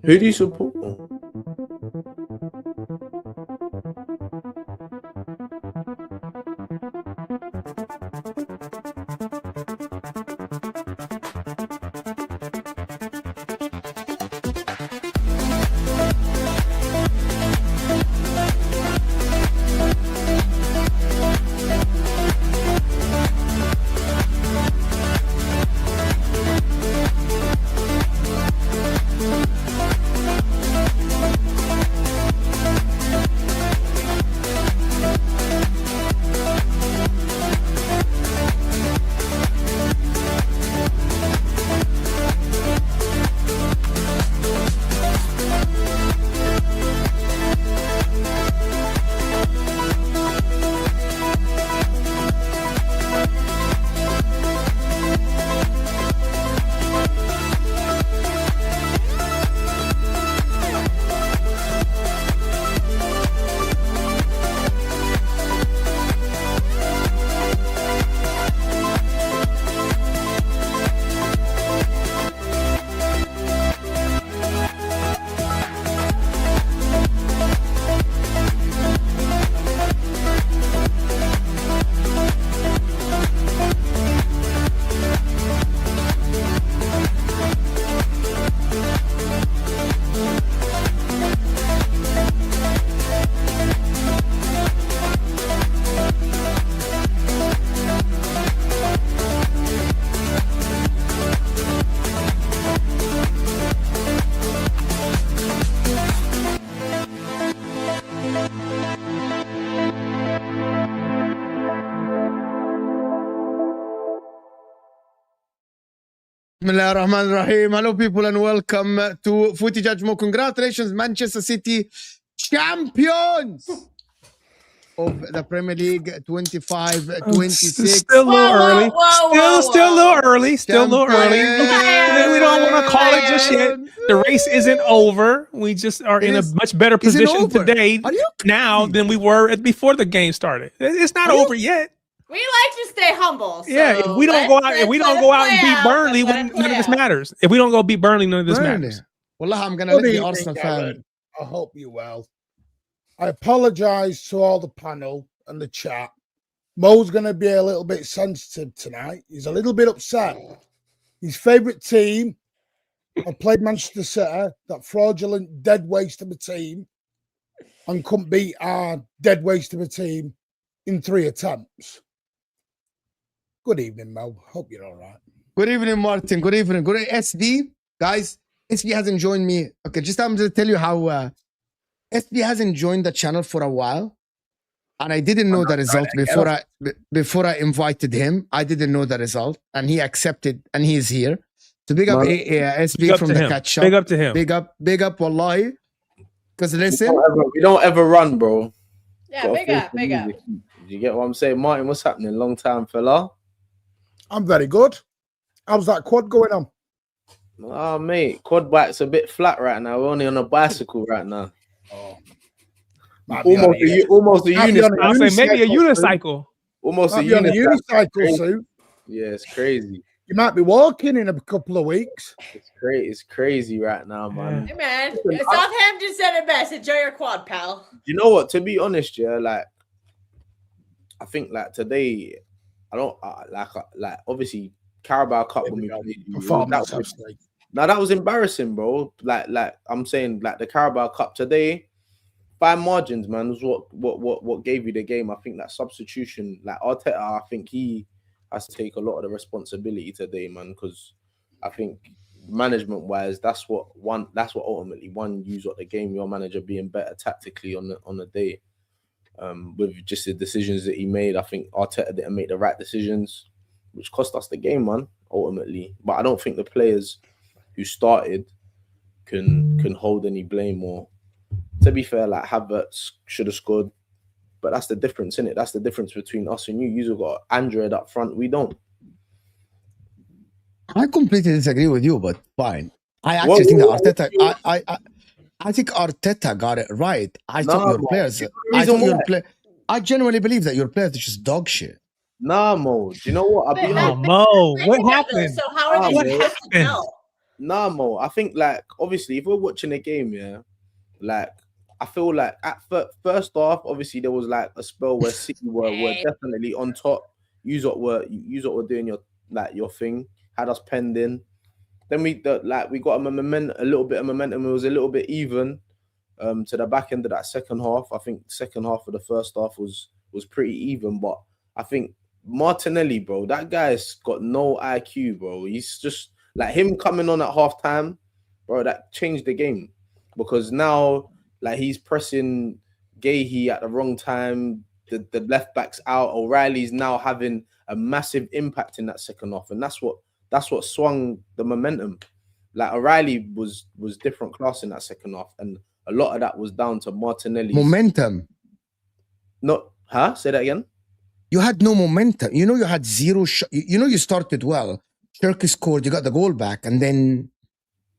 Who do you support? Bismillah ar-Rahman ar-Rahim. Hello people and welcome to Footy Judgment. Congratulations Manchester City, champions of the Premier League 25-26. Still a little early. Still a little early. Still a little early. We don't want to call it just yet. The race isn't over. We just are in a much better position today now than we were before the game started. It's not over yet. We like to stay humble. So yeah, if we don't go out, and beat Burnley, none of this matters. If we don't go beat Burnley, none of this matters. Wallah, I'm gonna let the Arsenal fan. I hope you well. I apologise to all the panel and the chat. Mo's going to be a little bit sensitive tonight. He's a little bit upset. His favourite team have played Manchester City, that fraudulent dead waste of a team, and couldn't beat our dead waste of a team in 3 attempts. Good evening, Mo. Hope you're all right. Good evening, Martin. Good evening. Good evening, SD. Guys, SD hasn't joined me. Okay, just I'm going to tell you how SD hasn't joined the channel for a while. And I didn't know the result before I invited him. I didn't know the result. And he accepted and he is here. So big up SB from the catch up. Big up to him. Big up, wallahi. Because listen. We don't ever run, bro. Yeah, big up. You get what I'm saying? Martin, what's happening? Long time, fella. I'm very good. How's that quad going on? Oh, mate, quad bike's a bit flat right now. We're only on a bicycle right now. Oh, almost a unicycle. I'll say maybe a unicycle. Almost a unicycle suit. Yeah, it's crazy. You might be walking in a couple of weeks. It's crazy right now, man. Hey, man. Southampton said it best. Enjoy your quad, pal. You know what? To be honest, yeah, like I think like today, I don't like obviously Carabao Cup when we played. That was embarrassing, bro. Like I'm saying, like the Carabao Cup today, by margins, man, was what gave you the game. I think that substitution, like Arteta, I think he has to take a lot of the responsibility today, man, because I think management-wise, that's what ultimately won you got the game. Your manager being better tactically on the day, with just the decisions that he made. I think Arteta didn't make the right decisions, which cost us the game, man, ultimately. But I don't think the players who started can hold any blame. Or to be fair, like Havertz should have scored. But that's the difference, innit? That's the difference between us and you. You've got Android up front. We don't. I completely disagree with you, but fine. I actually think that Arteta. I think Arteta got it right. I genuinely believe that your players are just dog shit. Nah, Mo. Do you know what? Mo, what happened? So how are they supposed to know? Nah, Mo. I think like obviously if we're watching a game, yeah, like I feel like at first half, obviously there was like a spell where City were definitely on top. You lot were doing your thing, had us penned in. Then we got a little bit of momentum. It was a little bit even to the back end of that second half. I think second half of the first half was pretty even, but I think Martinelli, bro, that guy's got no IQ, bro. He's just like him coming on at half time, bro, that changed the game because now like he's pressing Gahey at the wrong time. The left back's out. O'Reilly's now having a massive impact in that second half, and that's what swung the momentum. Like O'Reilly was different class in that second half, and a lot of that was down to Martinelli's momentum. Say that again. You had no momentum. You know, you had zero shot. You know, you started well. Cherki scored. You got the goal back, and then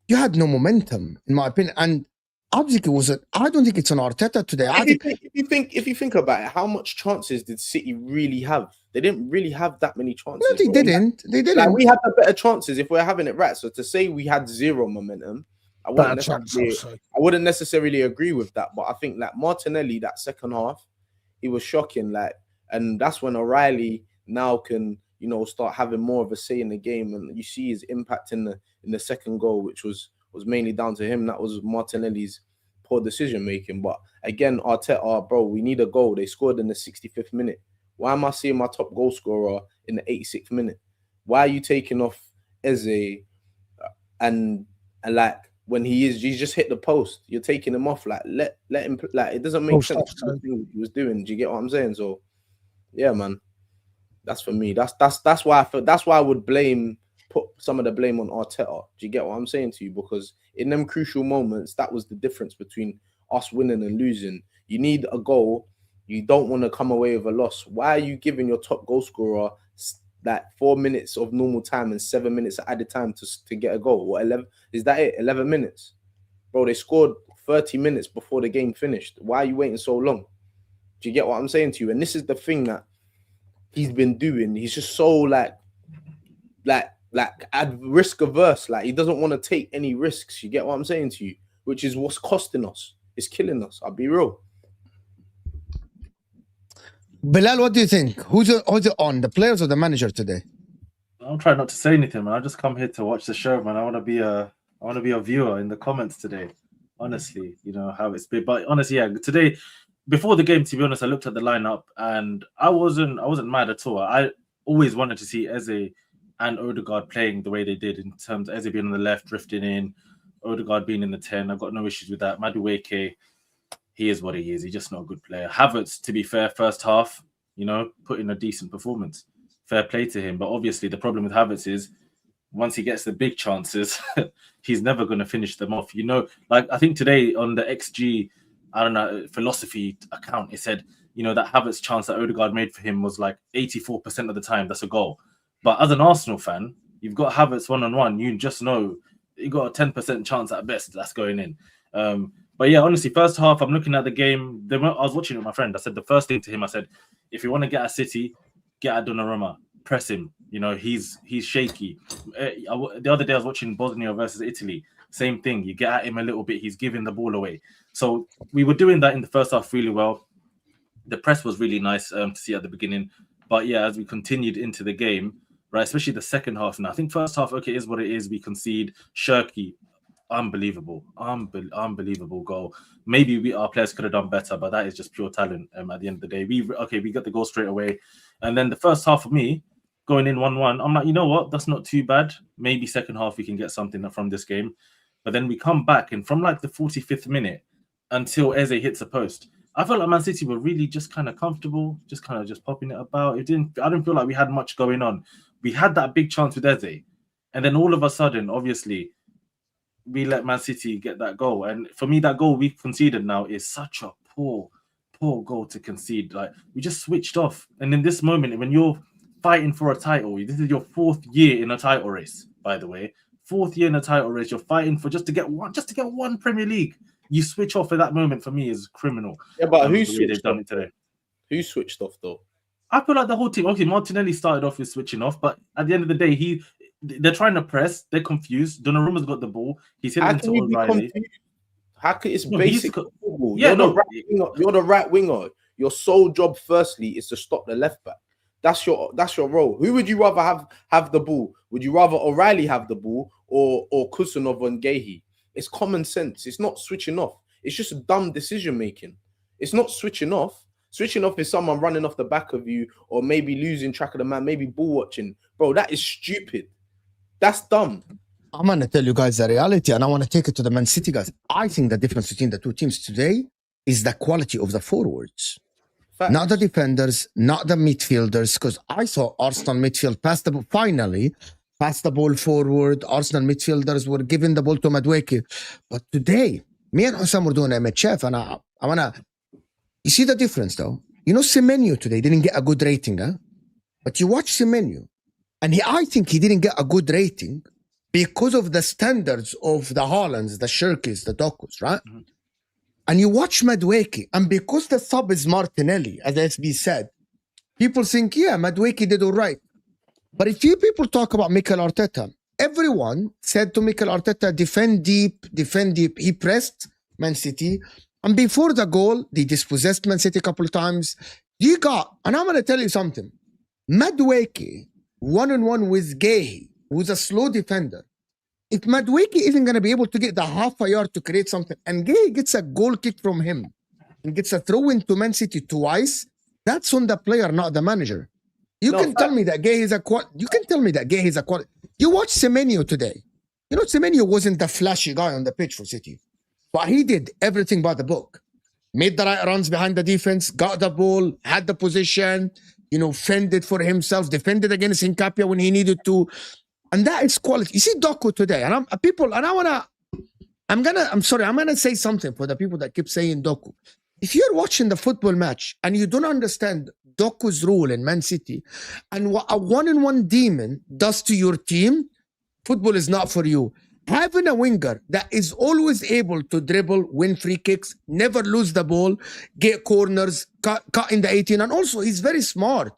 you had no momentum, in my opinion. And obviously, I don't think it's on Arteta today. If you think about it, how much chances did City really have? They didn't really have that many chances. No, they didn't. Like, we had the better chances if we're having it right. So to say we had zero momentum, I wouldn't necessarily agree with that. But I think like Martinelli, that second half, he was shocking. Like, and that's when O'Reilly now can, you know, start having more of a say in the game, and you see his impact in the second goal, which was mainly down to him. That was Martinelli's poor decision making. But again, Arteta, bro, we need a goal. They scored in the 65th minute. Why am I seeing my top goal scorer in the 86th minute? Why are you taking off Eze and like when he's just hit the post, you're taking him off? Like let him, like it doesn't make sense the thing he was doing. Do you get what I'm saying? So yeah, man, that's for me. That's why I feel. That's why I would put some of the blame on Arteta. Do you get what I'm saying to you? Because in them crucial moments, that was the difference between us winning and losing. You need a goal. You don't want to come away with a loss. Why are you giving your top goal scorer like 4 minutes of normal time and 7 minutes of added time to get a goal? What, 11? Is that it? 11 minutes? Bro, they scored 30 minutes before the game finished. Why are you waiting so long? Do you get what I'm saying to you? And this is the thing that he's been doing. He's just so like risk averse. Like he doesn't want to take any risks. You get what I'm saying to you? Which is what's costing us. It's killing us. I'll be real. Bilal, what do you think? Who's it on? The players or the manager today? I'll try not to say anything, man. I just come here to watch the show, man. I want to be a viewer in the comments today. Honestly, you know how it's been. But honestly, yeah, today before the game, to be honest, I looked at the lineup and I wasn't mad at all. I always wanted to see Eze and Odegaard playing the way they did, in terms of Eze being on the left, drifting in, Odegaard being in the 10. I've got no issues with that. Madueke, he is what he is. He's just not a good player. Havertz, to be fair, first half, you know, put in a decent performance. Fair play to him. But obviously the problem with Havertz is once he gets the big chances, he's never going to finish them off. You know, like I think today on the XG, I don't know, philosophy account, it said, you know, that Havertz chance that Odegaard made for him was like 84% of the time. That's a goal. But as an Arsenal fan, you've got Havertz one-on-one. You just know you got a 10% chance at best that's going in. But yeah, honestly, first half, I'm looking at the game. I was watching it with my friend. I said the first thing to him, I said, if you want to get at City, get at Donnarumma. Press him. You know, he's shaky. The other day, I was watching Bosnia versus Italy. Same thing. You get at him a little bit, he's giving the ball away. So we were doing that in the first half really well. The press was really nice to see at the beginning. But yeah, as we continued into the game, right, especially the second half now. I think first half, okay, is what it is. We concede. Cherki, unbelievable goal. Maybe our players could have done better, but that is just pure talent. At the end of the day, we got the goal straight away, and then the first half of me going in 1-1. I'm like, you know what? That's not too bad. Maybe second half we can get something from this game, but then we come back, and from like the 45th minute until Eze hits a post, I felt like Man City were really just kind of comfortable, just popping it about. I didn't feel like we had much going on. We had that big chance with Eze, and then all of a sudden, obviously, we let Man City get that goal. And for me, that goal we conceded now is such a poor goal to concede. Like, we just switched off. And in this moment, when you're fighting for a title, this is your 4th year in a title race, by the way. 4th year in a title race, you're fighting for just to get one Premier League. You switch off at that moment, for me, is criminal. Yeah, but who switched they've done it today? Who switched off though? I feel like the whole team. Okay, Martinelli started off with switching off, but at the end of the day, they're trying to press. They're confused. Donnarumma's got the ball. He's hitting into O'Reilly. How could it's basic football? Yeah, you're the right winger. Your sole job, firstly, is to stop the left back. That's your role. Who would you rather have the ball? Would you rather O'Reilly have the ball or Kusanov and Gehi? It's common sense. It's not switching off. It's just dumb decision making. It's not switching off. Switching off is someone running off the back of you, or maybe losing track of the man, maybe ball watching. Bro, that is stupid. That's dumb. I'm going to tell you guys the reality, and I want to take it to the Man City guys. I think the difference between the two teams today is the quality of the forwards. Facts. Not the defenders, not the midfielders, because I saw Arsenal midfield finally pass the ball forward. Arsenal midfielders were giving the ball to Madueke. But today, me and Hussam were doing MHF, and I want to... You see the difference, though? You know, Semenyo today didn't get a good rating, huh? But you watch Semenyo, and I think he didn't get a good rating because of the standards of the Haalands, the Cherkis, the Dokus, right? Mm-hmm. And you watch Madueke, and because the sub is Martinelli, as SB said, people think, yeah, Madueke did all right. But if you people talk about Mikel Arteta, everyone said to Mikel Arteta, defend deep, defend deep. He pressed Man City. And before the goal, they dispossessed Man City a couple of times. You got, and I'm going to tell you something. Madueke, one-on-one with Gehi, who's a slow defender. If Madueke isn't going to be able to get the half a yard to create something, and Gehi gets a goal kick from him and gets a throw into Man City twice, that's on the player, not the manager. You can tell me that Gehi is a quality. You can tell me that Gehi is a quality. You watch Semenyo today. You know, Semenyo wasn't the flashy guy on the pitch for City. But he did everything by the book. Made the right runs behind the defense, got the ball, had the position, you know, fended for himself, defended against Hincapia when he needed to. And that is quality. You see Doku today, and I'm gonna say something for the people that keep saying Doku. If you're watching the football match and you don't understand Doku's role in Man City and what a one-on-one demon does to your team, football is not for you. Having a winger that is always able to dribble, win free kicks, never lose the ball, get corners, cut in the 18, and also he's very smart.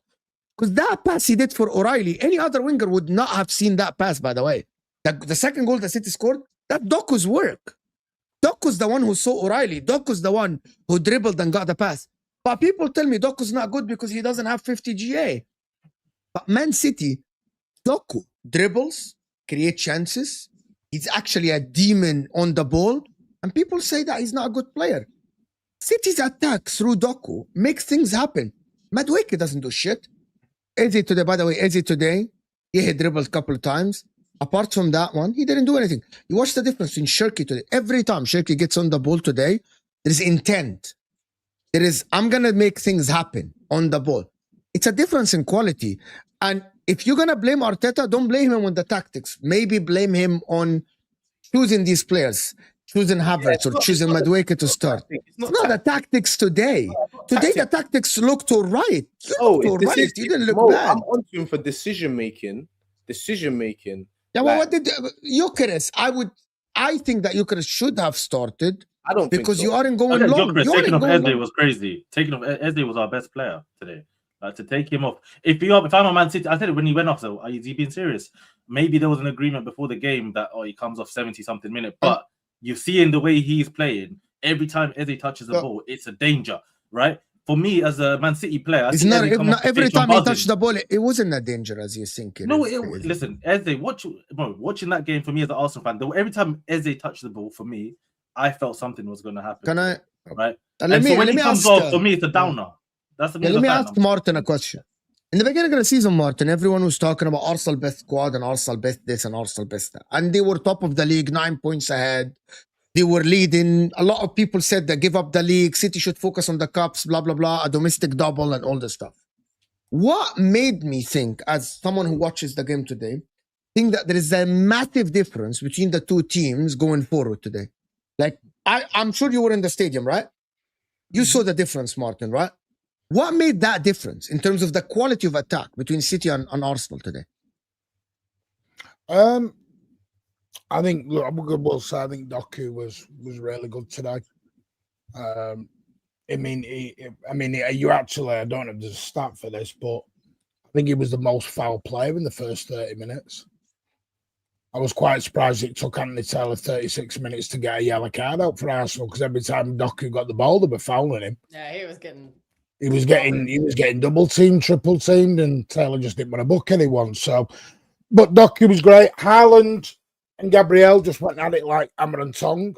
Because that pass he did for O'Reilly, any other winger would not have seen that pass, by the way. The second goal the City scored, that Doku's work. Doku's the one who saw O'Reilly. Doku's the one who dribbled and got the pass. But people tell me Doku's not good because he doesn't have 50 GA. But Man City, Doku dribbles, create chances. He's actually a demon on the ball. And people say that he's not a good player. City's attack through Doku makes things happen. Madueke doesn't do shit. Eze today, by the way, he dribbled a couple of times. Apart from that one, he didn't do anything. You watch the difference in Cherki today. Every time Cherki gets on the ball today, there's intent. There is, I'm going to make things happen on the ball. It's a difference in quality. And if you're going to blame Arteta, don't blame him on the tactics. Maybe blame him on choosing these players, choosing Havertz or choosing Madueke to start. It's not the tactics today. Today, the tactics looked all right. You didn't look bad. I'm on to him for decision making. Yeah, well, what did Gyökeres? I think that Gyökeres should have started. I don't think because so. You aren't going long. Taking off Eze was crazy. Taking off Eze was our best player today. To take him off. If I'm a Man City, I said it when he went off. So is he being serious? Maybe there was an agreement before the game that he comes off 70-something minute. But you see in the way he's playing, every time Eze touches the ball, it's a danger, right? For me, as a Man City player, not every time he touched the ball, it wasn't a danger as you think. Listen, Eze, watching that game for me as an Arsenal fan, every time Eze touched the ball, for me, I felt something was going to happen. Right? When he comes off, for me, it's a downer. Let me ask Martin a question. In the beginning of the season, Martin, everyone was talking about Arsenal best squad and Arsenal best this and Arsenal best that. And they were top of the league, 9 points ahead. They were leading. A lot of people said they give up the league. City should focus on the cups, blah, blah, blah, a domestic double and all this stuff. What made me think, as someone who watches the game today, think that there is a massive difference between the two teams going forward today? Like, I'm sure you were in the stadium, right? You saw the difference, Martin, right? What made that difference in terms of the quality of attack between City and Arsenal today? I think, look, I'm going to say I think Doku was really good today. You actually, I don't have the stat for this, but I think he was the most foul player in the first 30 minutes. I was quite surprised it took Anthony Taylor 36 minutes to get a yellow card out for Arsenal, because every time Doku got the ball, they were fouling him. Yeah, he was getting double teamed, triple teamed, and Taylor just didn't want to book anyone. So, but Doku was great. Haaland and Gabriel just went at it like hammer and tongue.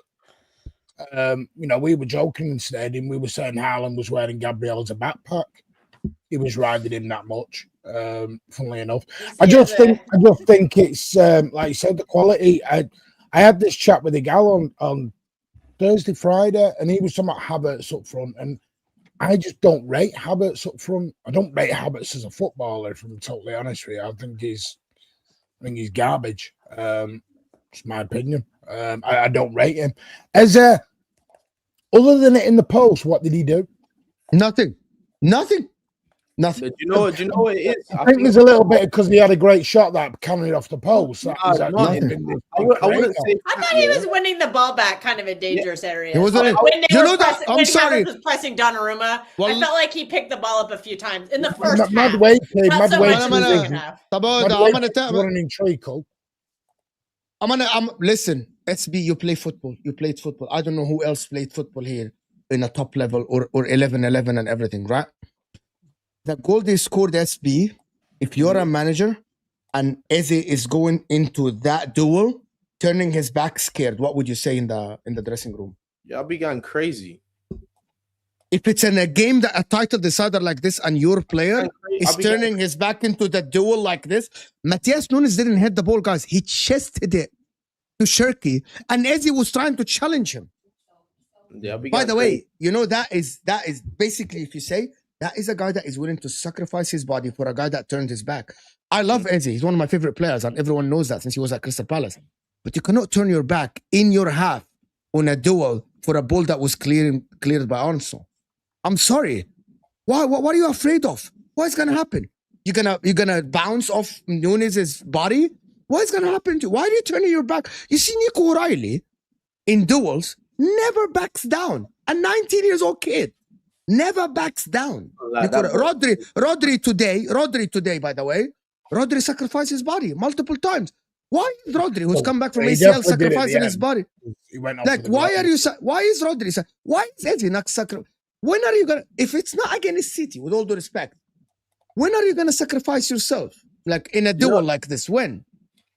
We were joking in the stadium. We were saying Haaland was wearing Gabriel as a backpack. He was riding him that much. Funnily enough, I just think it's like you said, the quality. I had this chat with a gal on Thursday, Friday, and he was talking about Havertz up front, and I just don't rate Havertz up front. I don't rate Havertz as a footballer, if I'm totally honest with you. I think he's garbage. It's my opinion. I don't rate him. Other than it in the post, what did he do? Nothing. But do you know what it is? I think there's a little bit because he had a great shot that carried off the post. I wouldn't say. I thought he was winning the ball back, kind of in dangerous areas. It wasn't. I'm sorry. Was pressing Donnarumma. Well, I felt like he picked the ball up a few times in the first half. Madway, listen. SB, you play football. You played football. I don't know who else played football here in a top level or 11-11 and everything, right? The goal they scored, SB, if you're a manager and Eze is going into that duel, turning his back scared, what would you say in the dressing room? Yeah, I'll be going crazy. If it's in a game that a title decider like this and your player is turning his back into the duel like this, Matthias Nunes didn't hit the ball, guys. He chested it to Cherki, and Eze was trying to challenge him. Yeah, by the way, that is basically, if you say, that is a guy that is willing to sacrifice his body for a guy that turned his back. I love Eze. He's one of my favorite players, and everyone knows that since he was at Crystal Palace. But you cannot turn your back in your half on a duel for a ball that was cleared by Arsenal. I'm sorry. Why? What are you afraid of? What's gonna happen? You're gonna bounce off Nunes' body? What's gonna happen to you? Why are you turning your back? You see, Nico O'Reilly in duels never backs down. A 19-year-old kid never backs down. Rodri today, by the way, Rodri sacrificed his body multiple times. Why is Rodri, who's come back from ACL, sacrificing his body? Why is Rodri? Why is Eze not sacrificing? When are you gonna? If it's not against City, with all due respect, when are you gonna sacrifice yourself? Like in a duel like this? When?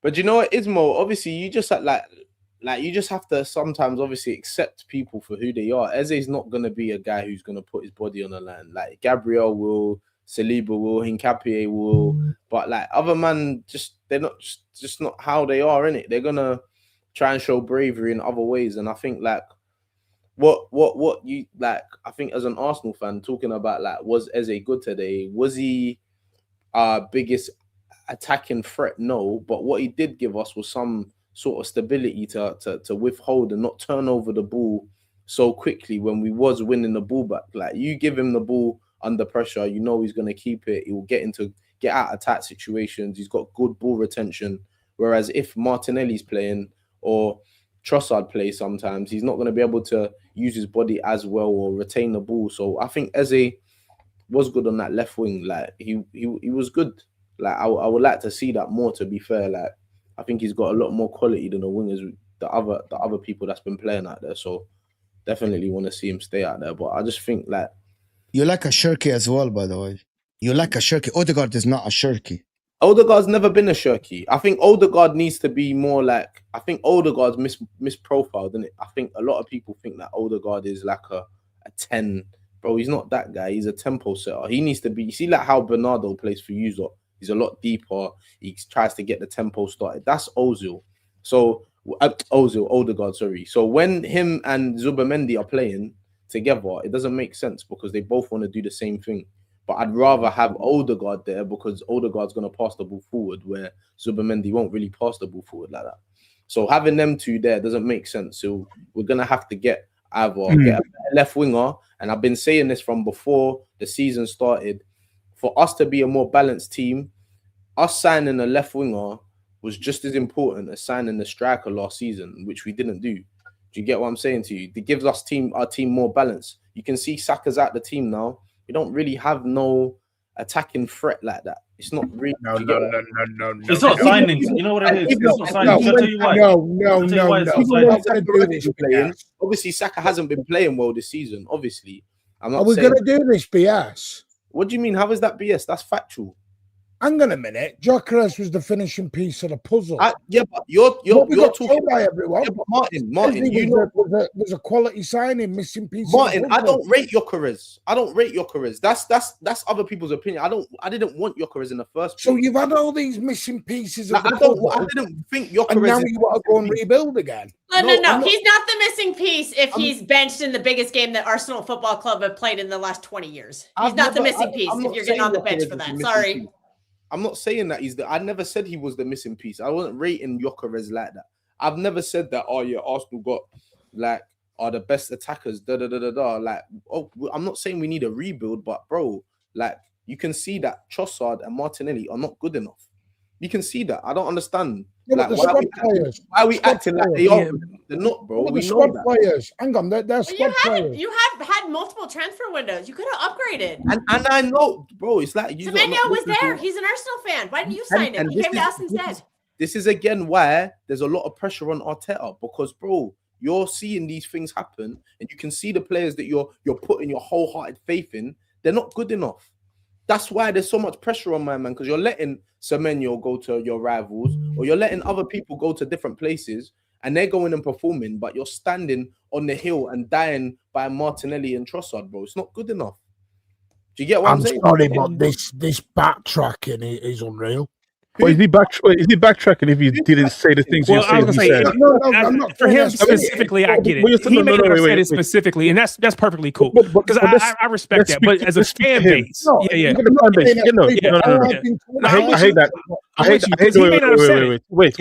But you know what, Ismo? Obviously, you just you just have to sometimes obviously accept people for who they are. Eze's not gonna be a guy who's gonna put his body on the line. Like Gabriel will, Saliba will, Hincapié will, but like other man, they're not just not how they are, innit? They're gonna try and show bravery in other ways, and I think like what you like. I think as an Arsenal fan, talking about like, was Eze good today? Was he our biggest attacking threat? No, but what he did give us was some sort of stability to withhold and not turn over the ball so quickly when we was winning the ball back. Like you give him the ball under pressure, you know he's gonna keep it. He will get out of tight situations. He's got good ball retention. Whereas if Martinelli's playing or Trossard plays sometimes, he's not going to be able to use his body as well or retain the ball. So I think Eze was good on that left wing. Like he was good. Like I would like to see that more, to be fair. Like I think he's got a lot more quality than the wingers, the other people that's been playing out there. So definitely want to see him stay out there. But I just think like, you like a Cherki as well, by the way. You like a Cherki. Odegaard is not a Cherki. Odegaard's never been a Cherki. I think Odegaard needs to be more like, I think Odegaard's misprofiled, isn't it? I think a lot of people think that Odegaard is like a 10. Bro, he's not that guy. He's a tempo setter. He needs to be, you see like how Bernardo plays for you. He's a lot deeper. He tries to get the tempo started. That's Ozil. So, Odegaard, sorry. So when him and Zubimendi are playing together, it doesn't make sense because they both want to do the same thing. But I'd rather have Odegaard there because Odegaard's going to pass the ball forward where Zubimendi won't really pass the ball forward like that. So having them two there doesn't make sense. So we're going to have to get get a left winger. And I've been saying this from before the season started. For us to be a more balanced team, us signing a left winger was just as important as signing the striker last season, which we didn't do. Do you get what I'm saying to you? It gives us our team more balance. You can see Saka's out the team now. We don't really have no attacking threat like that. It's not really. No. It's not signings. You know what it is? It's not signings. I'll tell you why. No. Obviously, Saka hasn't been playing well this season. Obviously, I'm not. Are we going to do this BS? What do you mean? How is that BS? That's factual. Hang on a minute. Gyökeres was the finishing piece of the puzzle. Yeah, but you're talking by everyone. Yeah, but Martin, you know, was a quality signing, missing piece. Martin, I don't rate Gyökeres. That's other people's opinion. I didn't want Gyökeres in the first place. So you've had all these missing pieces. I didn't think Gyökeres. And now you want to go and rebuild again. No. He's not the missing piece if he's benched in the biggest game that Arsenal Football Club have played in the last 20 years. He's not the missing piece if you're getting on the bench for that. Sorry. I'm not saying that I never said he was the missing piece. I wasn't rating Gyökeres like that. I've never said that, oh yeah, Arsenal are the best attackers, Like, I'm not saying we need a rebuild, but bro, like, you can see that Trossard and Martinelli are not good enough. You can see that. I don't understand. Yeah, like, why are we acting like they are? They're not, bro. We know that. Players. Hang on, they're squad players. You have had multiple transfer windows. You could have upgraded. And I know, bro. It's like Semenyo was there. He's an Arsenal fan. Why didn't you sign him? He came to us instead. This is again why there's a lot of pressure on Arteta, because, bro, you're seeing these things happen, and you can see the players that you're putting your wholehearted faith in. They're not good enough. That's why there's so much pressure on my man, because you're letting Semenyo go to your rivals, or you're letting other people go to different places, and they're going and performing, but you're standing on the hill and dying by Martinelli and Trossard, bro. It's not good enough. Do you get what I'm saying? Sorry, but this backtracking is unreal. Well, is he backtracking if he didn't say the things you said? No, for him specifically, I get it. He may not have said it specifically, and that's perfectly cool, because I respect that. But as a fan base, I hate that. I hate that. Wait.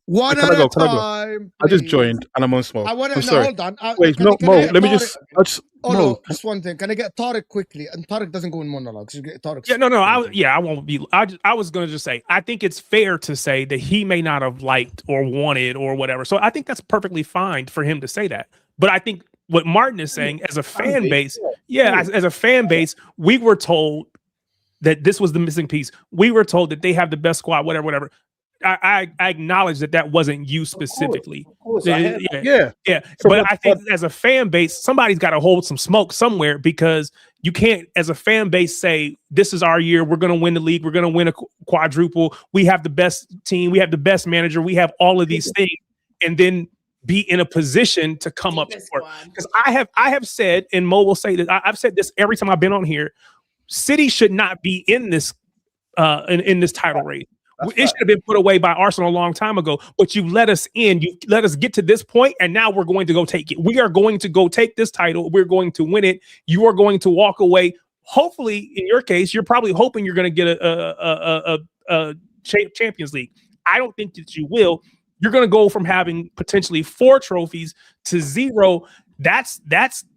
One at a time. I just joined and I'm on smoke. I'm sorry. Hold on. Wait, no, Mo. Let me just. Just one thing. Can I get Tarek quickly? And Tarek doesn't go in monologues. You get Tarek. I won't be. I was gonna just say, I think it's fair to say that he may not have liked or wanted or whatever. So I think that's perfectly fine for him to say that. But I think what Martin is saying, as a fan base, as a fan base, we were told that this was the missing piece. We were told that they have the best squad, whatever. I acknowledge that wasn't you specifically. Of course. Yeah. But I think as a fan base, somebody's got to hold some smoke somewhere, because you can't, as a fan base, say this is our year. We're going to win the league. We're going to win a quadruple. We have the best team. We have the best manager. We have all of these things, and then be in a position to come up short. Because I have said, and Mo will say that I've said this every time I've been on here. City should not be in this in this title race. It should have been put away by Arsenal a long time ago, but you let us in. You let us get to this point, and now we're going to go take it. We are going to go take this title. We're going to win it. You are going to walk away. Hopefully, in your case, you're probably hoping you're going to get a Champions League. I don't think that you will. You're going to go from having potentially 4 trophies to 0. That's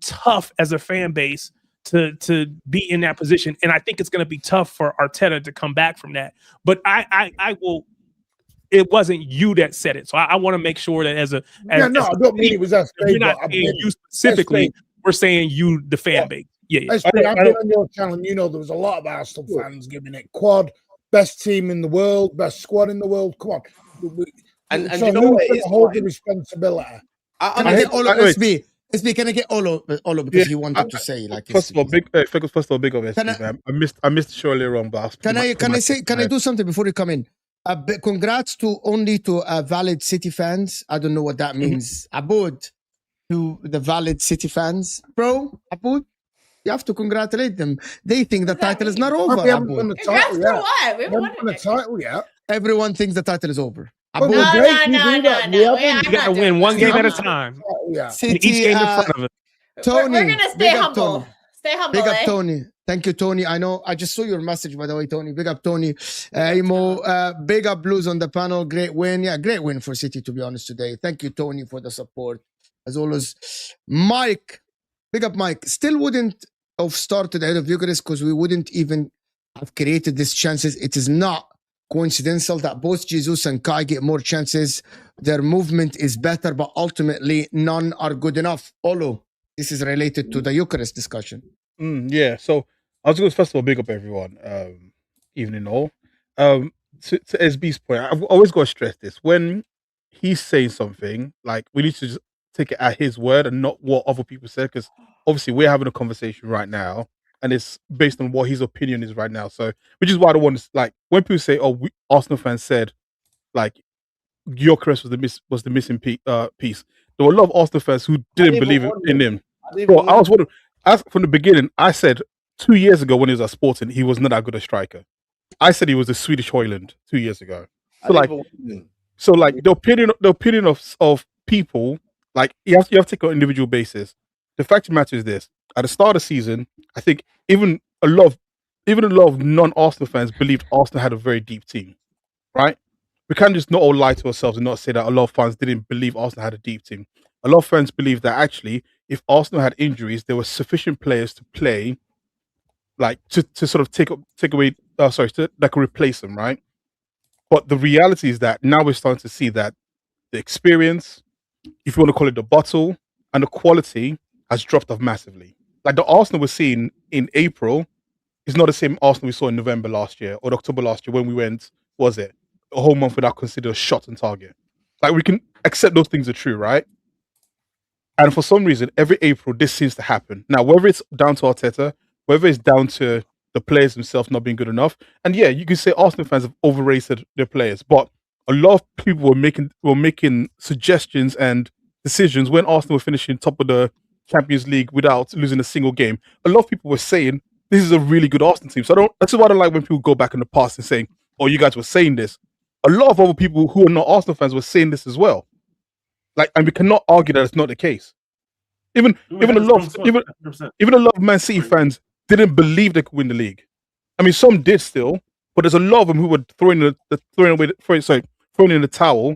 tough as a fan base to be in that position, and I think it's going to be tough for Arteta to come back from that. But I will. It wasn't you that said it, so I want to make sure that I don't mean it was us. We're not saying you specifically. We're saying you, the fan base. Yeah. I've been on your channel, and there was a lot of Arsenal fans giving it quad, best team in the world, best squad in the world. Come on, and so you know what? It's hold the responsibility. I hate all of SB. SB, can I get Olo because he wanted to say like. First of all, big of SB, man. I missed the show earlier on, but can I do something before you come in? Congrats to valid City fans. I don't know what that means. Aboud to the valid City fans, bro. Aboud, you have to congratulate them. They think the title is not over. We haven't won the title yet. We haven't won the title yet. Everyone thinks the title is over. No. You gotta win one game at a time. City, each game in front of it. Tony, we're gonna stay humble. Stay humble. Big up, Tony. Thank you, Tony. I know. I just saw your message, by the way, Tony. Big up, Tony. Imo, big up, Blues on the panel. Great win. Yeah, great win for City, to be honest, today. Thank you, Tony, for the support. As always, Mike. Big up, Mike. Still wouldn't have started ahead of Gyökeres because we wouldn't even have created these chances. It is not coincidental that both Jesus and Kai get more chances. Their movement is better, but ultimately none are good enough. Olo, this is related to the Gyökeres discussion. Yeah. So I was going to first of all big up everyone, evening all. To SB's point, I've always got to stress this. When he's saying something, like, we need to just take it at his word and not what other people said, because obviously we're having a conversation right now and it's based on what his opinion is right now. So, which is why I don't want to, like, when people say, "Oh, Arsenal fans said, like, Gyökeres was the missing piece," there were a lot of Arsenal fans who didn't believe in him. So I was wondering, as from the beginning, I said 2 years ago when he was at Sporting, he was not that good a striker. I said he was the Swedish Haaland 2 years ago. So like, the opinion of people, like, you have to take on an individual basis. The fact of the matter is this: at the start of the season, I think even a lot of non-Arsenal fans believed Arsenal had a very deep team, right? We can't just not all lie to ourselves and not say that a lot of fans didn't believe Arsenal had a deep team. A lot of fans believe that actually, if Arsenal had injuries, there were sufficient players to play, like, to sort of take away, that could replace them, right? But the reality is that now we're starting to see that the experience, if you want to call it the bottle, and the quality has dropped off massively. Like, the Arsenal we're seeing in April is not the same Arsenal we saw in November last year or October last year when we went, was it, a whole month without considered a shot on target. Like, we can accept those things are true, right? And for some reason, every April, this seems to happen. Now, whether it's down to Arteta, whether it's down to the players themselves not being good enough, and yeah, you can say Arsenal fans have overrated their players, but a lot of people were making suggestions and decisions when Arsenal were finishing top of the Champions League without losing a single game. A lot of people were saying this is a really good Arsenal team. So that's why I don't like when people go back in the past and saying, "Oh, you guys were saying this." A lot of other people who are not Arsenal fans were saying this as well. Like, and we cannot argue that it's not the case. Even a lot of Man City fans didn't believe they could win the league. I mean, some did still, but there's a lot of them who were throwing in the towel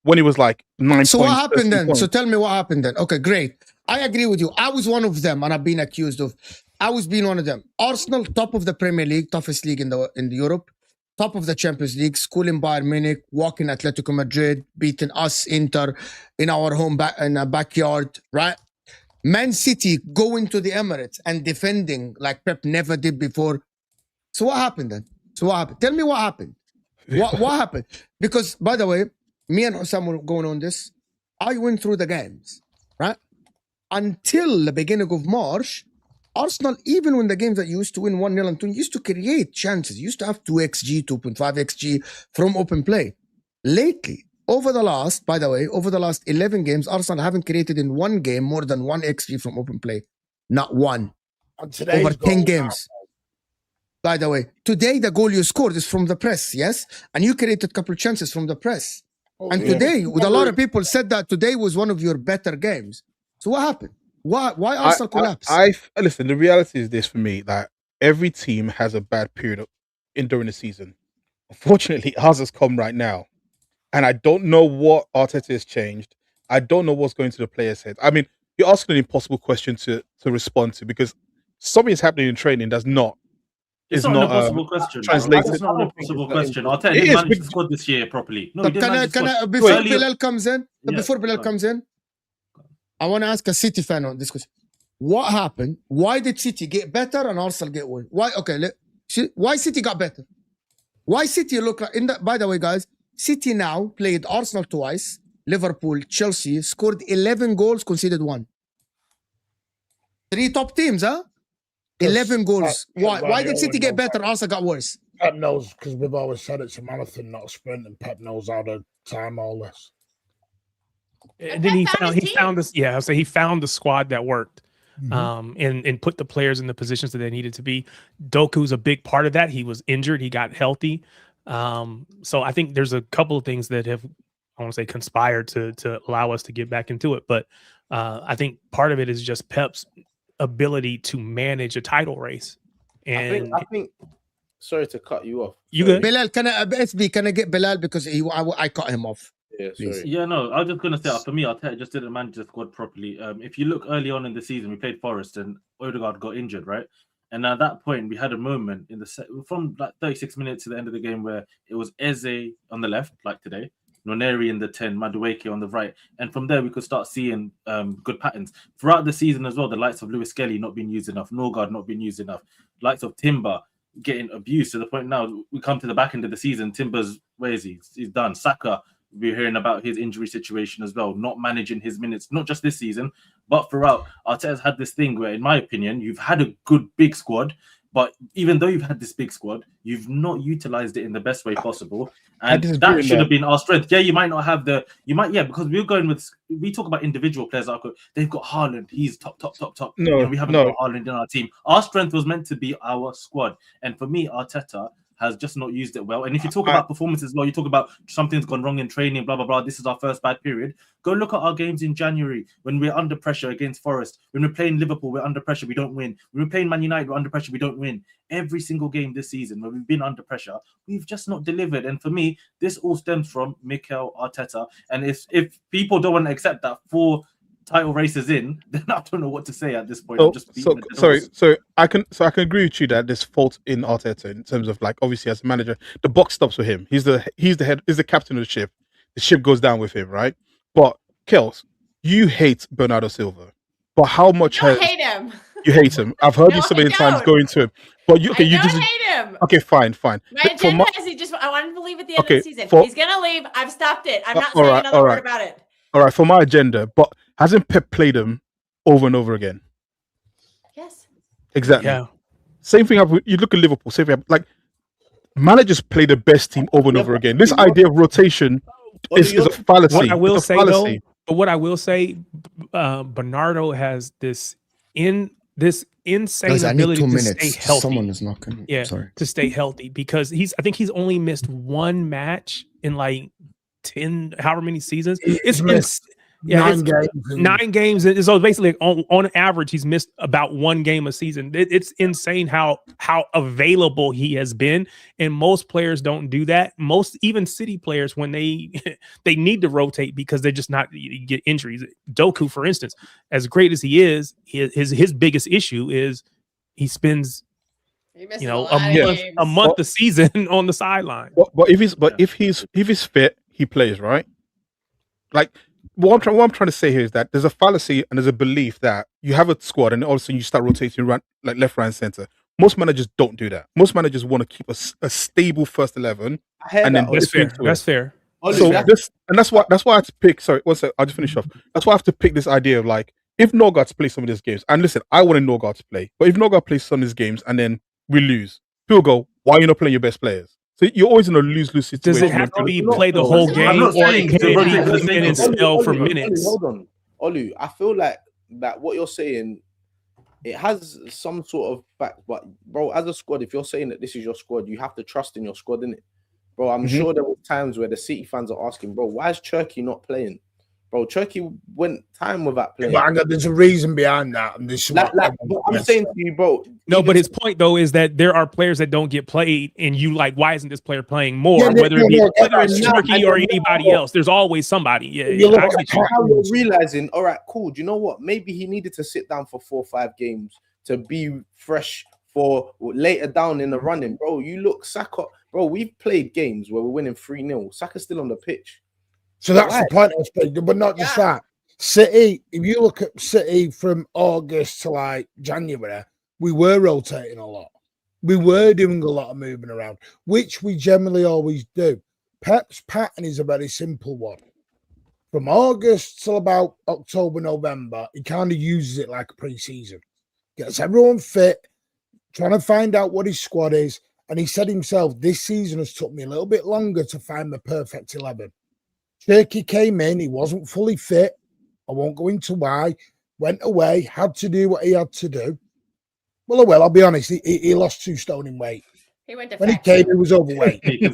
when it was like 9 points. So what happened then? So tell me what happened then. Okay, great. I agree with you. I was one of them, and I've been accused of. I was being one of them. Arsenal, top of the Premier League, toughest league in Europe, top of the Champions League, schooling Bayern Munich, walking Atletico Madrid, beating us, Inter, in our in our backyard, right? Man City going to the Emirates and defending like Pep never did before. So what happened then? Tell me what happened. What happened? Because, by the way, me and Osam were going on this. I went through the games, right? Until the beginning of March, Arsenal, even when the games that used to win 1-0 and 2, used to create chances. Used to have 2xg, 2.5 xg from open play. Lately, over the last 11 games, Arsenal haven't created in one game more than 1 xg from open play. Not one. Over 10 games. By the way, today the goal you scored is from the press, yes? And you created a couple of chances from the press. And today, with a lot of people said that today was one of your better games. So what happened? Why Arsenal collapsed? Listen, the reality is this for me, that every team has a bad period during the season. Unfortunately, ours has come right now. And I don't know what Arteta has changed. I don't know what's going to the players' heads. I mean, you're asking an impossible question to respond to, because something is happening in training that's not. It's not an impossible question. Translated. It's not an impossible question. Arteta didn't manage to squad this year properly. No, before Bilal comes in, I want to ask a City fan on this question. What happened? Why did City get better and Arsenal get worse? Why? Okay, why City got better? Why City look like? By the way, guys, City now played Arsenal twice, Liverpool, Chelsea, scored 11 goals, conceded 1. 3 top teams, huh? 11 goals. Why did City get better? Arsenal got worse. Pep knows, because we've always said it's a marathon, not a sprint, and Pep knows how to time all this. And then he found this. Yeah, I'll say he found the squad that worked, and put the players in the positions that they needed to be. Doku's a big part of that. He was injured. He got healthy. So I think there's a couple of things that have, I want to say, conspired to allow us to get back into it. But I think part of it is just Pep's ability to manage a title race. And I think sorry to cut you off. You good? Bilal, can I get Bilal, because I cut him off. Yeah, sorry. Yeah, no, I was just going to say, for me, Arteta just didn't manage the squad properly. If you look early on in the season, we played Forest and Odegaard got injured, right? And at that point, we had a moment in from like 36 minutes to the end of the game where it was Eze on the left, like today, Noneri in the 10, Madueke on the right. And from there, we could start seeing good patterns. Throughout the season as well, the likes of Lewis Skelly not being used enough, Norgard not being used enough, likes of Timber getting abused to the point now we come to the back end of the season. Timber's, where is he? He's done. Saka, we're hearing about his injury situation as well, not managing his minutes, not just this season, but throughout. Arteta's had this thing where, in my opinion, you've had a good big squad, but even though you've had this big squad, you've not utilized it in the best way possible. And that should have been our strength. Yeah, you might not have because we talk about individual players. They've got Haaland, he's top. No, and we haven't got Haaland in our team. Our strength was meant to be our squad. And for me, Arteta has just not used it well. And if you talk about performances, you talk about something's gone wrong in training, blah, blah, blah. This is our first bad period. Go look at our games in January when we're under pressure against Forest. When we're playing Liverpool, we're under pressure, we don't win. When we're playing Man United, we're under pressure, we don't win. Every single game this season where we've been under pressure, we've just not delivered. And for me, this all stems from Mikel Arteta. And if people don't want to accept that 4 title races in, then I don't know what to say at this point. So I can agree with you that there's fault in Arteta in terms of, like, obviously as a manager, the buck stops with him. He's the head, he's the captain of the ship. The ship goes down with him, right? But Kels, you hate Bernardo Silva, but how much I hate him? You hate him. I've heard you so many times going to him. But you just hate him. Okay, fine. My agenda is I want him to leave at the end of the season. He's gonna leave. I've stopped it. I'm not saying another word about it. All right, for my agenda, but hasn't Pep played him over and over again? Yes. Exactly. Yeah. Same thing. You look at Liverpool. Same thing. Like, managers play the best team over and over again. This idea of rotation is a fallacy. What I will say, Bernardo has this insane ability to stay healthy. Someone is knocking. Yeah, sorry. To stay healthy, because I think he's only missed 1 match in like 10, however many seasons. It's 9 games. 9 games. So basically, on average, he's missed about 1 game a season. It's insane how available he has been, and most players don't do that. Even City players, when they need to rotate because they're just not get injuries. Doku, for instance, as great as he is, his biggest issue is he spends a month a season on the sideline. But if he's fit, he plays, right? Like, what I'm trying to say here is that there's a fallacy and there's a belief that you have a squad and all of a sudden you start rotating around, like left, right, and center. Most managers don't do that. Most managers want to keep a stable first 11. And then that's fair. That's fair. So that's why I have to pick. Sorry, one sec. I'll just finish off. That's why I have to pick this idea of, like, if Norgard plays some of these games, and listen, I wanted Norgard to play, but if Norgard plays some of these games and then we lose, people go, "Why are you not playing your best players?" So you're always in a lose-lose situation. Does it have to be play the whole game, or can it be come in and spell for minutes? Hold on, Olu. I feel like that what you're saying, it has some sort of fact, but bro, as a squad, if you're saying that this is your squad, you have to trust in your squad, innit? Bro, I'm sure there were times where the City fans are asking, bro, why is Cherki not playing? Bro, Cherki went time without playing. But there's a reason behind that. And this I'm saying to you, bro. No, but his point though is that there are players that don't get played, and you like, why isn't this player playing more? Whether it's Cherki or anybody else, there's always somebody. How you're realizing, all right, cool. Do you know what? Maybe he needed to sit down for 4 or 5 games to be fresh for later down in the running, bro. You look Saka, bro. We've played games where we're winning 3-0. Saka's still on the pitch. So that's the point I was thinking, but not just that. City, if you look at City from August to like January, we were rotating a lot. We were doing a lot of moving around, which we generally always do. Pep's pattern is a very simple one. From August till about October, November, he kind of uses it like a pre-season. Gets everyone fit, trying to find out what his squad is. And he said himself, this season has took me a little bit longer to find the perfect 11. Cherki came in, he wasn't fully fit. I won't go into why. Went away, had to do what he had to do. Well, I'll be honest, he lost 2 stone in weight. When he came, he was overweight. He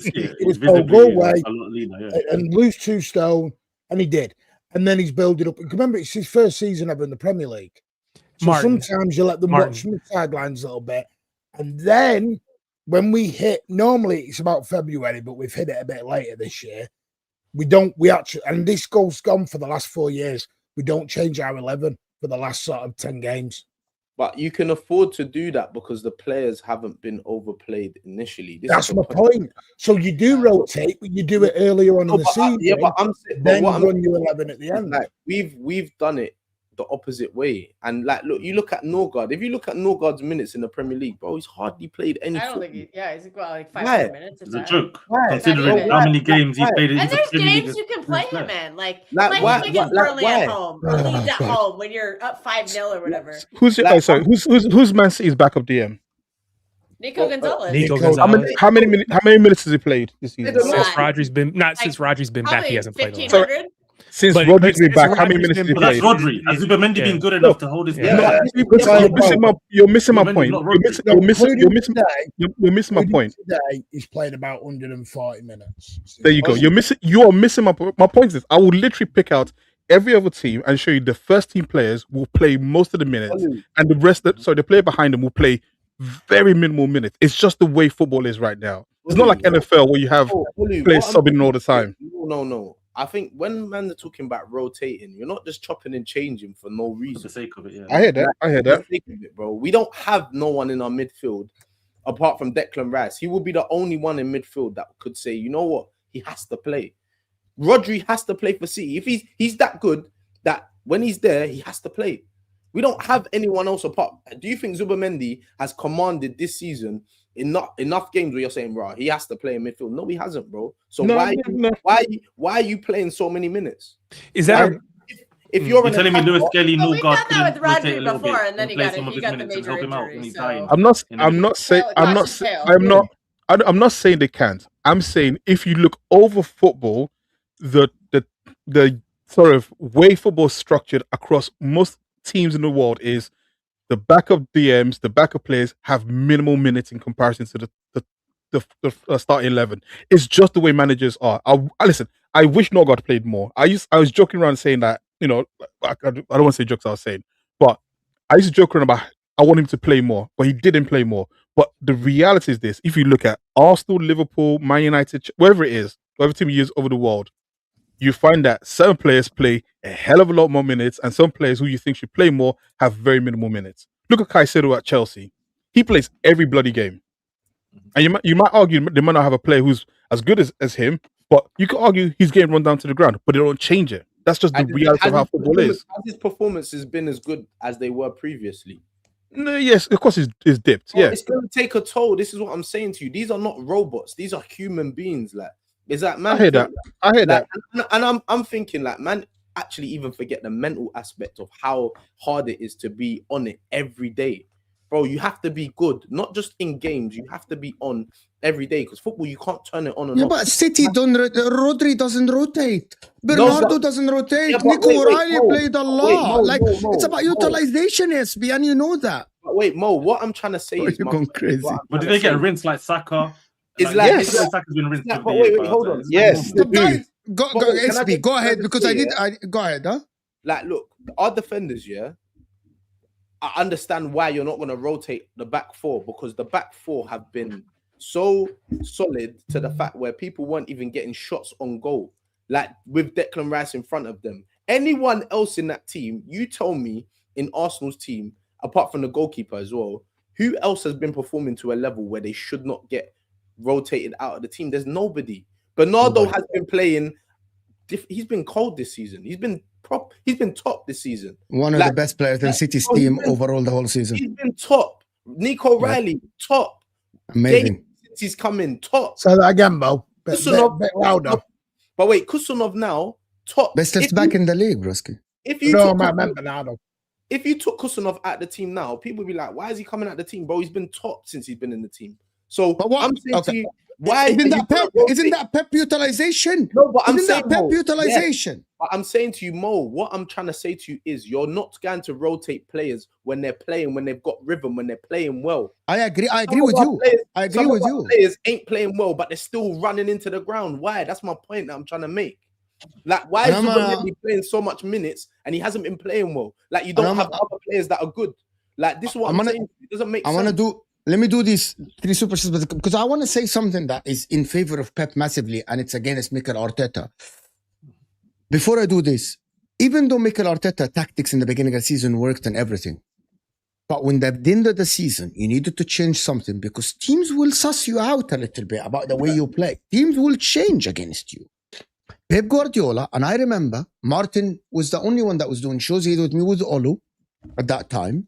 was told, go away and lose 2 stone, and he did. And then he's building up. And remember, it's his first season ever in the Premier League. So sometimes you let them watch from the sidelines a little bit. And then when we hit, normally it's about February, but we've hit it a bit later this year. We actually, and this goes on for the last 4 years. We don't change our 11 for the last sort of 10 games. But you can afford to do that because the players haven't been overplayed initially. That's my point. So you do rotate, but you do it earlier on in the season. Yeah, but then you run your 11 at the end. Like we've done it the opposite way. And like, look, you look at Norgard. If you look at Norgard's minutes in the Premier League, bro, he's hardly played any. I don't think he's like 500 minutes. It's a joke. Considering how many games he's played. And there's games you can play him in, like against Burnley at home, or Leeds at home when you're up 5-0 or whatever. Who's Man City's backup DM? Nico Gonzalez. How many minutes has he played this season? Since Rodri's been back, he hasn't played. Since Rodri's been back, how many minutes did he play? That's Rodri. Has Zubimendi been good enough to hold his? You're missing my point. You're missing my point. Today he's played about 140 minutes. There you go. You are missing my point. My point is, I will literally pick out every other team and show you the first team players will play most of the minutes, and the player behind them will play very minimal minutes. It's just the way football is right now. It's not like NFL where you have players subbing all the time. No. I think when man are talking about rotating, you're not just chopping and changing for no reason. For the sake of it, yeah. I hear that. For the sake of it, bro. We don't have no one in our midfield apart from Declan Rice. He will be the only one in midfield that could say, you know what, he has to play. Rodri has to play for City. If he's that good that when he's there, he has to play. We don't have anyone else apart. Do you think Zubimendi has commanded this season enough games where you're saying, bro, he has to play in midfield? No, he hasn't, bro. So why are you playing so many minutes? Is that if you're telling me Lewis Kelly, Norgard? We've done that with Rodri before, and then he got the major injury. I'm not saying they can't. I'm saying if you look over football, the sort of way football is structured across most teams in the world is the backup DMs, the backup players have minimal minutes in comparison to the starting 11. It's just the way managers are. Listen, I wish Norgard played more. I was joking around saying that, I don't want to say jokes I was saying, but I used to joke around about I want him to play more, but he didn't play more. But the reality is this: if you look at Arsenal, Liverpool, Man United, wherever it is, whatever team you use over the world, you find that some players play a hell of a lot more minutes, and some players who you think should play more have very minimal minutes. Look at Caicedo at Chelsea; he plays every bloody game, and you might argue they might not have a player who's as good as him, but you could argue he's getting run down to the ground, but they don't change it. That's just the reality of how football is. Has his performance has been as good as they were previously? No, yes, of course it's dipped. Yeah, it's going to take a toll. This is what I'm saying to you. These are not robots. These are human beings. Like, is that man? I hear that. And I'm thinking, like, man, actually even forget the mental aspect of how hard it is to be on it every day. Bro, you have to be good, not just in games. You have to be on every day because football, you can't turn it on and off. But City Rodri doesn't rotate. Bernardo doesn't rotate. Yeah, Nico O'Reilly played a lot. It's about utilization, SB, and you know that. But wait, Mo, what I'm trying to say is you're going crazy. But did they get rinsed like Saka? Saka's been rinsed. But wait, hold on. Yes, guys, go SB, go ahead because go ahead, huh? Like, look, our defenders, yeah. I understand why you're not going to rotate the back four because the back four have been so solid to the fact where people weren't even getting shots on goal, like with Declan Rice in front of them. Anyone else in that team, you tell me in Arsenal's team, apart from the goalkeeper as well, who else has been performing to a level where they should not get rotated out of the team? There's nobody. Bernardo has been playing. He's been cold this season. He's been top this season. One of the best players in City's team overall the whole season. He's been top. Nico O'Reilly, top. Amazing. Since he's come in, top. Say that again, Bo. Bit louder. But wait, Kusunov now, top. Best left back in the league, Broski. If you took Kusunov out the team now, people would be like, why is he coming out the team, bro? He's been top since he's been in the team. So but what I'm saying to you, why isn't that Pep utilization? No, but I'm saying Pep utilization. Yeah. But I'm saying to you, Mo, what I'm trying to say to you is you're not going to rotate players when they're playing, when they've got rhythm, when they're playing well. I agree with you. I agree with you. Players ain't playing well, but they're still running into the ground. Why? That's my point that I'm trying to make. Like, why is he playing so much minutes and he hasn't been playing well? Like, you don't have other players that are good. Like, this is what I'm saying. It doesn't make sense. Let me do these 3 super chats because I want to say something that is in favor of Pep massively, and it's against Mikel Arteta. Before I do this, even though Mikel Arteta tactics in the beginning of the season worked and everything, But when at the end of the season, you needed to change something because teams will suss you out a little bit about the way you play. Teams will change against you. Pep Guardiola, and I remember Martin was the only one that was doing shows. He did with me with Olu at that time.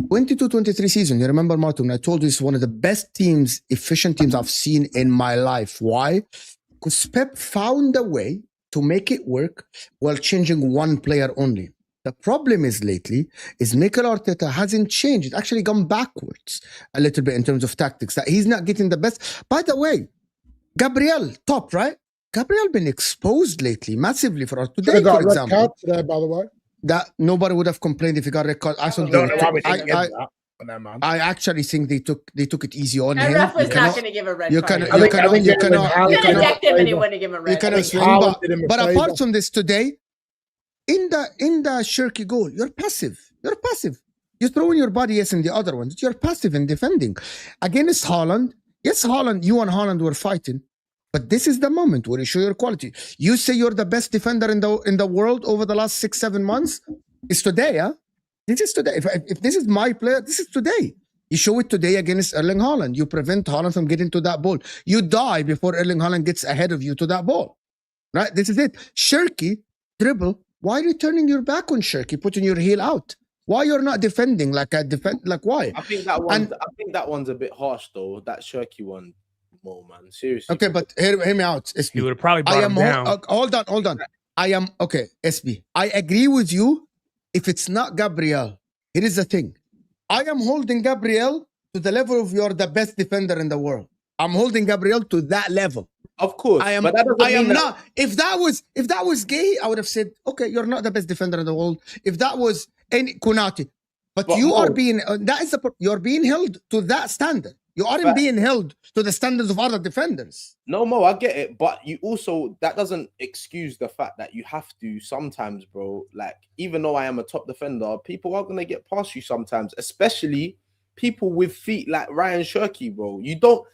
22-23 season. You remember, Martin, when I told you it's one of the best teams, efficient teams I've seen in my life. Why? Because Pep found a way to make it work while changing one player only. The problem is lately is Mikel Arteta hasn't changed. It's actually gone backwards a little bit in terms of tactics. That he's not getting the best. By the way, Gabriel, top, right? Gabriel been exposed lately massively for us today, for example. Card today, by the way. That nobody would have complained if he got red card. I actually think they took it easy on him. Ref was not going to give a red card. You cannot eject him and he wouldn't give a red card. But apart from this, today, in the Cherki goal, you're passive. You're passive. You're throwing your body, yes, in the other ones. You're passive in defending. Against Haaland, yes, Haaland, you and Haaland were fighting. But this is the moment where you show your quality. You say you're the best defender in the world over the last 6-7 months. It's today, huh? This is today. If this is my player, this is today. You show it today against Erling Haaland. You prevent Haaland from getting to that ball. You die before Erling Haaland gets ahead of you to that ball. Right? This is it. Cherki, dribble. Why are you turning your back on Cherki, putting your heel out? Why you're not defending like why? I think that one's a bit harsh though. That Cherki one. More, man. Seriously. Okay, but hear me out. SB. You would have probably brought him down. Hold on. Okay, SB. I agree with you if it's not Gabriel. Here is the thing. I am holding Gabriel to the level of you're the best defender in the world. I'm holding Gabriel to that level. Of course. But I am not. If that was gay, I would have said, okay, you're not the best defender in the world. If that was any Konate. But you are being you're being held to that standard. You aren't being held to the standards of other defenders. No, Mo, I get it. But you also, that doesn't excuse the fact that you have to sometimes, bro. Like, even though I am a top defender, people are going to get past you sometimes, especially people with feet like Rayan Cherki, bro. You don't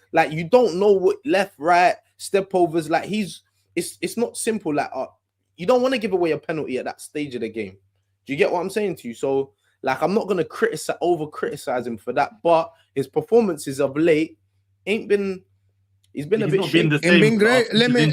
know what left, right, step overs. Like, it's not simple. Like, you don't want to give away a penalty at that stage of the game. Do you get what I'm saying to you? So, like, I'm not going to over-criticize him for that, but his performances of late he's been a bit shaky. It's been great. Let me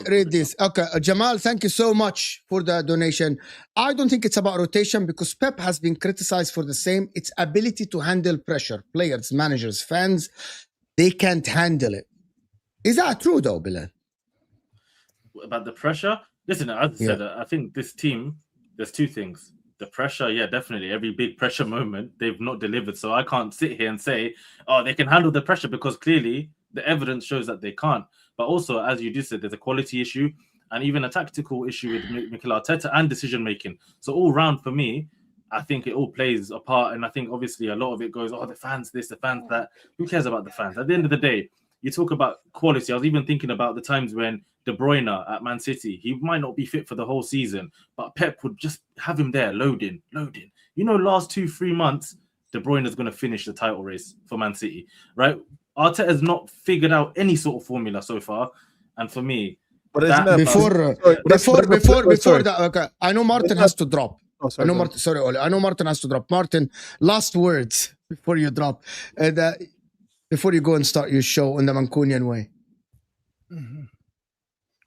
read this. Okay, Jamal, thank you so much for the donation. I don't think it's about rotation because Pep has been criticized for the same. Its ability to handle pressure. Players, managers, fans, they can't handle it. Is that true though, Bilal? About the pressure? Listen, as I said, I think this team, there's two things. The pressure, yeah, definitely. Every big pressure moment, they've not delivered. So I can't sit here and say, oh, they can handle the pressure because clearly the evidence shows that they can't. But also, as you just said, there's a quality issue and even a tactical issue with Mikel Arteta and decision-making. So all round for me, I think it all plays a part. And I think obviously a lot of it goes, oh, the fans this, the fans that. Who cares about the fans? At the end of the day, you talk about quality. I was even thinking about the times when De Bruyne at Man City, he might not be fit for the whole season, but Pep would just have him there, loading. You know, last 2-3 months, De Bruyne is going to finish the title race for Man City, right? Arteta has not figured out any sort of formula so far, and for me, before that, okay, I know Martin has to drop. Oh, sorry, I know Martin. Sorry, Oli. I know Martin has to drop. Martin, last words before you drop, before you go and start your show in the Mancunian way. Mm-hmm.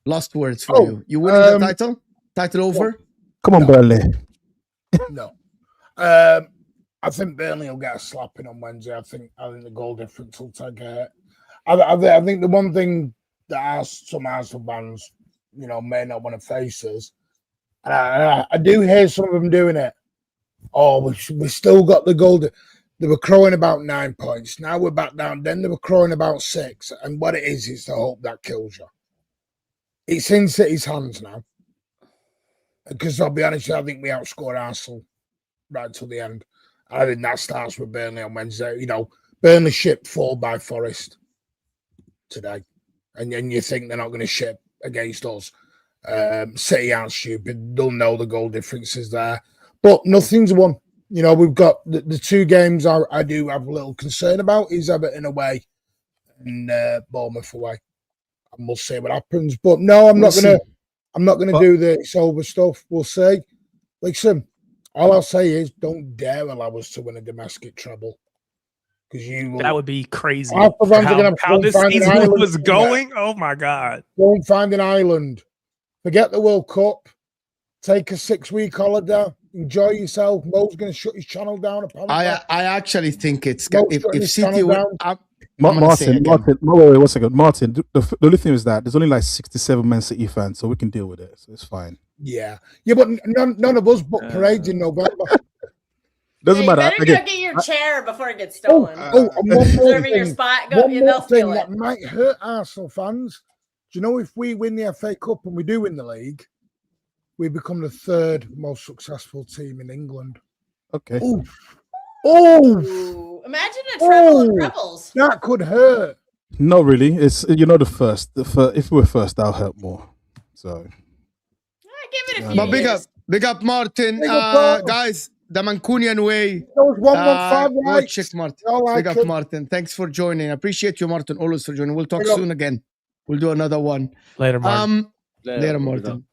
Last words for you. You winning the title? Title over? Come on, Burnley. No. I think Burnley will get a slapping on Wednesday. I think the goal difference will take it. I think the one thing that some Arsenal fans, may not want to face is, and I do hear some of them doing it. Oh, we still got the goal. They were crowing about 9 points. Now we're back down. Then they were crowing about 6. And what it is the hope that kills you. It's in City's hands now. Because I'll be honest, I think we outscored Arsenal right till the end. I think that starts with Burnley on Wednesday. Burnley shipped 4 by Forest today. And then you think they're not going to ship against us. City aren't stupid. They'll know the goal difference is there. But nothing's won. We've got the 2 games I do have a little concern about is Everton away and Bournemouth away. And we'll see what happens. But no, I'm not gonna do the it's over stuff. We'll see. Listen, All I'll say is, don't dare allow us to win a domestic treble. Because that would be crazy. How this season was going. Oh my God. Go and find an island. Forget the World Cup. Take a 6-week holiday. Enjoy yourself. Mo's going to shut his channel down. I actually think it's if City Martin, wait 1 second. Martin, the only thing is that there's only like 67 Man City fans, so we can deal with it. So it's fine. Yeah, but none of us book parades in November. Doesn't matter. You better go get your chair before it gets stolen. And one more thing, your spot. One more thing that might hurt Arsenal fans. Do you know if we win the FA Cup and we do win the league, we become the 3rd most successful team in England? Okay. Ooh. Imagine a treble of Rebels. That could hurt. Not really. It's the first. If we were first, that'll hurt more. So. Give it a few years. Big up, Martin. Guys, the Mancunian way. That was 115 likes. Check Martin. Big up, Martin. Thanks for joining. I appreciate you, Martin, always for joining. We'll talk soon again. We'll do another one. Later, Martin. Later, Martin.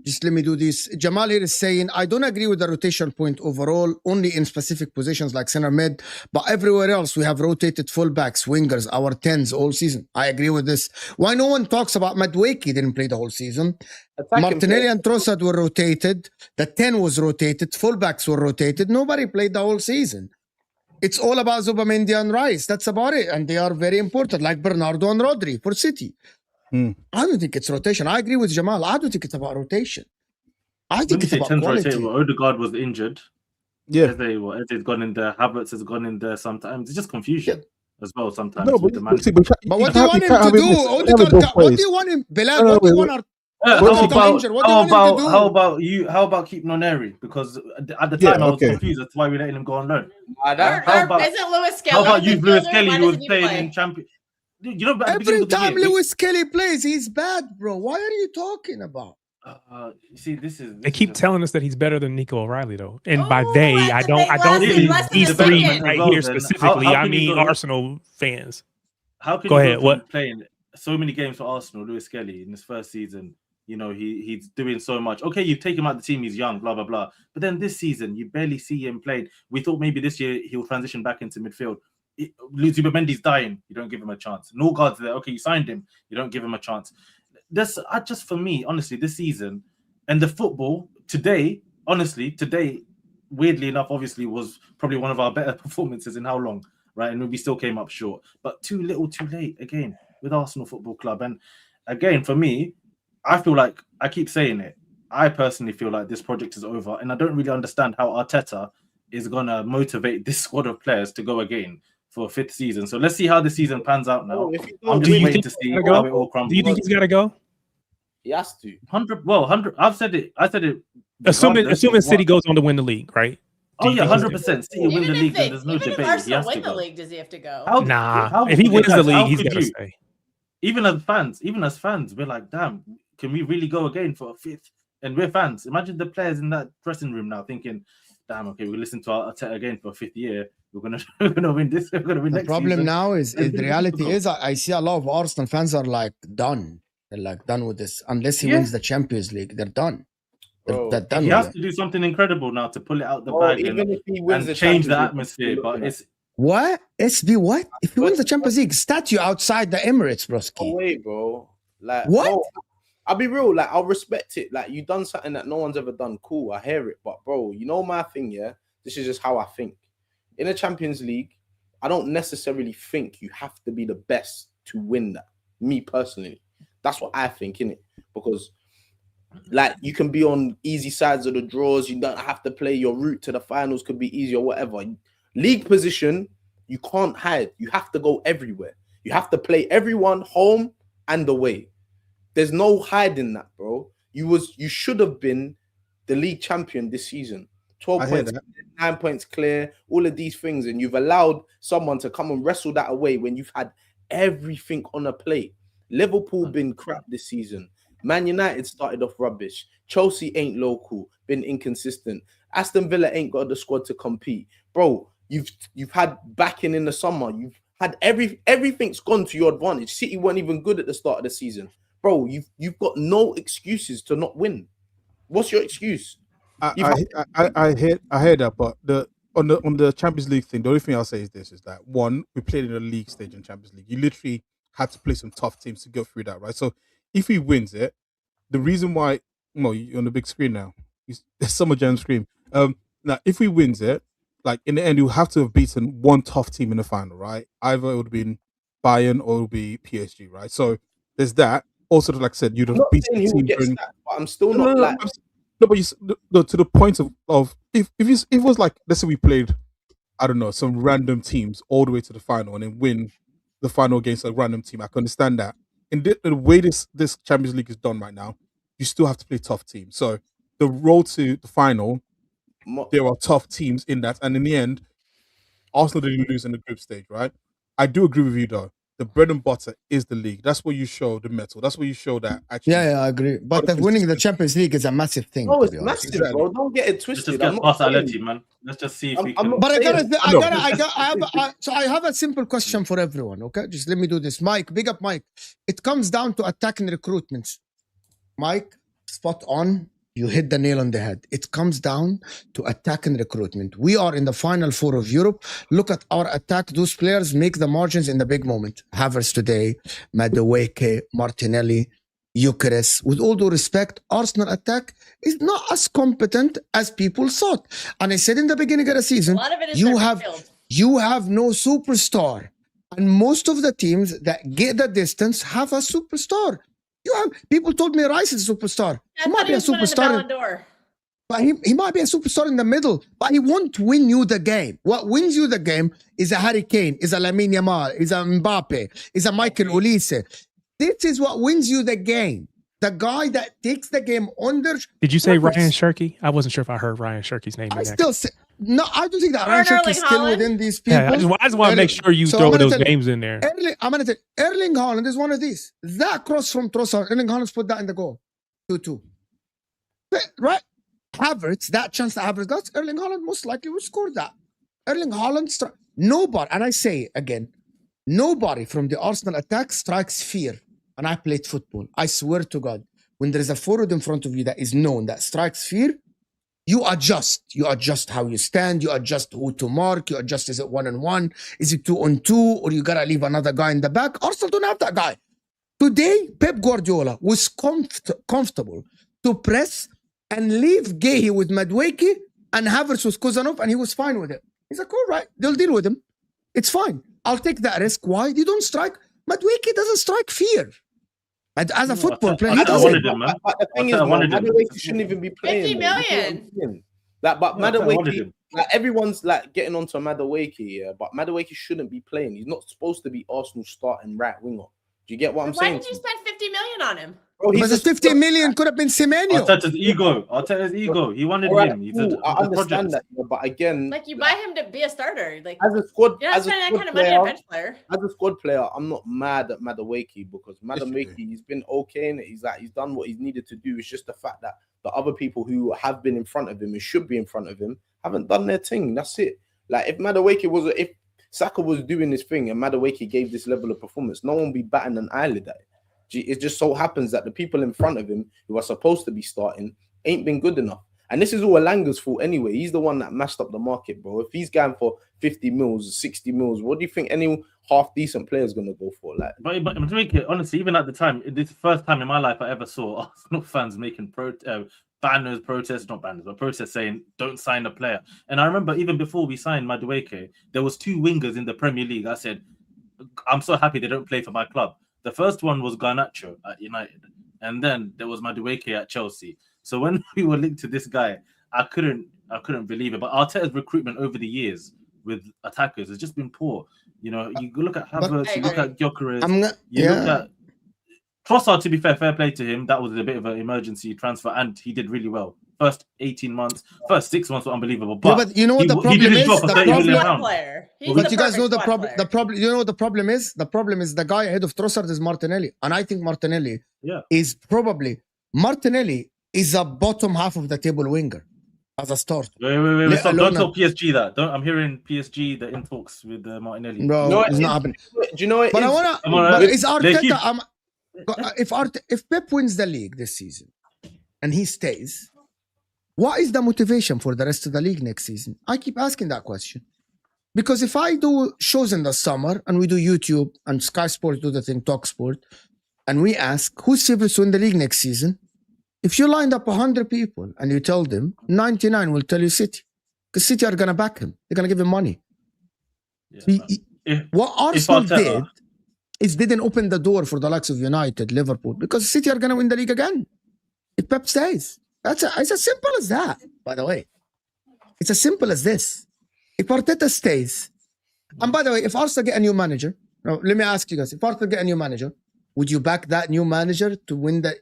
Just let me do this. Jamal here is saying, I don't agree with the rotation point overall, only in specific positions like center mid, but everywhere else we have rotated fullbacks, wingers, our 10s all season. I agree with this. Why no one talks about Madueke didn't play the whole season? Martinelli and Trossard were rotated. The 10 was rotated. Fullbacks were rotated. Nobody played the whole season. It's all about Zubamendi and Rice. That's about it. And they are very important, like Bernardo and Rodri for City. I don't think it's rotation. I agree with Jamal. I don't think it's about rotation. I think it's about quality. Odegaard was injured. Yeah. Eze's gone in there. Havertz has gone in there sometimes. It's just confusion as well sometimes. No, but what do you want him to do? What do you want him? Bilal, what do you want How about keep Noneri? Because at the time I was confused. That's why we're letting him go on loan. Isn't Lewis Kelly? How about you, Lewis Kelly, who was playing in Champions? You know, every time Lewis Kelly plays, he's bad, bro. Why are you talking about? See, they keep telling us that he's better than Nico O'Reilly, though. And by they, I don't mean these three right here specifically. I mean Arsenal fans. How can go you ahead? What playing so many games for Arsenal, Lewis Kelly in his first season? You know, he's doing so much. Okay, you take him out the team, he's young, blah blah blah. But then this season, you barely see him playing. We thought maybe this year he'll transition back into midfield. Zubamendi's dying. You don't give him a chance. Norgard's there. Okay, you signed him. You don't give him a chance. That's just for me, honestly, this season and the football today, weirdly enough, obviously was probably one of our better performances in how long, right? And we still came up short. But too little, too late again with Arsenal Football Club. And again, for me, I feel like I keep saying it. I personally feel like this project is over, and I don't really understand how Arteta is gonna motivate this squad of players to go again for a 5th season. So let's see how the season pans out now. I'm just waiting to see how it all crumbles. Do you think he's got to go? He has to. 100. I've said it. I said it. Assuming City goes on to win the league, right? Oh yeah, 100%. City win the league. Then there's no debate. If Arsenal win the league, does he have to go? If he wins the league, he's got to stay. Even as fans, we're like, damn, can we really go again for a 5th? And we're fans. Imagine the players in that dressing room now thinking, damn, okay, we listen to Arteta again for a 5th year. We're gonna win this. We're gonna win next. The problem season. now is the reality is I see a lot of Arsenal fans are like done. They're like done with this. Unless he wins the Champions League, they're done. They're done. He has to do something incredible now to pull it out the bag and change the atmosphere. But it's what SB what? If he wins the Champions League, statue outside the Emirates, broski. No way, bro. Like what? Bro, I'll be real. Like I'll respect it. Like you done something that no one's ever done. Cool, I hear it. But bro, you know my thing. Yeah, this is just how I think. In a Champions League, I don't necessarily think you have to be the best to win that. Me personally, that's what I think, innit? Because like you can be on easy sides of the draws. You don't have to play. Your route to the finals could be easy or whatever. League position, you can't hide. You have to go everywhere. You have to play everyone home and away. There's no hiding that, bro. You should have been the league champion this season. 12 points, 9 points clear, all of these things, and you've allowed someone to come and wrestle that away when you've had everything on a plate. Liverpool been crap this season. Man United started off rubbish. Chelsea ain't local, been inconsistent. Aston Villa ain't got the squad to compete. Bro, you've had backing in the summer. You've had everything's gone to your advantage. City weren't even good at the start of the season. Bro, you've got no excuses to not win. What's your excuse? I hear that, but on the Champions League thing, the only thing I'll say is this: is that one, we played in a league stage in Champions League. You literally had to play some tough teams to go through that, right? So if he wins it, the reason why, you're on the big screen now. There's so much on screen. Now if he wins it, like in the end, you have to have beaten one tough team in the final, right? Either it would have been Bayern or it would be PSG, right? So there's that. Also, like I said, you'd have beaten the team. But I'm still not like. No, but to the point of if it was like, let's say we played, I don't know, some random teams all the way to the final and then win the final against a random team, I can understand that. In the way this Champions League is done right now, you still have to play tough teams. So the road to the final, there are tough teams in that, and in the end, Arsenal didn't lose in the group stage, right? I do agree with you though. The bread and butter is the league. That's where you show the metal. That's where you show that actually. Yeah, I agree. But winning the Champions League is a massive thing. Oh, it's massive, bro. Don't get it twisted. Let's just get past Atleti, man. Let's just see if we can. But I have a simple question for everyone. Okay, just let me do this. Mike, big up, Mike. It comes down to attacking recruitments. Mike, spot on. You hit the nail on the head. It comes down to attack and recruitment. We are in the Final Four of Europe. Look at our attack. Those players make the margins in the big moment. Havertz today, Madueke, Martinelli, Gyökeres. With all due respect, Arsenal attack is not as competent as people thought. And I said in the beginning of the season, a lot of it is you have no superstar. And most of the teams that get the distance have a superstar. People told me Rice is a superstar. He might be a superstar. But he might be a superstar in the middle, but he won't win you the game. What wins you the game is a Harry Kane, is a Lamine Yamal, is a Mbappe, is a Michael Olise. This is what wins you the game. The guy that takes the game under. Did you say Rayan Cherki? I wasn't sure if I heard Rayan Cherki's name. No, I don't think that Rayan Cherki is still within these people. Yeah, I just want to make sure you throw those names in there. I'm going to tell you, Erling Haaland is one of these. That cross from Trossard, Erling Haaland's put that in the goal. 2-2. Right? Havertz, that chance that Havertz got, Erling Haaland most likely would score that. Erling Haaland, nobody, and I say again, nobody from the Arsenal attack strikes fear. And I played football. I swear to God, when there is a forward in front of you that is known, that strikes fear, you adjust. You adjust how you stand. You adjust who to mark. You adjust, is it 1-on-1? Is it 2-on-2? Or you got to leave another guy in the back? Arsenal don't have that guy. Today, Pep Guardiola was comfortable to press and leave Gueye with Madueke, and Havertz was Kozanov, and he was fine with it. He's like, all right, they'll deal with him. It's fine. I'll take that risk. Why? You don't strike. Madueke doesn't strike fear. And as a football player, he doesn't. But the thing is, Madueke shouldn't even be playing. 50 million. But Madueke, everyone's getting onto Madueke, yeah. But Madueke shouldn't be playing. He's not supposed to be Arsenal starting right winger. Do you get what I'm saying? Why did you spend 50 million on him? Bro, because the 50 million could have been Semenyo. Arteta's ego. He wanted him. I understand that, but again, you buy him to be a starter. As a squad, you're not spending that kind of money on a bench player. As a squad player, I'm not mad at Madueke because Madueke, he's been okay in it. He's done what he's needed to do. It's just the fact that the other people who have been in front of him and should be in front of him haven't done their thing. That's it. If Saka was doing this thing and Madueke gave this level of performance, no one would be batting an eyelid at it. It just so happens that the people in front of him who are supposed to be starting ain't been good enough. And this is all Elanga's fault anyway. He's the one that messed up the market, bro. If he's going for 50 mils, 60 mils, what do you think any half-decent player is going to go for? But to make it, honestly, even at the time, this is the first time in my life I ever saw Arsenal fans making protests saying, don't sign a player. And I remember even before we signed Madueke, there was 2 wingers in the Premier League. I said, I'm so happy they don't play for my club. The first one was Garnacho at United, and then there was Madueke at Chelsea. So when we were linked to this guy, I couldn't believe it. But Arteta's recruitment over the years with attackers has just been poor. You know, you look at Havertz, you look at Gyökeres, look at Trossard. To be fair play to him. That was a bit of an emergency transfer, and he did really well. First 6 months were unbelievable. But you know what the problem is? But you guys know the problem. The problem. You know what the problem is? The problem is the guy ahead of Trossard is Martinelli, and I think Martinelli is a bottom half of the table winger as a start. Wait. Don't tell PSG that. I'm hearing PSG that in talks with Martinelli. No, it's not happening. Do you know what? But I wanna. Is Arteta? If Pep wins the league this season and he stays, what is the motivation for the rest of the league next season? I keep asking that question. Because if I do shows in the summer and we do YouTube and Sky Sports do the thing, Talk Sport, and we ask who's favorite to win the league next season, if you lined up 100 people and you tell them, 99 will tell you City. Because City are going to back him. They're going to give him money. What Arsenal did is didn't open the door for the likes of United, Liverpool, because City are going to win the league again. If Pep stays. It's as simple as that, by the way. It's as simple as this. If Arteta stays, and by the way, if Arsenal get a new manager, now, let me ask you guys, if Arsenal get a new manager, would you back that new manager to win the...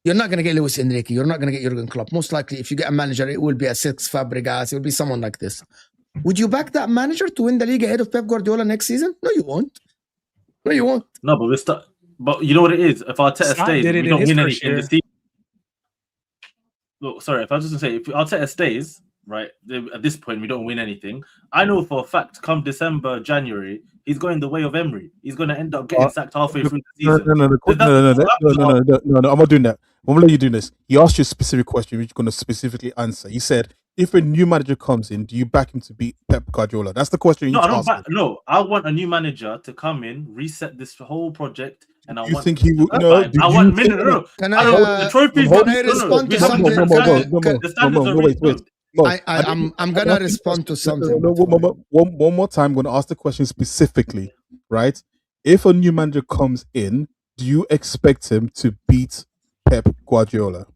You're not going to get Luis Enrique. You're not going to get Jurgen Klopp. Most likely, if you get a manager, it will be a Cesc Fabregas. It will be someone like this. Would you back that manager to win the league ahead of Pep Guardiola next season? No, you won't. No, you won't. No, but but you know what it is? If Arteta stays, we don't win anything this season. Look, sorry, if I was just going to say, if Arteta stays, right, at this point, we don't win anything. I know for a fact, come December, January, he's going the way of Emery. He's going to end up getting sacked halfway through the season. No, I'm not doing that. I'm going to let you do this. He asked you a specific question, which you're going to specifically answer. He said, if a new manager comes in, do you back him to beat Pep Guardiola? That's the question you asked. No, I want a new manager to come in, reset this whole project. And I think he would? No, Can I respond to something? I'm gonna respond to something. One more time. I'm gonna ask the question specifically, right? If a new manager comes in, do you expect him to beat Pep Guardiola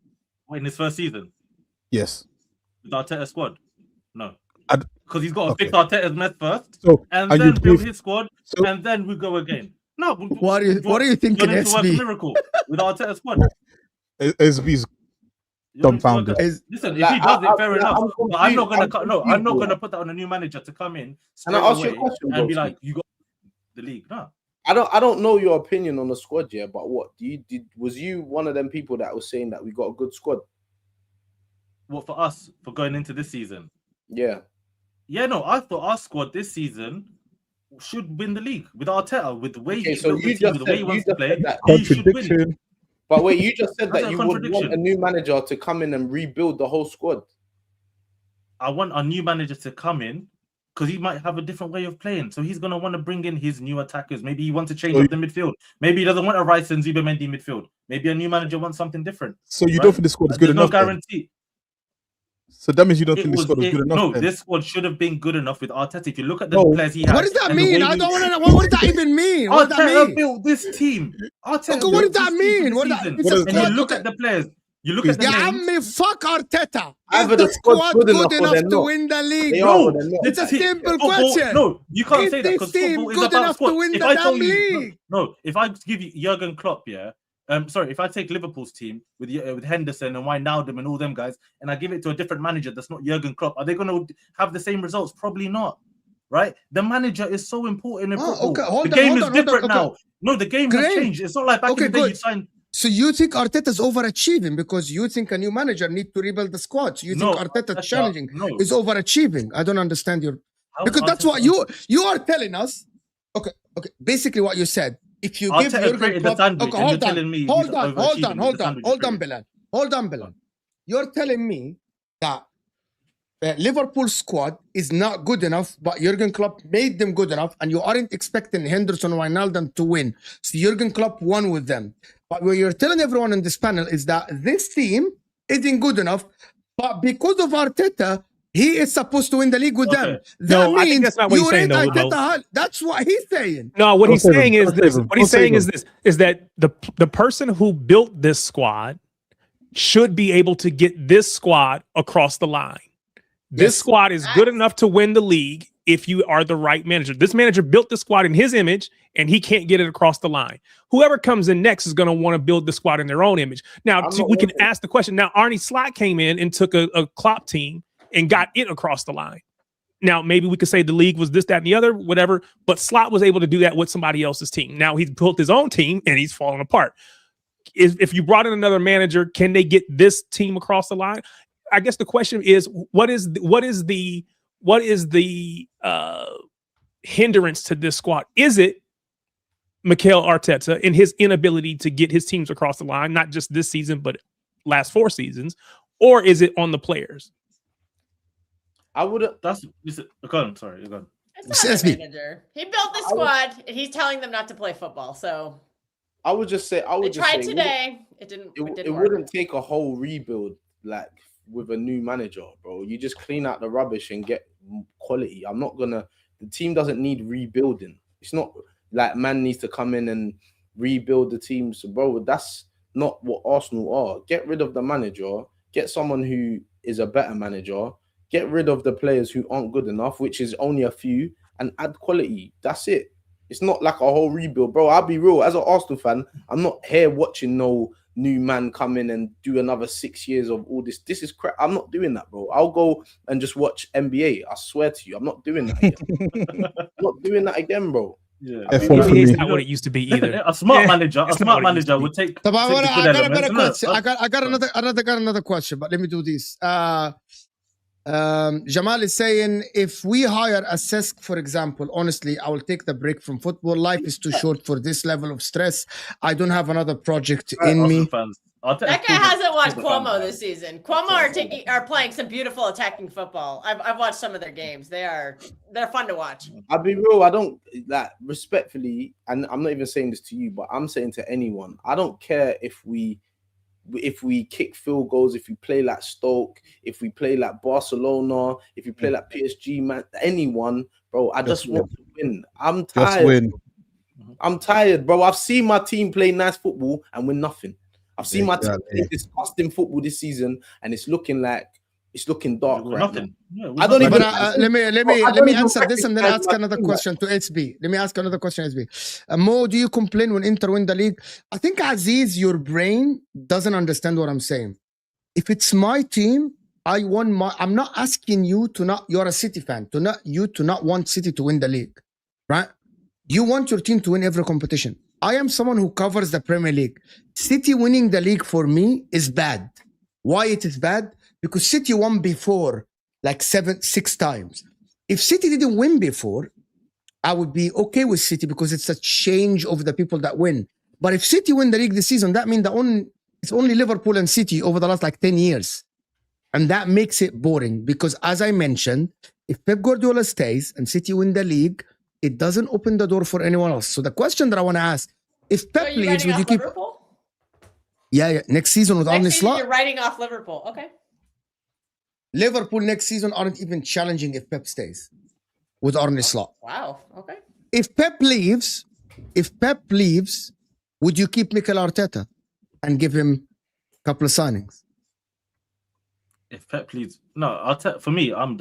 in his first season? Yes. With Arteta's squad? No. Because he's got to fix Arteta's mess first, and then build his squad, and then we go again. No, what are you thinking, SB? Miracle with Arteta's squad. SB's dumbfounded. Listen, if he does it, fair enough. But I'm not gonna put that on a new manager to come in and I ask you a question, and be like, you got the league. No. I don't know your opinion on the squad, yeah, but what was you one of them people that was saying that we got a good squad? What, for us, for going into this season? Yeah. Yeah, no, I thought our squad this season should win the league with Arteta, with the way he wants to play. He should win. But wait, you just said that you would want a new manager to come in and rebuild the whole squad. I want a new manager to come in because he might have a different way of playing. So he's going to want to bring in his new attackers. Maybe he wants to change up the midfield. Maybe he doesn't want a Rice and Zubimendi midfield. Maybe a new manager wants something different. So you don't think the squad is good enough? No guarantee. So that means you don't think the squad was good enough? No, this squad should have been good enough with Arteta. If you look at the players he has. What does that mean? I don't want to know. What does that even mean? What does that mean? Arteta built this team. Arteta what does that mean? And you look at the players. You look at the names. Fuck Arteta. Is the squad good enough to win the league? No, it's a simple question. No, you can't say that because football is about squad. To win the damn league? No, if I give you Jurgen Klopp, yeah. Sorry, if I take Liverpool's team with Henderson and Wijnaldum and all them guys, and I give it to a different manager that's not Jurgen Klopp, are they going to have the same results? Probably not, right? The manager is so important in football. Okay, the game is different now. No, the game has changed. It's not like back in the day you signed. So you think Arteta's overachieving because you think a new manager need to rebuild the squad? So you think Arteta's challenging is overachieving? I don't understand because that's what you are telling us. Okay. Basically, what you said. If you give Jurgen Klopp, hold on, Bilal. You're telling me that Liverpool squad is not good enough, but Jurgen Klopp made them good enough, and you aren't expecting Henderson or Wijnaldum to win. So Jurgen Klopp won with them. But what you're telling everyone in this panel is that this team isn't good enough, but because of Arteta, he is supposed to win the league with them. That means I think that's not what he's saying, though. That's what he's saying. No, what he's saying is this. What he's saying is this: is that the person who built this squad should be able to get this squad across the line. This squad is good enough to win the league if you are the right manager. This manager built the squad in his image, and he can't get it across the line. Whoever comes in next is going to want to build the squad in their own image. Now, we can ask the question. Now, Arne Slot came in and took a Klopp team and got it across the line. Now, maybe we could say the league was this, that, and the other, whatever, but Slot was able to do that with somebody else's team. Now he's built his own team and he's falling apart. If you brought in another manager, can they get this team across the line? I guess the question is, what is the hindrance to this squad? Is it Mikel Arteta and his inability to get his teams across the line, not just this season, but last 4 seasons? or is it on the players? I wouldn't. Go on. Sorry, you're gone. It's not the manager. He built the squad, and he's telling them not to play football. So I would just say they tried today. It didn't. It wouldn't take a whole rebuild like with a new manager, bro. You just clean out the rubbish and get quality. The team doesn't need rebuilding. It's not like man needs to come in and rebuild the team. So, bro, that's not what Arsenal are. Get rid of the manager. Get someone who is a better manager. Get rid of the players who aren't good enough, which is only a few, and add quality. That's it. It's not like a whole rebuild, bro. I'll be real. As an Arsenal fan, I'm not here watching no new man come in and do another 6 years of all this. This is crap. I'm not doing that, bro. I'll go and just watch NBA. I swear to you, I'm not doing that again. I'm not doing that again, bro. Yeah, NBA is not what it used to be either. A smart manager would take. I got a question. I got another question, but let me do this. Jamal is saying, if we hire a Cesc, for example, honestly, I will take the break from football. Life is too short for this level of stress. I don't have another project in me. That guy hasn't watched Cuomo this season. Cuomo are playing some beautiful attacking football. I've watched some of their games. They're fun to watch. I'll be real. I don't like respectfully, and I'm not even saying this to you, but I'm saying to anyone, I don't care if we kick field goals, if we play like Stoke, if we play like Barcelona, if we play like PSG, man, anyone, bro. I just want to win. I'm tired. Just win. I'm tired, bro. I've seen my team play nice football and win nothing. I've seen my team play disgusting football this season, and it's looking dark right nothing. now. I don't even. Let me answer this and then ask another question to HB. Let me ask another question, HB. Mo, do you complain when Inter win the league? I think, Aziz, your brain doesn't understand what I'm saying. If it's my team, I'm not asking you to not. You're a City fan. To not want City to win the league, right? You want your team to win every competition. I am someone who covers the Premier League. City winning the league for me is bad. Why it is bad? Because City won before, like 6 times. If City didn't win before, I would be okay with City because it's a change of the people that win. But if City win the league this season, that means it's only Liverpool and City over the last like 10 years. And that makes it boring because, as I mentioned, if Pep Guardiola stays and City win the league, it doesn't open the door for anyone else. So the question that I want to ask, if Pep leaves, would you keep... Liverpool? Yeah, next season with Arne Slot. You're writing off Liverpool. Okay. Liverpool next season aren't even challenging if Pep stays with Arne Slot. Wow. Okay. If Pep leaves, would you keep Mikel Arteta and give him a couple of signings? If Pep leaves, no, for me, I'm.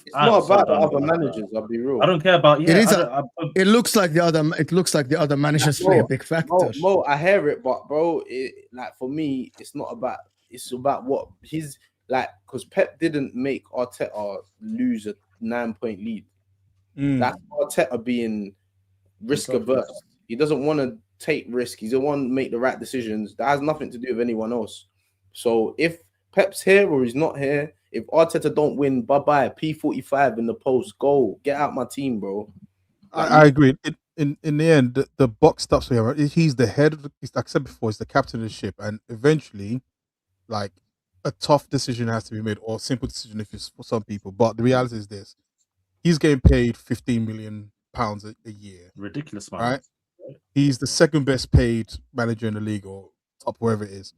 It's not about the other managers. I'll be real. I don't care about. Yeah, it looks like the other managers play a big factor. Mo, I hear it, but bro, like for me, it's not about. It's about what his like because Pep didn't make Arteta lose a 9-point lead. That's Arteta being risk averse. He doesn't want to take risk. He doesn't want to make the right decisions. That has nothing to do with anyone else. So if Pep's here or he's not here, if Arteta don't win, bye-bye. P45 in the post. Go. Get out my team, bro. I agree. In the end, the box stops for him. He's the head of like I said before, he's the captain of the ship. And eventually, like, a tough decision has to be made, or a simple decision if it's for some people. But the reality is this. He's getting paid £15 million a year. Ridiculous, man. Right? He's the second best paid manager in the league, or top wherever it is.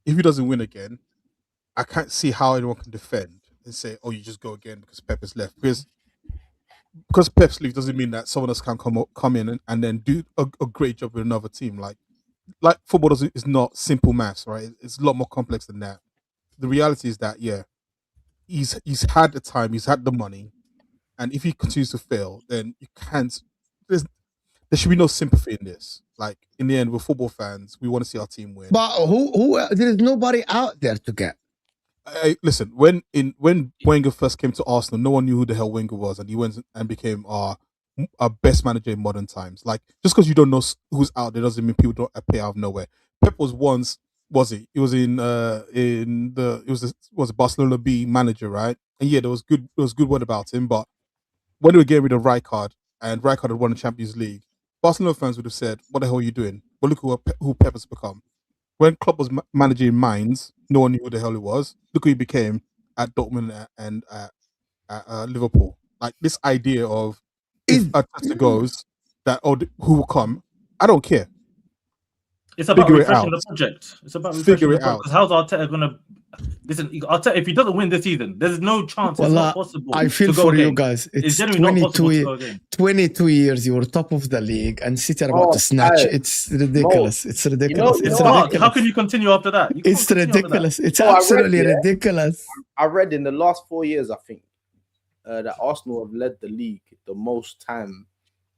If he doesn't win again, I can't see how anyone can defend and say, "Oh, you just go again because Pep has left." Because Pep's leave doesn't mean that someone else can come in and then do a great job with another team. Like football is not simple maths, right? It's a lot more complex than that. The reality is that he's had the time, he's had the money, and if he continues to fail, then you can't. There should be no sympathy in this. Like in the end, we're football fans. We want to see our team win. But who? There is nobody out there to get. Listen, when Wenger first came to Arsenal, no one knew who the hell Wenger was, and he went and became our best manager in modern times. Like, just because you don't know who's out there doesn't mean people don't appear out of nowhere. Pep was once, he was Barcelona B manager, right? And yeah, there was good word about him, but when they were getting rid of Rijkaard and Rijkaard had won the Champions League, Barcelona fans would have said, "What the hell are you doing?" But look who Pep has become. When Klopp was managing Mainz, no one knew who the hell he was. Look who he became at Dortmund and at Liverpool. Like this idea of if Arteta goes, that who will come? I don't care. It's about refreshing the project. It's about refreshing the project. Because how's Arteta gonna listen? Arteta, if he doesn't win this season, there's no chance. It's not possible. I feel for you guys. It's 22 years. You were top of the league, and City are about to snatch. It's ridiculous. It's ridiculous. It's ridiculous. How can you continue after that? It's ridiculous. It's absolutely ridiculous. I read in the last 4 years, I think, that Arsenal have led the league the most time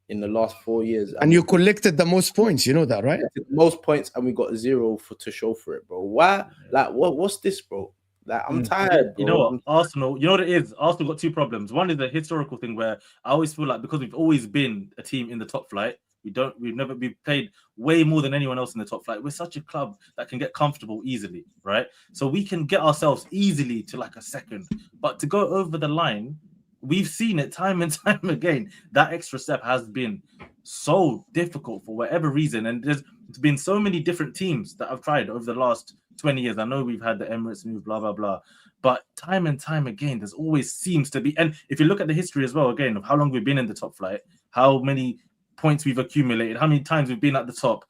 in the last 4 years. And you collected the most points, you know that, right? Most points, and we got 0 to show for it, bro. Why? Like, what's this, bro? Like, I'm tired, bro. You know what? Arsenal, you know what it is? Arsenal got 2 problems. One is the historical thing where I always feel like because we've always been a team in the top flight, we've played way more than anyone else in the top flight. We're such a club that can get comfortable easily, right? So we can get ourselves easily to like a second. But to go over the line, we've seen it time and time again. That extra step has been so difficult for whatever reason. And there's been so many different teams that I've tried over the last 20 years. I know we've had the Emirates move, blah, blah, blah. But time and time again, there's always seems to be. And if you look at the history as well, again, of how long we've been in the top flight, how many points we've accumulated, how many times we've been at the top,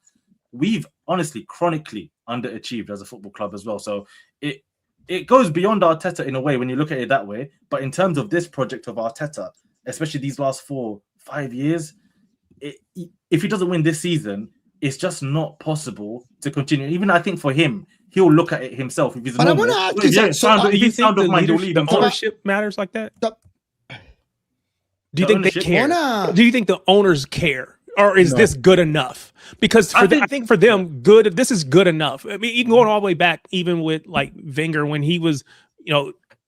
we've honestly chronically underachieved as a football club as well. So it goes beyond Arteta in a way when you look at it that way. But in terms of this project of Arteta, especially these last 4-5 years, if he doesn't win this season, it's just not possible to continue. Even I think for him, he'll look at it himself. If he's but I want to ask you, do you think the ownership matters like that? Do you think they care? Do you think the owners care? Or is this good enough? Because I think for them, this is good enough. I mean, even going all the way back, even with like Wenger, when he was,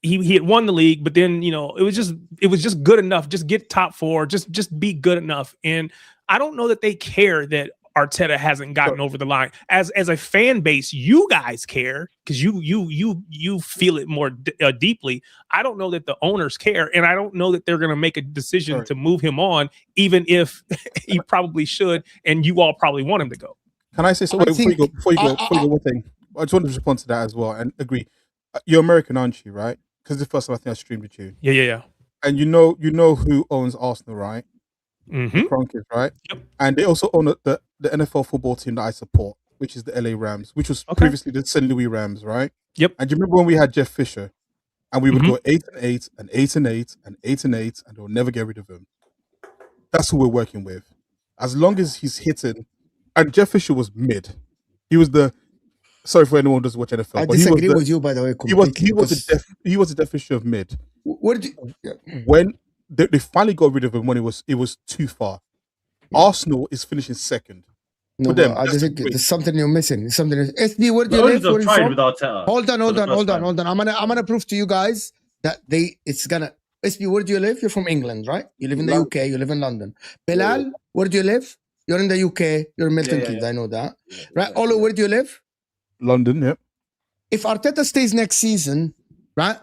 he had won the league, but then, it was just good enough. Just get top 4, just be good enough. And I don't know that they care that Arteta hasn't gotten over the line. As a fan base, you guys care because you feel it more deeply. I don't know that the owners care, and I don't know that they're going to make a decision to move him on, even if he probably should, and you all probably want him to go. Can I say something before you go? One thing. I just wanted to respond to that as well and agree. You're American, aren't you? Right? Because the first time I think I streamed with you. Yeah. And you know who owns Arsenal, right? Mm-hmm. The Kroenkes, right? Yep. And they also own the NFL football team that I support, which is the LA Rams, which was previously the St. Louis Rams, right? Yep. And do you remember when we had Jeff Fisher, and we would go 8-8 and 8-8 and 8-8, and they'll never get rid of him. That's who we're working with. As long as he's hitting, and Jeff Fisher was mid. He was sorry for anyone who doesn't watch NFL. I disagree with you, by the way. He was the Jeff Fisher of mid. When they finally got rid of him when it was too far. Arsenal is finishing second. No, I just think there's something you're missing. SB, where do you live? Where are you from? Hold on. I'm gonna prove to you guys that SB, where do you live? You're from England, right? You live in the UK. You live in London. Bilal, where do you live? You're in the UK. You're Milton Keynes. I know that. Right? Olo, where do you live? London. Yep. If Arteta stays next season, right?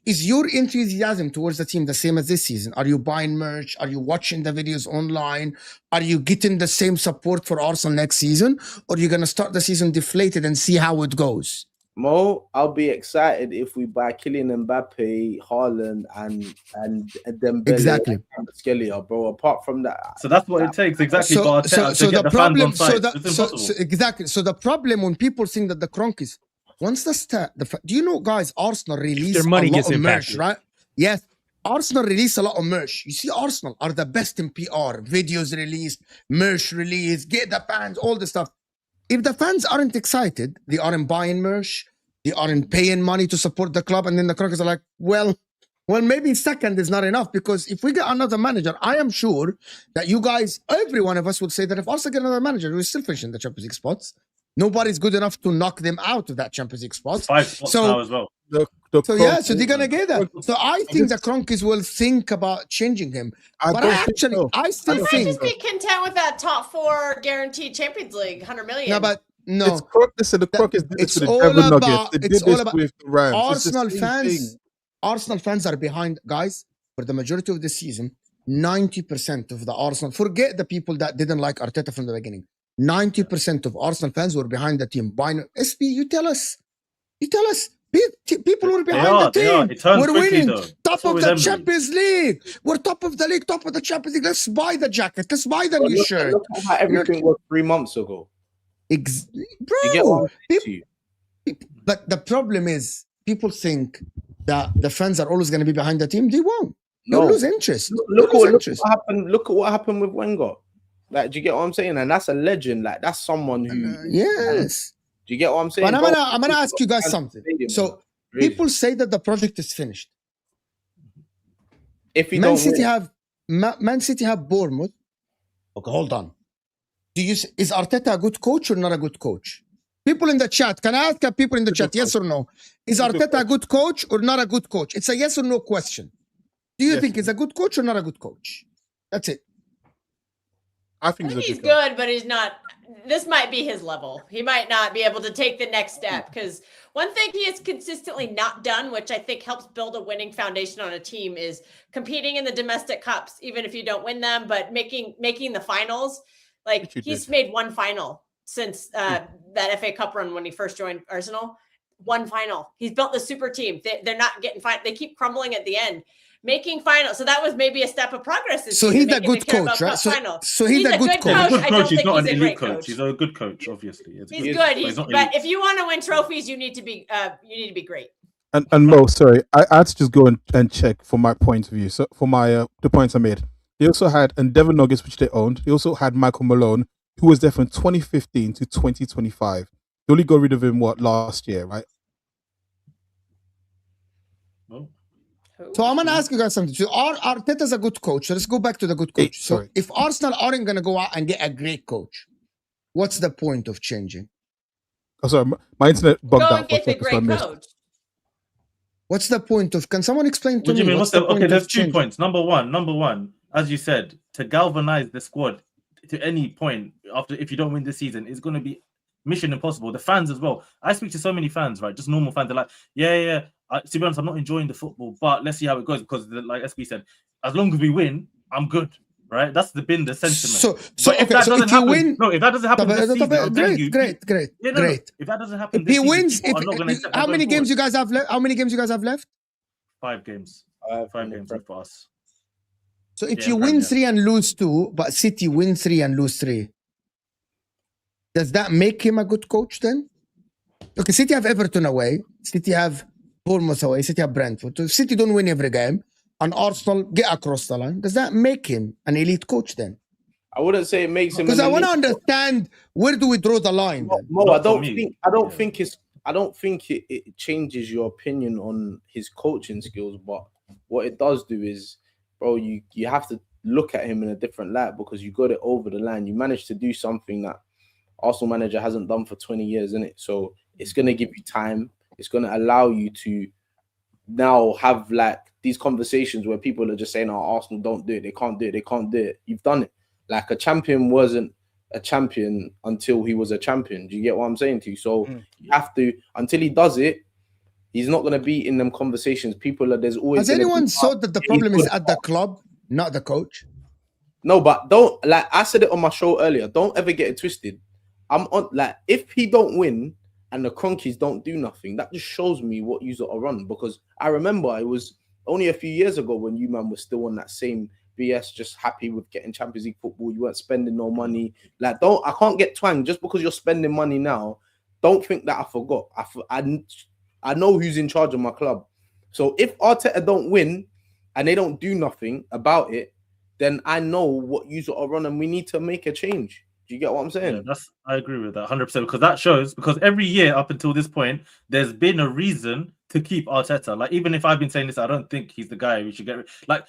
Is your enthusiasm towards the team the same as this season? Are you buying merch? Are you watching the videos online? Are you getting the same support for Arsenal next season? Or are you going to start the season deflated and see how it goes? Mo, I'll be excited if we buy Kylian Mbappe, Haaland, and Dembele, exactly, and Skelia, bro. Apart from that, so that's what it takes exactly. So the problem, exactly. So the problem when people think that the Kroenkes, once do you know, guys? Arsenal release their money a lot gets of impacted, merch, right? Yes, Arsenal release a lot of merch. You see, Arsenal are the best in PR. Videos released, merch released, get the fans, all the stuff. If the fans aren't excited, they aren't buying merch, they aren't paying money to support the club, and then the Kroenkes are like, well, maybe second is not enough, because if we get another manager, I am sure that you guys, every one of us would say that if Arsenal get another manager, we're still finishing the Champions League spots. Nobody's good enough to knock them out of that Champions League spot. 5 spots now as well. So they're gonna get that. So I think the Kroenkes will think about changing him. I still think just be content with that top 4 guaranteed Champions League, 100 million. No, but no. The Kroenkes did this with the Devil Nuggets. They did this with the Rams. Arsenal fans. Arsenal fans are behind, guys. For the majority of the season, 90% of the Arsenal. Forget the people that didn't like Arteta from the beginning. 90% of Arsenal fans were behind the team. SB, you tell us. You tell us. People who are behind the team. We're winning. Top of the Champions League. We're top of the league, top of the Champions League. Let's buy the jacket. Let's buy the new shirt. Look at how everything was 3 months ago. Bro, but the problem is people think that the fans are always going to be behind the team. They won't. They'll lose interest. Look at what happened with Wenger. Like, do you get what I'm saying? And that's a legend. Like, that's someone who. Yes. Do you get what I'm saying? But I'm gonna ask you guys something. So people say that the project is finished. If you Man City have Bournemouth. Okay, hold on. Is Arteta a good coach or not a good coach? People in the chat, can I ask people in the chat, yes or no? Is Arteta a good coach or not a good coach? It's a yes or no question. Do you think he's a good coach or not a good coach? That's it. I think he's good, but he's not. This might be his level. He might not be able to take the next step, because one thing he has consistently not done, which I think helps build a winning foundation on a team, is competing in the domestic cups, even if you don't win them, but making the finals. Like, he's made one final since that FA Cup run when he first joined Arsenal. One final. He's built the super team. They're not getting fine. They keep crumbling at the end. Making finals. So that was maybe a step of progress. So he's a good coach, right? So he's a good coach. He's a good coach. He's not an elite coach. He's a good coach, obviously. He's good. But if you want to win trophies, you need to be great. And Mo, sorry, I had to just go and check for my point of view. So for my the points I made, they also had Endeavour Nuggets, which they owned. They also had Michael Malone, who was there from 2015 to 2025. They only got rid of him last year, right? So I'm going to ask you guys something. So Arteta's a good coach. So let's go back to the good coach. So if Arsenal aren't going to go out and get a great coach, what's the point of changing? Oh, sorry, my internet bugged out. Go and get the great coach. What's the point of? Can someone explain to me? What do you mean? Okay, there's 2 points. Number one, as you said, to galvanize the squad to any point if you don't win this season, it's going to be mission impossible. The fans as well. I speak to so many fans, right? Just normal fans. They're like, yeah. To be honest, I'm not enjoying the football, but let's see how it goes, because, like SB said, as long as we win, I'm good, right? That's been the sentiment. So if that doesn't happen this season, great. If that doesn't happen, if he wins, how many games you guys have left? 5 games. 5 games for us. So if you win 3 and lose 2, but City win 3 and lose 3, does that make him a good coach then? Okay, City have Everton away. City have Bournemouth away. City have Brentford. So if City don't win every game and Arsenal get across the line, does that make him an elite coach then? I wouldn't say it makes him. Because I want to understand, where do we draw the line? Mo, I don't think it changes your opinion on his coaching skills, but what it does do is, bro, you have to look at him in a different light, because you got it over the line. You managed to do something that Arsenal manager hasn't done for 20 years, isn't it? So it's going to give you time. It's going to allow you to now have like these conversations where people are just saying, "Oh, Arsenal don't do it. They can't do it. They can't do it." You've done it. Like, a champion wasn't a champion until he was a champion. Do you get what I'm saying to you? So you have to, until he does it, he's not going to be in them conversations. There's always. Has anyone thought that the problem is at the club, not the coach? No, but don't, like I said it on my show earlier, don't ever get it twisted. I'm on, like, if he don't win and the Cronkies don't do nothing, that just shows me what you are run. Because I remember it was only a few years ago when you man was still on that same BS, just happy with getting Champions League football. You weren't spending no money. Like, I can't get twanged just because you're spending money now. Don't think that I forgot. I know who's in charge of my club. So if Arteta don't win and they don't do nothing about it, then I know what you are run, and we need to make a change. Do you get what I'm saying? Yeah, I agree with that 100%, because that shows, because every year up until this point, there's been a reason to keep Arteta. Like, even if I've been saying this, I don't think he's the guy we should get. Like,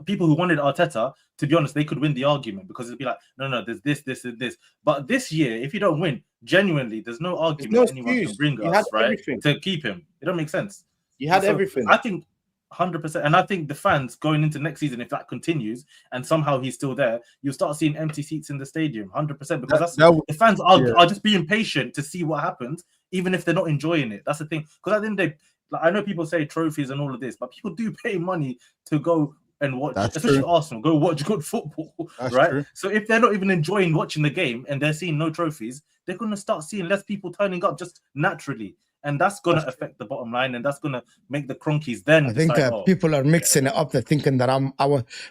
people who wanted Arteta, to be honest, they could win the argument, because it'd be like, no, there's this, and this. But this year, if you don't win, genuinely, there's no argument anyone can bring us, right, to keep him. It don't make sense. You had everything. I think 100%, and I think the fans going into next season, if that continues and somehow he's still there, you'll start seeing empty seats in the stadium, 100%, because the fans are just being patient to see what happens, even if they're not enjoying it. That's the thing. Because at the end of the day, like, I know people say trophies and all of this, but people do pay money to go and watch, especially Arsenal, go watch good football, right? True. So if they're not even enjoying watching the game and they're seeing no trophies, they're going to start seeing less people turning up just naturally. and that's going to affect the bottom line, and that's going to make the cronkies then. I think people are mixing it up. They're thinking that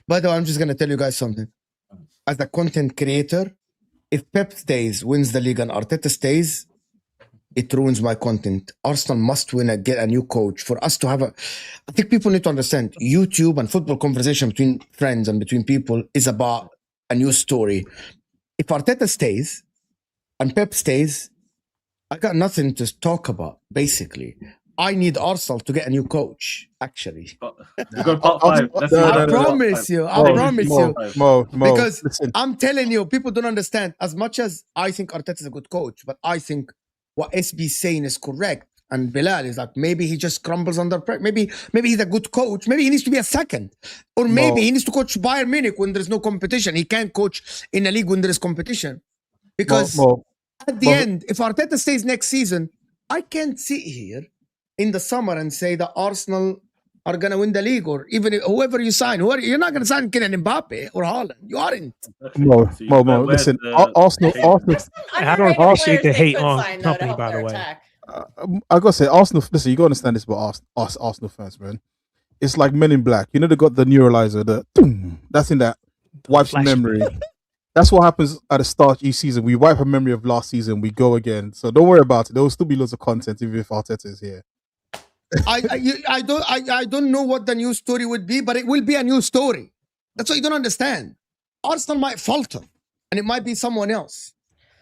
By the way, I'm just going to tell you guys something. As a content creator, if Pep stays, wins the league, and Arteta stays, it ruins my content. Arsenal must win and get a new coach for us to have I think people need to understand YouTube and football conversation between friends and between people is about a new story. If Arteta stays and Pep stays, I got nothing to talk about, basically. I need Arsenal to get a new coach, actually. I promise you. Mo, because listen. I'm telling you, people don't understand. As much as I think Arteta is a good coach, but I think what SB is saying is correct. And Bilal is like, maybe he just crumbles under pressure. Maybe he's a good coach. Maybe he needs to be a second. Or maybe he needs to coach Bayern Munich when there's no competition. He can't coach in a league when there is competition. Because at the end, if Arteta stays next season, I can't sit here in the summer and say that Arsenal are going to win the league, or even whoever you sign. You're not going to sign Kylian Mbappe or Haaland. You aren't. Mo, listen, Arsenal. I don't appreciate the hate on company, by the way. I gotta say, Arsenal. Listen, you gotta understand this about us Arsenal fans, man. It's like Men in Black. You know, they got the neuralizer, that's in that wipes memory. That's what happens at the start of each season. We wipe a memory of last season, we go again. So don't worry about it. There will still be loads of content even if Arteta is here. I don't know what the new story would be, but it will be a new story. That's what you don't understand. Arsenal might falter, and it might be someone else.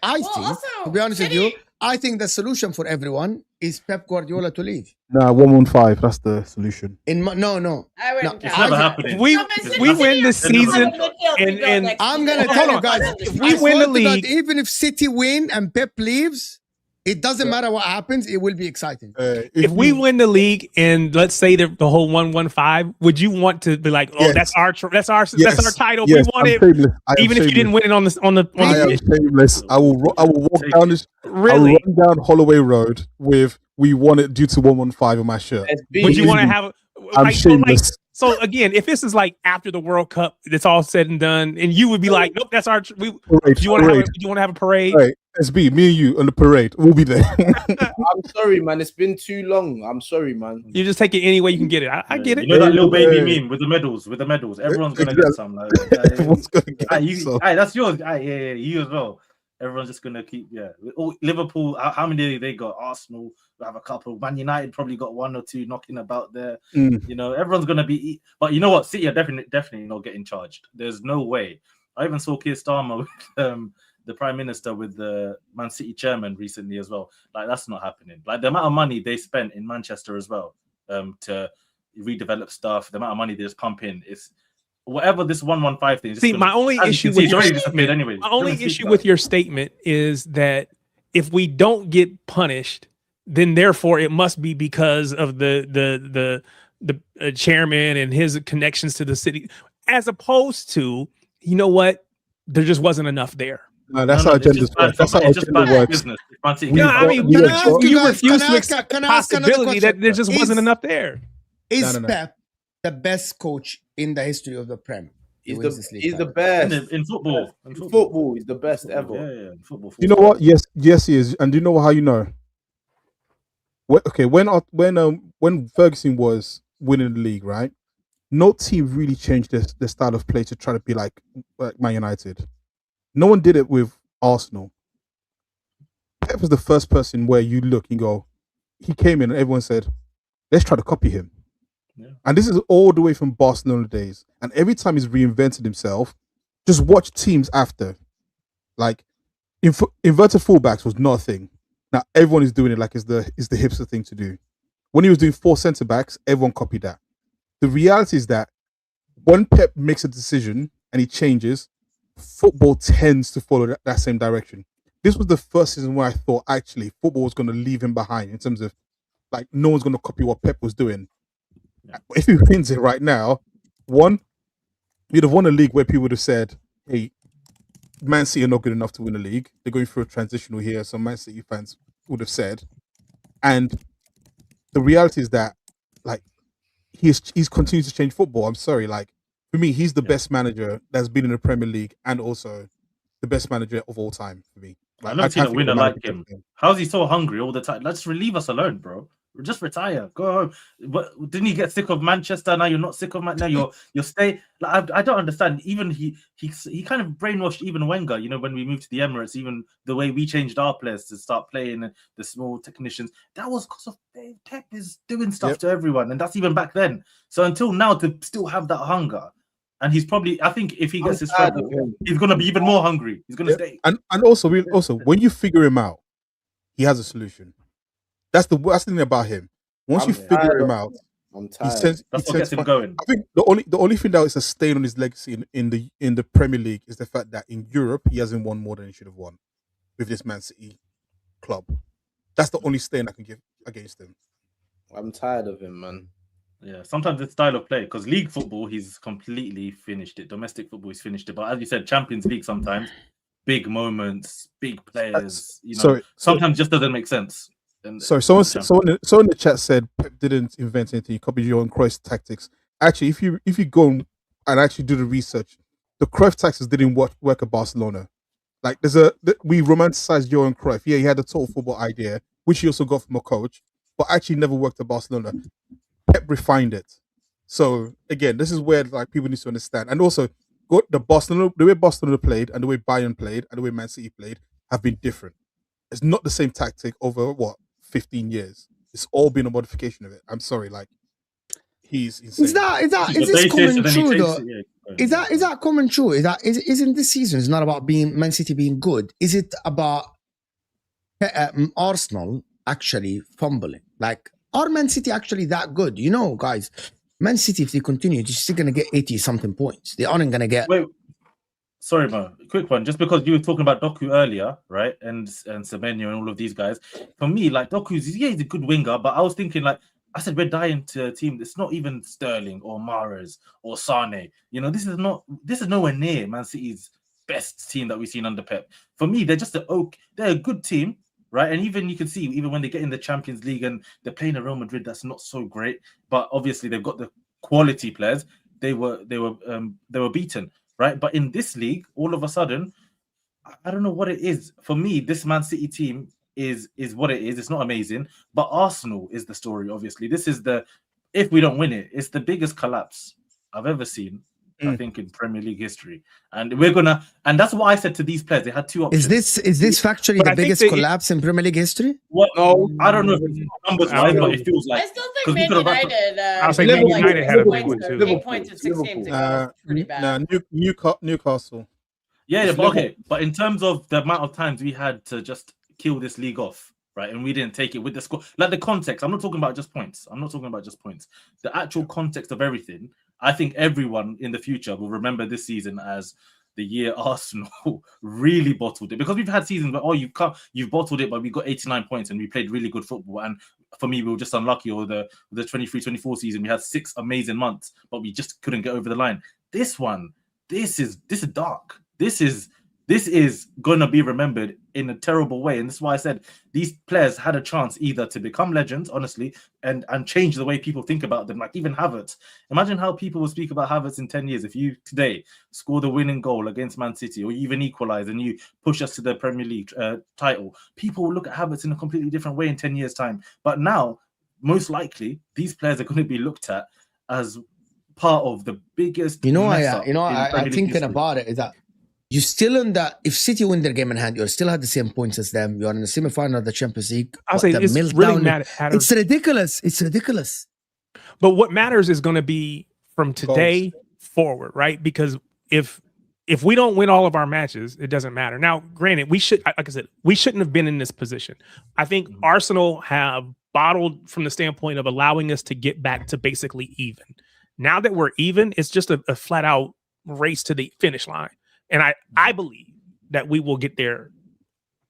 To be honest with you, I think the solution for everyone is Pep Guardiola to leave. Nah, 115. That's the solution. No. I wouldn't it's never happening. We win the season, and I'm gonna tell you guys, if we win the league, even if City win and Pep leaves, it doesn't matter what happens. It will be exciting. If we win the league, and let's say the whole 115, would you want to be like, oh, that's our title. Yes, we won it, even if you didn't win it on the. I am shameless. I will walk down this. Really? I will run down Holloway Road with "We won it" due to 115 on my shirt. Would you want to have? I'm shameless. So again, if this is like after the World Cup, it's all said and done, and you would be like, nope, that's our. Do you want to have a parade? Right. SB, me and you on the parade. We'll be there. I'm sorry, man. It's been too long. I'm sorry, man. You just take it any way you can get it. I get it. You know that little baby meme with the medals. Everyone's gonna get some. Everyone's gonna get some. That's yours. Yeah, you as well. Everyone's just gonna keep. Liverpool. How many they got? Arsenal have a couple. Man United probably got one or two knocking about there. You know, everyone's gonna be. But you know what? City are definitely not getting charged. There's no way. I even saw Keir Starmer with the Prime Minister with the Man City chairman recently as well. Like, that's not happening. Like, the amount of money they spent in Manchester as well to redevelop stuff, the amount of money they just pump in, is whatever this 115 thing. See, my only issue with your statement, anyway. My only issue with your statement is that if we don't get punished, then therefore it must be because of the chairman and his connections to the city, as opposed to, you know what, there just wasn't enough there. No, that's how agendas work. That's how agenda works. No, I mean, you refuse to accept the possibility that there just wasn't enough there. Is Pep the best coach in the history of the Prem? He's the best in football. In football, he's the best ever. Yeah, football. You know what? Yes, he is. And do you know how you know? When Ferguson was winning the league, right? No team really changed their style of play to try to be like Man United. No one did it with Arsenal. Pep was the first person where you look and go, he came in and everyone said, let's try to copy him. Yeah. And this is all the way from Barcelona days. And every time he's reinvented himself, just watch teams after. Like, inverted fullbacks was not a thing. Now everyone is doing it like it's the hipster thing to do. When he was doing 4 centre backs, everyone copied that. The reality is that when Pep makes a decision and he changes, football tends to follow that same direction. This was the first season where I thought actually football was going to leave him behind in terms of like no one's going to copy what Pep was doing. Yeah. If he wins it right now, you'd have won a league where people would have said, hey, Man City are not good enough to win a league. They're going through a transitional here, so Man City fans would have said. And the reality is that like he's continued to change football. I'm sorry, like for me, he's the best manager that's been in the Premier League and also the best manager of all time for me. I've never seen a winner like him. How's he so hungry all the time? Let's leave us alone, bro. Just retire, go home. But didn't you get sick of Manchester? Now you're not sick of Manchester. Now you're stay. Like, I don't understand. Even he kind of brainwashed even Wenger. You know, when we moved to the Emirates, even the way we changed our players to start playing the small technicians, that was because of Pep is doing stuff to everyone, and that's even back then. So until now, to still have that hunger. And he's probably, I think, if he gets his strength, he's gonna be even more hungry. He's gonna stay. And also when you figure him out, he has a solution. That's the thing about him. Once you figure him out, that's what gets him going. I think the only thing that is a stain on his legacy in the Premier League is the fact that in Europe he hasn't won more than he should have won with this Man City club. That's the only stain I can give against him. I'm tired of him, man. Yeah, sometimes it's style of play, because league football he's completely finished it. Domestic football he's finished it. But as you said, Champions League sometimes big moments, big players. Sometimes just doesn't make sense. Sorry, someone in the chat said Pep didn't invent anything. He copied Johan Cruyff's tactics. Actually, if you go and actually do the research, the Cruyff tactics didn't work at Barcelona. Like we romanticized Johan Cruyff. Yeah, he had a total football idea, which he also got from a coach, but actually never worked at Barcelona. Pep refined it. So again, this is where like people need to understand, and also the way Barcelona played and the way Bayern played and the way Man City played have been different. It's not the same tactic over 15 years. It's all been a modification of it. I'm sorry, like he's insane. Is this coming true though? Is that coming true? Isn't this season is not about Man City being good? Is it about Arsenal actually fumbling? Like, are Man City actually that good? You know, guys, Man City, if they continue, they're still gonna get 80-something points. They aren't gonna get. Wait. Sorry, Mo. Quick one. Just because you were talking about Doku earlier, right? And Semenyo and all of these guys. For me, like he's a good winger, but I was thinking, like I said, we're dying to a team. It's not even Sterling or Mahrez or Sane. You know, this is nowhere near Man City's best team that we've seen under Pep. For me, they're just they're a good team, right? And even you can see, even when they get in the Champions League and they're playing a Real Madrid, that's not so great. But obviously, they've got the quality players. They were beaten. Right, but in this league, all of a sudden, I don't know what it is. For me, this Man City team is what it is. It's not amazing, but Arsenal is the story. Obviously, this is if we don't win it, it's the biggest collapse I've ever seen. I think in Premier League history, and that's what I said to these players. They had two options. Is this factually the biggest collapse in Premier League history? Well, no, I don't know if it's numbers wise, but it feels like. I still think Man United. I was saying Man United had a big one too. 8 points in 6 games ago. Pretty bad. Newcastle. Yeah, but okay. But in terms of the amount of times we had to just kill this league off, right, and we didn't take it with the score, like the context. I'm not talking about just points. The actual context of everything. I think everyone in the future will remember this season as the year Arsenal really bottled it, because we've had seasons where you've bottled it, but we got 89 points and we played really good football. And for me, we were just unlucky. Or the 23-24 season, we had 6 amazing months, but we just couldn't get over the line. This is dark. This is gonna be remembered in a terrible way, and this is why I said these players had a chance either to become legends, honestly, and change the way people think about them. Like even Havertz. Imagine how people will speak about Havertz in 10 years. If you today score the winning goal against Man City, or you even equalize and you push us to the Premier League title, people will look at Havertz in a completely different way in 10 years' time. But now, most likely, these players are going to be looked at as part of the biggest. I'm thinking about it. Is that you still in that? If City win their game in hand, you still have the same points as them. You're in the semi-final of the Champions League. I'll say it's really matters. It's ridiculous. It's ridiculous. But what matters is going to be from today forward, right? Because if we don't win all of our matches, it doesn't matter. Now, granted, we shouldn't have been in this position. I think Arsenal have bottled from the standpoint of allowing us to get back to basically even. Now that we're even, it's just a flat out race to the finish line. And I believe that we will get there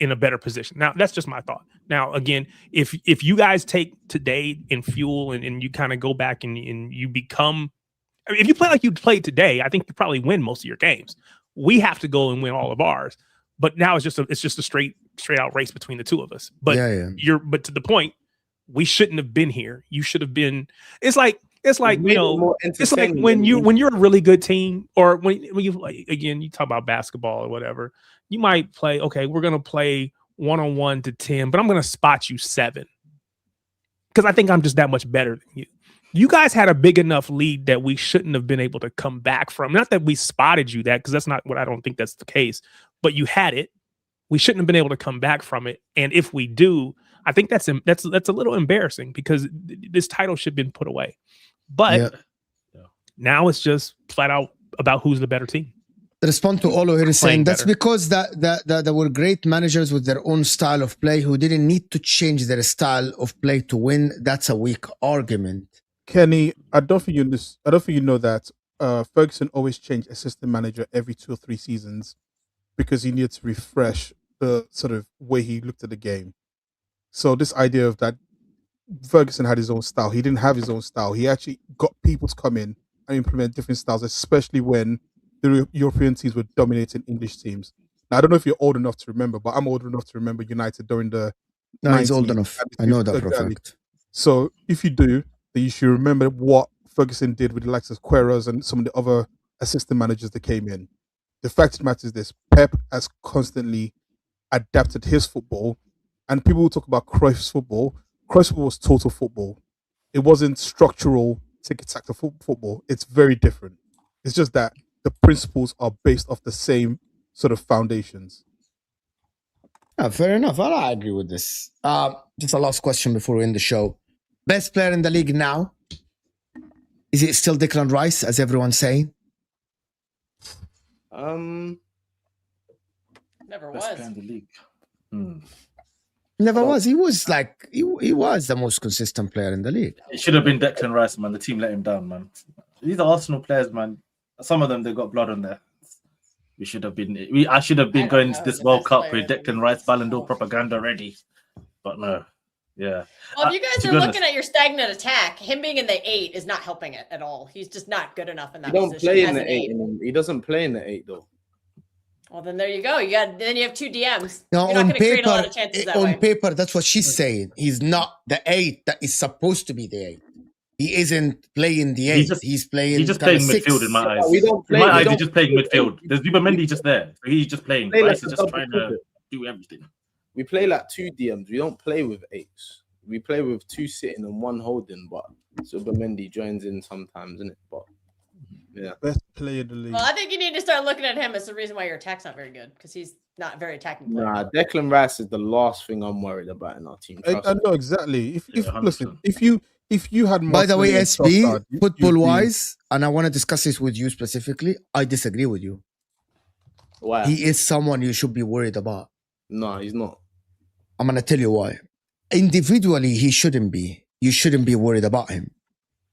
in a better position. Now, that's just my thought. Now, again, if you guys take today and fuel and you kind of go back and you become, I mean, if you play like you played today, I think you probably win most of your games. We have to go and win all of ours. But now it's just a straight out race between the two of us. But but to the point, we shouldn't have been here. You should have been. It's like it's like, you know, it's like when you're a really good team, or when you, like, again, you talk about basketball or whatever, you might play, okay, we're going to play 1-on-1 to 10, but I'm going to spot you 7 because I think I'm just that much better than you. You guys had a big enough lead that we shouldn't have been able to come back from. Not that we spotted you that, because that's not what, I don't think that's the case, but you had it. We shouldn't have been able to come back from it. And if we do, I think that's a little embarrassing, because this title should have been put away. But now it's just flat out about who's the better team. The response to Olo here is saying that's because there were great managers with their own style of play who didn't need to change their style of play to win. That's a weak argument. Kenny, I don't think you know that Ferguson always changed assistant manager every 2 or 3 seasons because he needed to refresh the sort of way he looked at the game. So this idea of that Ferguson had his own style, he didn't have his own style. He actually got people to come in and implement different styles, especially when the European teams were dominating English teams. Now, I don't know if you're old enough to remember, but I'm old enough to remember United during the 90s. He's old enough. I know that for a fact. So if you do, then you should remember what Ferguson did with the likes of Queiroz and some of the other assistant managers that came in. The fact of the matter is this: Pep has constantly adapted his football, and people will talk about Cruyff's football. Cruyff's football was total football. It wasn't structural tiki-taka football. It's very different. It's just that the principles are based off the same sort of foundations. Fair enough. I agree with this. Just a last question before we end the show. Best player in the league now? Is it still Declan Rice, as everyone's saying? Never Best was. player in the league. Never was. He was like he was the most consistent player in the league. It should have been Declan Rice, man. The team let him down, man. These are Arsenal players, man. Some of them, they got blood on there. I should have been going to this World Cup with Declan Rice Ballon d'Or propaganda ready, but no. Yeah. Well, if you guys are looking at your stagnant attack, him being in the 8 is not helping it at all. He's just not good enough in that position. He don't play in the 8. He doesn't play in the 8 though. Well, then there you go. Then you have 2 DMs. Now, You're not going to create a lot of chances that way. On paper, that's what she's saying. He's not the 8 that is supposed to be the 8. He isn't playing the 8. He's playing midfield in my eyes. He's just playing midfield. There's Zubimendi just there. So he's just playing. Rice is just trying to do everything. We play like 2 DMs. We don't play with 8s. We play with 2 sitting and 1 holding, but Zubimendi joins in sometimes, isn't it? But yeah. Best player in the league. Well, I think you need to start looking at him as the reason why your attack's not very good, because he's not very attacking player. Nah, Declan Rice is the last thing I'm worried about in our team. I know exactly. If you had By the way, SB, football-wise, and I want to discuss this with you specifically, I disagree with you. Why? He is someone you should be worried about. No, he's not. I'm going to tell you why. Individually, he shouldn't be. You shouldn't be worried about him.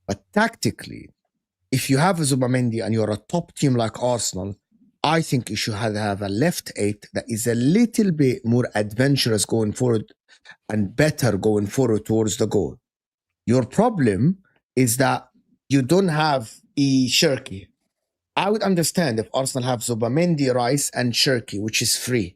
But tactically, if you have a Zubimendi and you're a top team like Arsenal, I think you should have a left 8 that is a little bit more adventurous going forward and better going forward towards the goal. Your problem is that you don't have Cherki. I would understand if Arsenal have Zubimendi, Rice, and Cherki, which is free,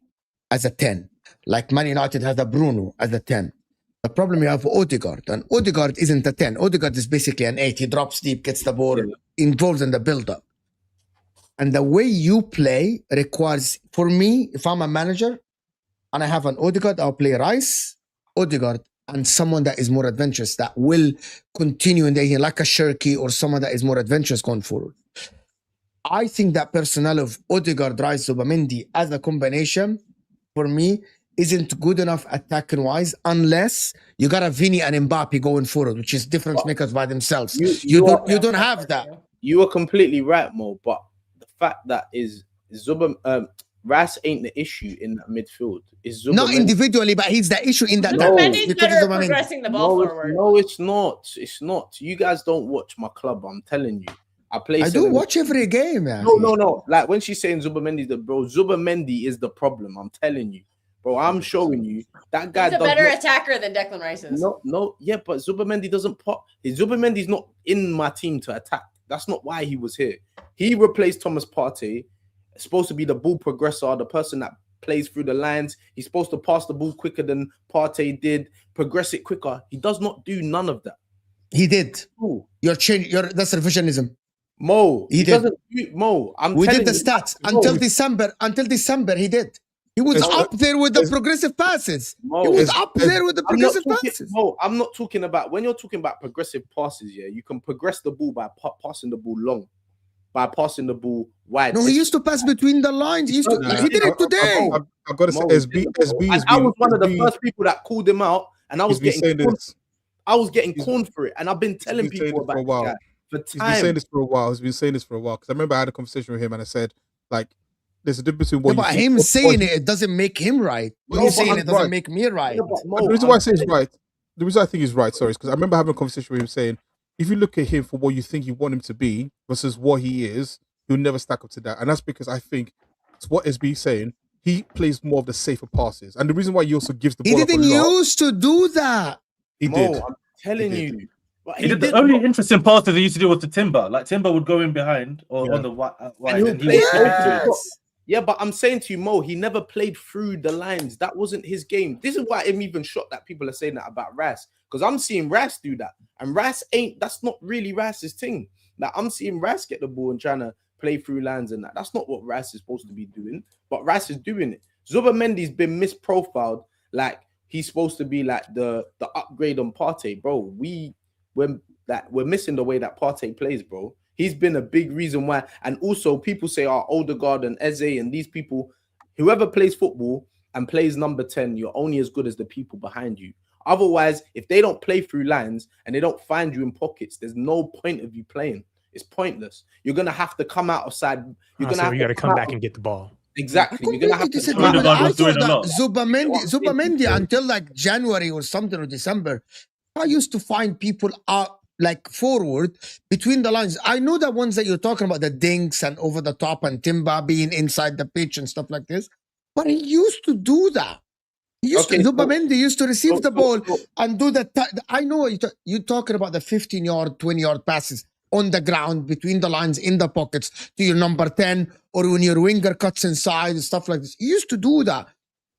as a 10. Like Man United has a Bruno as a 10. The problem you have Odegaard, and Odegaard isn't a 10. Odegaard is basically an 8. He drops deep, gets the ball, involved in the build-up. And the way you play requires, for me, if I'm a manager and I have an Odegaard, I'll play Rice, Odegaard, and someone that is more adventurous, that will continue in the game, like a Cherki or someone that is more adventurous going forward. I think that personnel of Odegaard, Rice, Zubimendi as a combination, for me, isn't good enough attacking-wise unless you got a Vini and Mbappe going forward, which is difference makers by themselves. You don't have that. You are completely right, Mo, but the fact that Rice ain't the issue in that midfield. Not individually, but he's the issue in that. Zubimendi's better at progressing the ball forward. No, it's not. It's not. You guys don't watch my club, I'm telling you. I do watch every game, man. No. Like when she's saying Zubimendi, Zubimendi is the problem. I'm telling you, bro. I'm showing you that guy. He's a better attacker than Declan Rice is. No, yeah, but Zubimendi doesn't pop. Zubimendi's not in my team to attack. That's not why he was here. He replaced Thomas Partey. Supposed to be the ball progressor, the person that plays through the lines. He's supposed to pass the ball quicker than Partey did, progress it quicker. He does not do none of that. He did. Ooh. That's revisionism. Mo, he did. Mo, we did the stats until December. Until December, he did. He was up there with the progressive passes. He was up there with the progressive passes. Mo, I'm not talking about when you're talking about progressive passes. Yeah, you can progress the ball by passing the ball long, by passing the ball wide. No, he used to pass between the lines. He did it today. I've got to say, SB I was one of the first people that called him out, and I was getting corned for it, and I've been telling people about this guy for time. He's been saying this for a while. Because I remember I had a conversation with him, and I said, like, there's a difference between what him saying it doesn't make him right. He's saying it doesn't make me right. The reason why I say he's right, the reason I think he's right, sorry, is because I remember having a conversation with him saying, if you look at him for what you think you want him to be versus what he is, he'll never stack up to that. And that's because I think it's what SB is saying. He plays more of the safer passes. And the reason why he also gives the ball up a lot. He didn't used to do that. He did. I'm telling you. The only interesting passes he used to do was to Timber. Like, Timber would go in behind or on the wide. And he Yeah, but I'm saying to you, Mo, he never played through the lines. That wasn't his game. This is why I'm even shocked that people are saying that about Ras. Because I'm seeing Ras do that. And that's not really Ras's thing. Like, I'm seeing Ras get the ball and trying to play through lines and that. That's not what Ras is supposed to be doing. But Ras is doing it. Zubamendi's been misprofiled like he's supposed to be like the upgrade on Partey. Bro, we're missing the way that Partey plays, bro. He's been a big reason why. And also, people say, Odegaard and Eze and these people, whoever plays football and plays number 10, you're only as good as the people behind you. Otherwise, if they don't play through lines and they don't find you in pockets, there's no point of you playing. It's pointless. You're going to have to come outside. You got to come back and get the ball. Exactly. You're going to have to Zubamendi until like January or something or December, I used to find people out like forward between the lines. I know the ones that you're talking about, the dinks and over the top and Timber being inside the pitch and stuff like this. But he used to do that. Zubamendi used to receive the ball and do that. I know you're talking about the 15-yard, 20-yard passes on the ground between the lines in the pockets to your number 10 or when your winger cuts inside and stuff like this. He used to do that.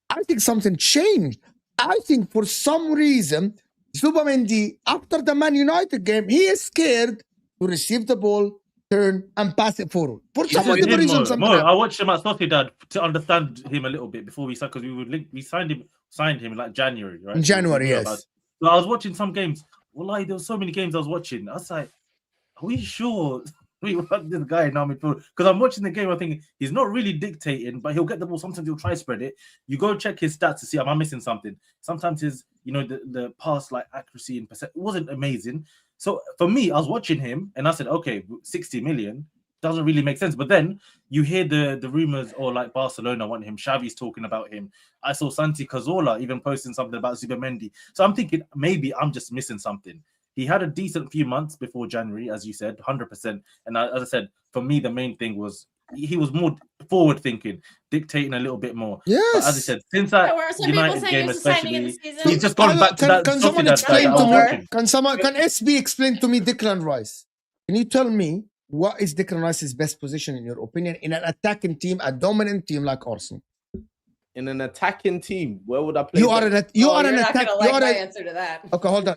I think something changed. I think for some reason, Zubamendi, after the Man United game, he is scared to receive the ball, turn, and pass it forward. For some reason, I watched him at Sociedad to understand him a little bit before we signed, because we signed him in like January, right? In January, yes. So I was watching some games. Well, there were so many games I was watching. I was like, are we sure we want this guy now midfield? Because I'm watching the game, I think he's not really dictating, but he'll get the ball. Sometimes he'll try to spread it. You go check his stats to see, am I missing something? Sometimes his, the pass like accuracy and percent wasn't amazing. So for me, I was watching him and I said, okay, 60 million doesn't really make sense. But then you hear the rumors, or like Barcelona want him. Xavi's talking about him. I saw Santi Cazorla even posting something about Zubamendi. So I'm thinking maybe I'm just missing something. He had a decent few months before January, as you said, 100%. And as I said, for me, the main thing was he was more forward thinking, dictating a little bit more. Yes. But as I said, since that United game especially, he's just gone back to that. Can someone explain to me? Can SB explain to me Declan Rice? Can you tell me what is Declan Rice's best position in your opinion in an attacking team, a dominant team like Arsenal? In an attacking team, where would I play? You are an attack. You are my answer to that. Okay, hold on.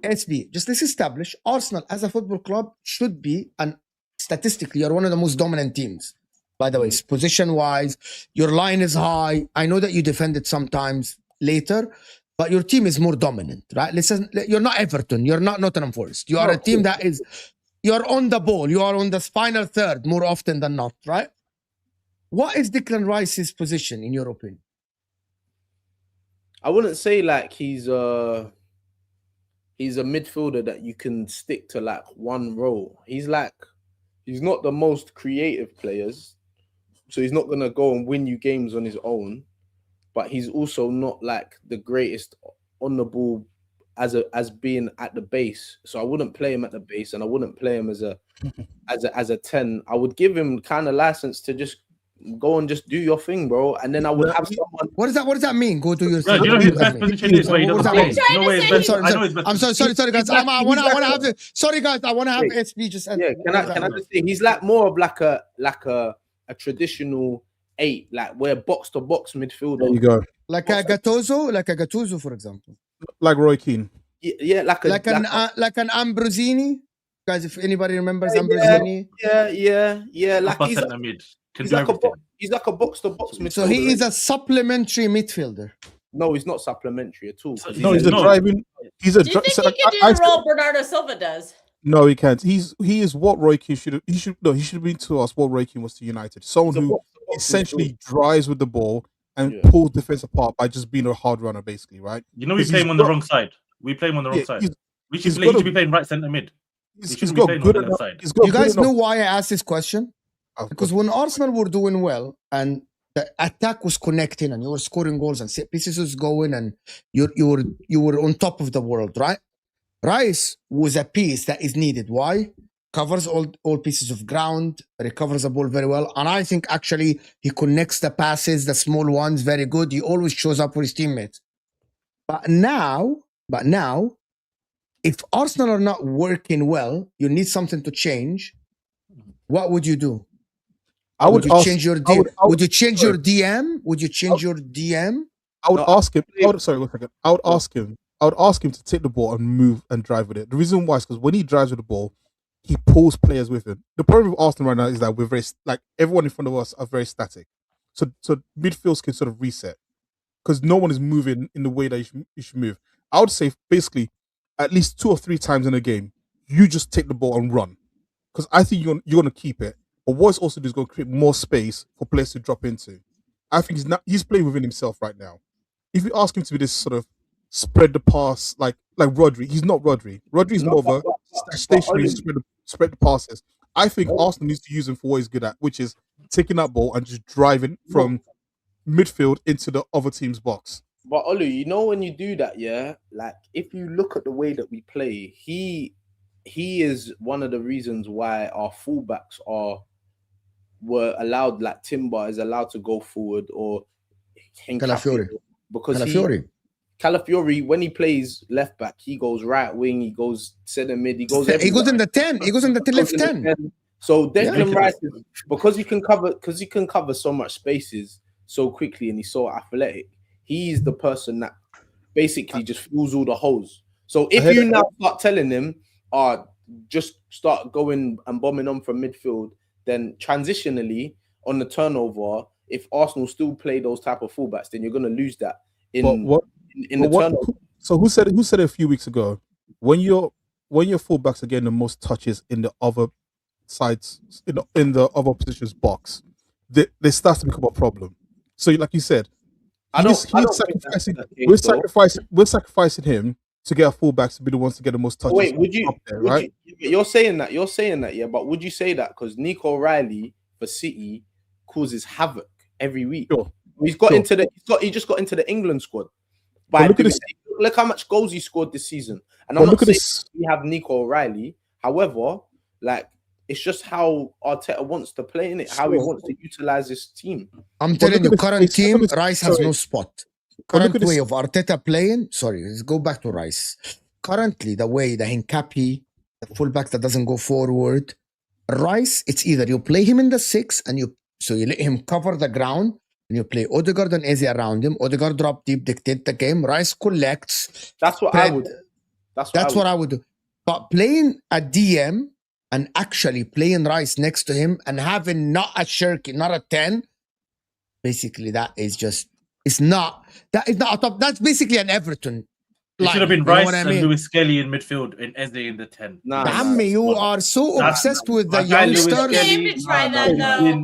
SB, just let's establish Arsenal as a football club should be, and statistically, you're one of the most dominant teams. By the way, position-wise, your line is high. I know that you defend it sometimes later, but your team is more dominant, right? Listen, you're not Everton. You're not Nottingham Forest. You are a team that is, you're on the ball. You are on the final third more often than not, right? What is Declan Rice's position, in your opinion? I wouldn't say like he's a midfielder that you can stick to like one role. He's not the most creative players, so he's not gonna go and win you games on his own. But he's also not like the greatest on the ball as being at the base. So I wouldn't play him at the base, and I wouldn't play him as a 10. I would give him kind of license to just go and just do your thing, bro. And then I would have someone. What does that mean? Go do your thing. You know his best position is where he doesn't play. I'm sorry, guys. I want to have the. Sorry, guys. I want to have SB just. Yeah, can I just say he's like more of like a traditional 8, like where box to box midfielder. There you go. Like a Gattuso, for example. Like Roy Keane. Yeah, like an Ambrosini, guys. If anybody remembers Ambrosini, like he's like a box to box midfielder. So he is a supplementary midfielder. No, he's not supplementary at all. No, he's a driving. He's a. Do you think he can do the role Bernardo Silva does? No, he can't. He is what Roy Keane should have. He should have been to us what Roy Keane was to United. Someone who essentially drives with the ball and pulls defense apart by just being a hard runner, basically, right? You know, we play him on the wrong side. We play him on the wrong side. He should be playing right centre mid. He's got good on the left side. You guys know why I asked this question? Because when Arsenal were doing well and the attack was connecting and you were scoring goals and set pieces was going and you were on top of the world, right? Rice was a piece that is needed. Why? Covers all pieces of ground, recovers the ball very well, and I think actually he connects the passes, the small ones, very good. He always shows up for his teammates. But now, if Arsenal are not working well, you need something to change. What would you do? Would you change your DM? Would you change your DM? I would ask him. Sorry, 1 second. I would ask him to take the ball and move and drive with it. The reason why is because when he drives with the ball, he pulls players with him. The problem with Arsenal right now is that we're very everyone in front of us are very static. So midfields can sort of reset because no one is moving in the way that you should move. I would say basically at least 2 or 3 times in a game, you just take the ball and run because I think you're going to keep it. But what it's also do is going to create more space for players to drop into. I think he's playing within himself right now. If you ask him to be this sort of spread the pass like Rodri, he's not Rodri. Rodri's more of a stationary spread the passes. I think Arsenal needs to use him for what he's good at, which is taking that ball and just driving from midfield into the other team's box. But Olu, you know when you do that, like if you look at the way that we play, he is one of the reasons why our fullbacks were allowed, like Timber is allowed to go forward or Calafiori. Because Calafiori, when he plays left back, he goes right wing, he goes center mid, he goes in the 10. He goes in the left 10. So Declan Rice, because he can cover so much spaces so quickly and he's so athletic, he's the person that basically just fills all the holes. So if you now start telling him, just start going and bombing on from midfield, then transitionally on the turnover, if Arsenal still play those type of fullbacks, then you're going to lose that in the turnover. So who said it a few weeks ago? When your fullbacks are getting the most touches in the other sides, in the other positions box, they start to become a problem. So like you said, we're sacrificing him to get our fullbacks to be the ones to get the most touches. Wait, you're saying that, yeah, but would you say that because Nico O'Reilly for City causes havoc every week? Sure. He just got into the England squad. Look how much goals he scored this season. And I'm not saying we have Nico O'Reilly. However, like it's just how Arteta wants to play in it, how he wants to utilize his team. I'm telling you, current team, Rice has no spot. Current way of Arteta playing, let's go back to Rice. Currently, the way the Hincapi, the fullback that doesn't go forward, Rice, it's either you play him in the 6 and you let him cover the ground and you play Odegaard and Eze around him. Odegaard drop deep, dictate the game. Rice collects. That's what I would do. That's what I would do. But playing a DM and actually playing Rice next to him and having not a Cherki, not a 10, basically that is just... It's not a top. That's basically an Everton. It should have been Rice and Lewis Skelly in midfield and Eze in the 10. You are so obsessed with the youngsters. You should try that though. Let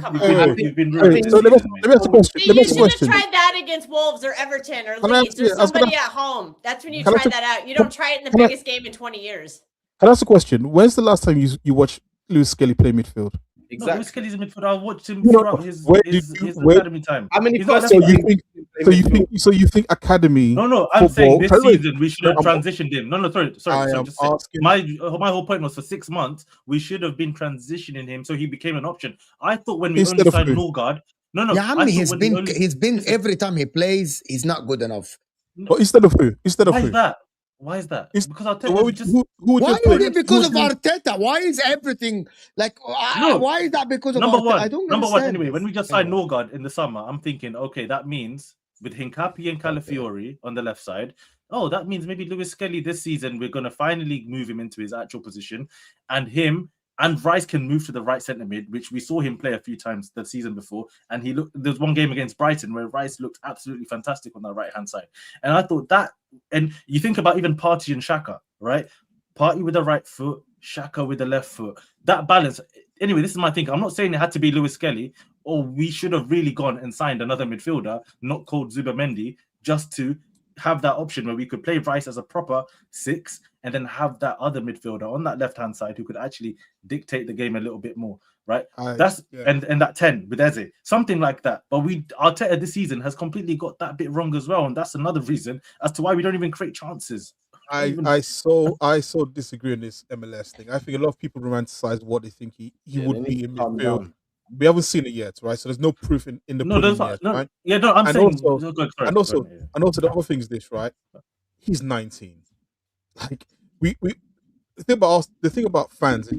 me ask a question. You should have tried that against Wolves or Everton or Leeds or somebody at home. That's when you try that out. You don't try it in the biggest game in 20 years. Can I ask a question? When's the last time you watched Lewis Skelly play midfield? Exactly. No, Lewis Kelly's in midfield. I watched him throughout his academy time. How many So you think academy? No. I'm saying this season we should have transitioned him. No. Sorry. My whole point was for 6 months we should have been transitioning him so he became an option. I thought when we only signed Norgard. He's been every time he plays, he's not good enough. But instead of who? Why is that? Because Arteta because of Arteta? Why is everything like? Why is that because of Arteta? I don't understand. Anyway, when we just signed Norgard in the summer, I'm thinking, okay, that means with Hincapi and Calafiori on the left side, oh, that means maybe Lewis Skelly this season, we're going to finally move him into his actual position. And him and Rice can move to the right centre mid, which we saw him play a few times the season before. And there's one game against Brighton where Rice looked absolutely fantastic on the right-hand side. And I thought that, and you think about even Partey and Xhaka, right? Partey with the right foot, Xhaka with the left foot. That balance. Anyway, this is my thing. I'm not saying it had to be Lewis Skelly, or we should have really gone and signed another midfielder, not called Zubimendi, just to have that option where we could play Rice as a proper 6 and then have that other midfielder on that left-hand side who could actually dictate the game a little bit more, right? And that 10 with Eze, something like that. But Arteta this season has completely got that bit wrong as well, and that's another reason as to why we don't even create chances. I so disagree on this MLS thing. I think a lot of people romanticize what they think he would be in midfield. We haven't seen it yet, right? So there's no proof in the pudding yet, right? Yeah, no, I'm saying also the other thing is this, right? He's 19. Like the thing about fans,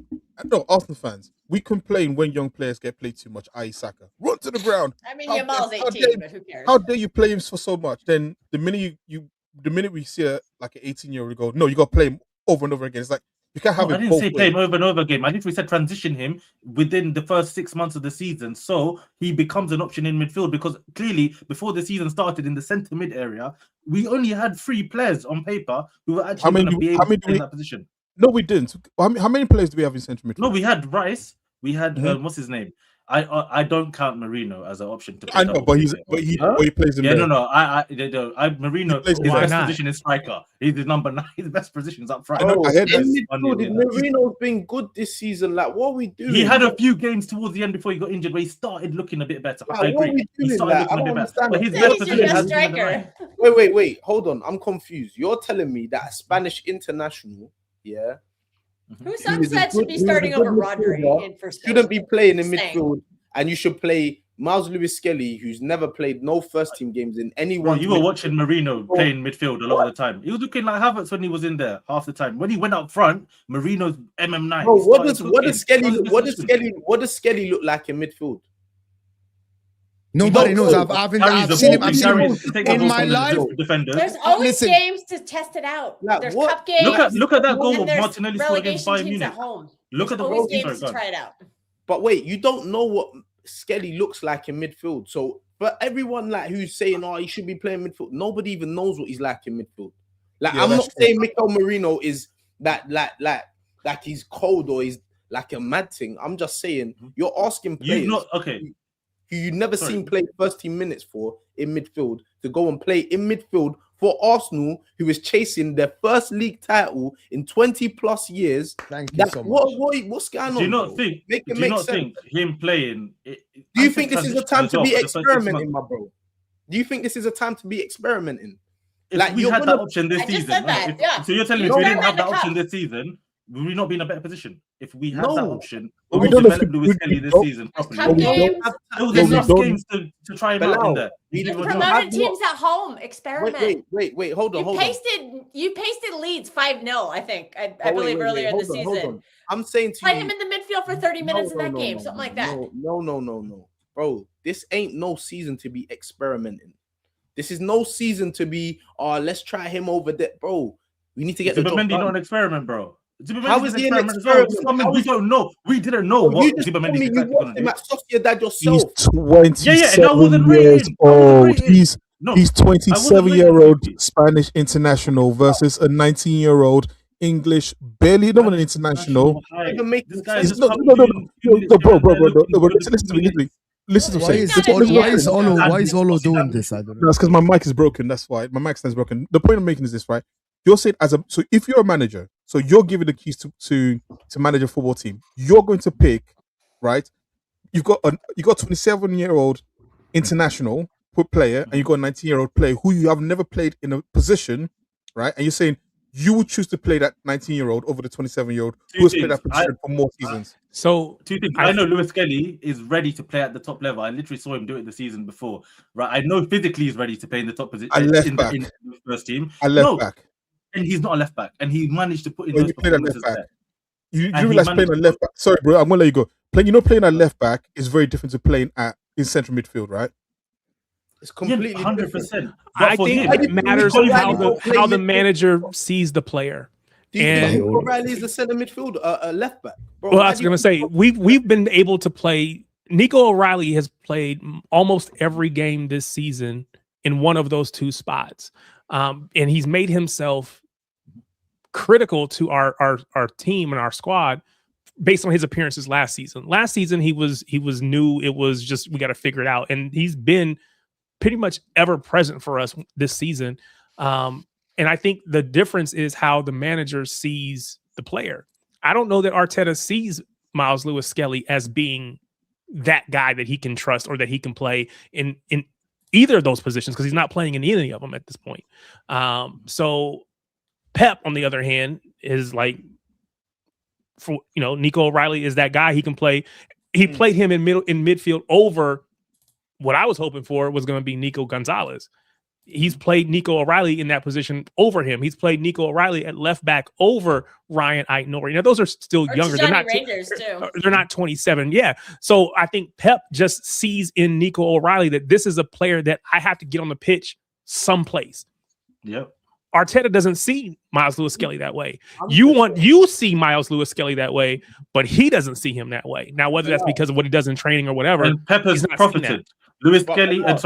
Arsenal fans, we complain when young players get played too much, i.e. Saka. Run to the ground. I mean, Yamal's 18, but who cares? How dare you play him for so much? Then the minute we see an 18-year-old go, no, you got to play him over and over again. It's like, you can't have I didn't say play him over and over again. I literally said transition him within the first 6 months of the season, so he becomes an option in midfield. Because clearly, before the season started in the centre mid area, we only had 3 players on paper who were actually going to be able to play in that position. No, we didn't. How many players do we have in centre midfield? No, we had Rice. We had what's his name? I don't count Marino as an option to play. I know, but he plays in there. Marino, his best position is striker. He's the number 9. His best position is up front. Marino's been good this season. Like, what are we doing? He had a few games towards the end before he got injured where he started looking a bit better. I agree. He started looking a bit better. But his best position is striker. Wait. Hold on. I'm confused. You're telling me that a Spanish international, who some said should be starting over Rodri in first place. Shouldn't be playing in midfield, and you should play Miles Lewis Skelly, who's never played no first team games in any one. You were watching Marino playing midfield a lot of the time. He was looking like Havertz when he was in there half the time. When he went up front, Marino's MM9. Bro, what does Skelly look like in midfield? Nobody knows. I've seen him in my life. There's always games to test it out. There's cup games. Look at that goal Martinelli scored against Bayern Munich. Look at the goal. Games to try it out. But wait, you don't know what Skelly looks like in midfield. So, but everyone who's saying, "Oh, he should be playing midfield," nobody even knows what he's like in midfield. I'm not saying Mikel Marino is that he's cold or he's like a mad thing. I'm just saying you're asking players. Who you've never seen play first team minutes for in midfield to go and play in midfield for Arsenal, who is chasing their first league title in 20 plus years. Thank you so much. What's going on? Do you not think him playing? Do you think this is a time to be experimenting, my bro? Do you think this is a time to be experimenting? If we had that option this season, so you're telling me if we didn't have that option this season, would we not be in a better position? If we had that option, we don't develop Lewis Kelly this season properly. There's enough games to try him out in there. The promoted teams at home experiment. Wait, hold on. You pasted Leeds 5-0, I think. I believe earlier in the season. I'm saying to play him in the midfield for 30 minutes in that game, something like that. No, bro. This ain't no season to be experimenting. This is no season to be. Let's try him over there, bro. We need to get the job done. Not an experiment, bro. How is he an experiment? We don't know. We didn't know what Zubimendi is going to do. Sociedad yourself. He's 27 years old. He's 27-year-old Spanish international versus a 19-year-old English, barely not an international. Bro. Listen to me. Listen to me. Why is Olo doing this? I don't know. That's because my mic is broken. That's why my mic stands broken. The point I'm making is this, right? You're saying so if you're a manager, so you're giving the keys to manage a football team, you're going to pick, right? You got 27-year-old international player, and you got a 19-year-old player who you have never played in a position, right? And you're saying you would choose to play that 19-year-old over the 27-year-old who has played that position for more seasons. So two things. I know Lewis Skelly is ready to play at the top level. I literally saw him do it the season before, right? I know physically he's ready to play in the top position in the first team. Back. And he's not a left back, and he managed to put in those performances there. You realize playing a left back. Sorry, bro, I'm gonna let you go. Playing at left back is very different to playing in central midfield, right? It's completely 100%. I think it matters how the manager sees the player. And O'Reilly's the center midfield, left back. Bro, well, I was gonna say we've been able to play. Nico O'Reilly has played almost every game this season in one of those two spots, and he's made himself critical to our team and our squad based on his appearances last season. Last season he was new. It was just we got to figure it out, and he's been pretty much ever present for us this season. And I think the difference is how the manager sees the player. I don't know that Arteta sees Miles Lewis-Skelly as being that guy that he can trust or that he can play in either of those positions because he's not playing in any of them at this point. So Pep, on the other hand, is like, for Nico O'Reilly is that guy. He can play. He played him in midfield over what I was hoping for was going to be Nico Gonzalez. He's played Nico O'Reilly in that position over him. He's played Nico O'Reilly at left back over Ryan Aït-Nouri. Now, those are still younger. They're not 27. Yeah. So I think Pep just sees in Nico O'Reilly that this is a player that I have to get on the pitch someplace. Yep. Arteta doesn't see Miles Lewis-Skelly that way. You see Miles Lewis-Skelly that way, but he doesn't see him that way. Now, whether that's because of what he does in training or whatever, and Pep has profited. Lewis-Skelly and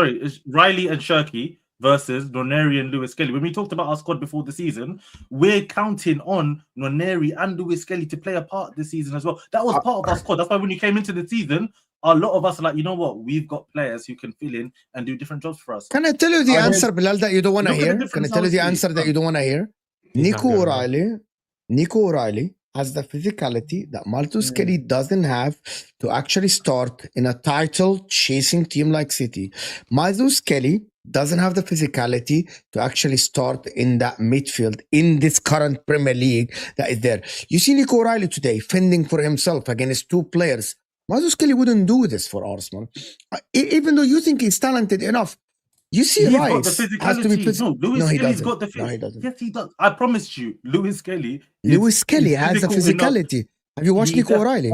Riley and Cherki versus Nwaneri and Lewis-Skelly. When we talked about our squad before the season, we're counting on Nwaneri and Lewis-Skelly to play a part this season as well. That was part of our squad. That's why when you came into the season, a lot of us are like, you know what? We've got players who can fill in and do different jobs for us. Can I tell you the answer, Bilal, that you don't want to hear? Can I tell you the answer that you don't want to hear? Nico O'Reilly has the physicality that Miles Lewis-Skelly doesn't have to actually start in a title-chasing team like City. Miles Lewis-Skelly doesn't have the physicality to actually start in that midfield in this current Premier League that is there. You see Nico O'Reilly today fending for himself against two players. Miles Lewis-Skelly wouldn't do this for Arsenal. Even though you think he's talented enough, you see Rice has to be physical. No, he doesn't. No, he doesn't. Yes, he does. I promised you, Lewis-Skelly has the physicality. Have you watched Nico O'Reilly?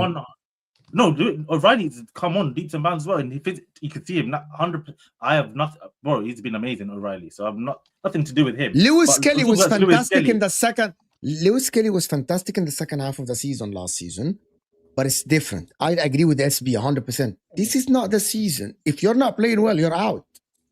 No, O'Reilly's come on leaps and bounds as well, and you can see him. 100%. I have nothing, bro. He's been amazing, O'Reilly. So I've nothing to do with him. Lewis-Skelly was fantastic in the second. Lewis-Skelly was fantastic in the second half of the season last season, but it's different. I agree with SB 100%. This is not the season. If you're not playing well, you're out.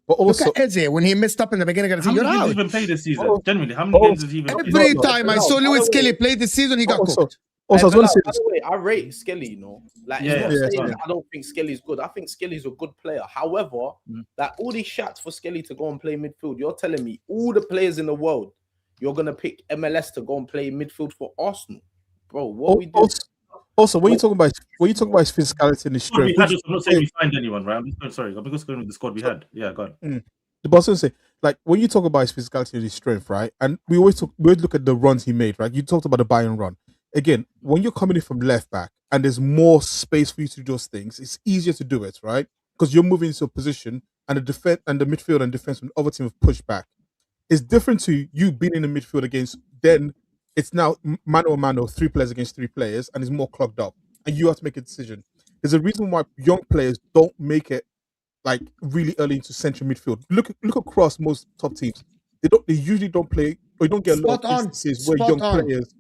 But also, look at Eze when he messed up in the beginning of the season. You're out. How many games even played this season? Generally, how many games has he even played? Every time I saw Lewis-Skelly play this season, he got cooked. Also, by the way, I rate Skelly, Like, I don't think Skelly's good. I think Skelly's a good player. However, like all these shots for Skelly to go and play midfield, you're telling me all the players in the world, you're gonna pick MLS to go and play midfield for Arsenal, bro? What we do? Also, when you talk about his physicality and his strength, I'm not saying we signed anyone, right? I'm just going with the squad we had. Yeah, go on. The boss say, like, when you talk about his physicality and his strength, right? And we always look at the runs he made, right? You talked about the Bayern run. Again, when you're coming in from left back and there's more space for you to do those things, it's easier to do it, right? Because you're moving into a position and the defense and the midfield and defense from the other team have pushed back. It's different to you being in the midfield against then. It's now mano, 3 players against 3 players, and it's more clogged up. And you have to make a decision. There's a reason why young players don't make it like really early into central midfield. Look across most top teams. They usually don't play, or you don't get a lot of instances where young players.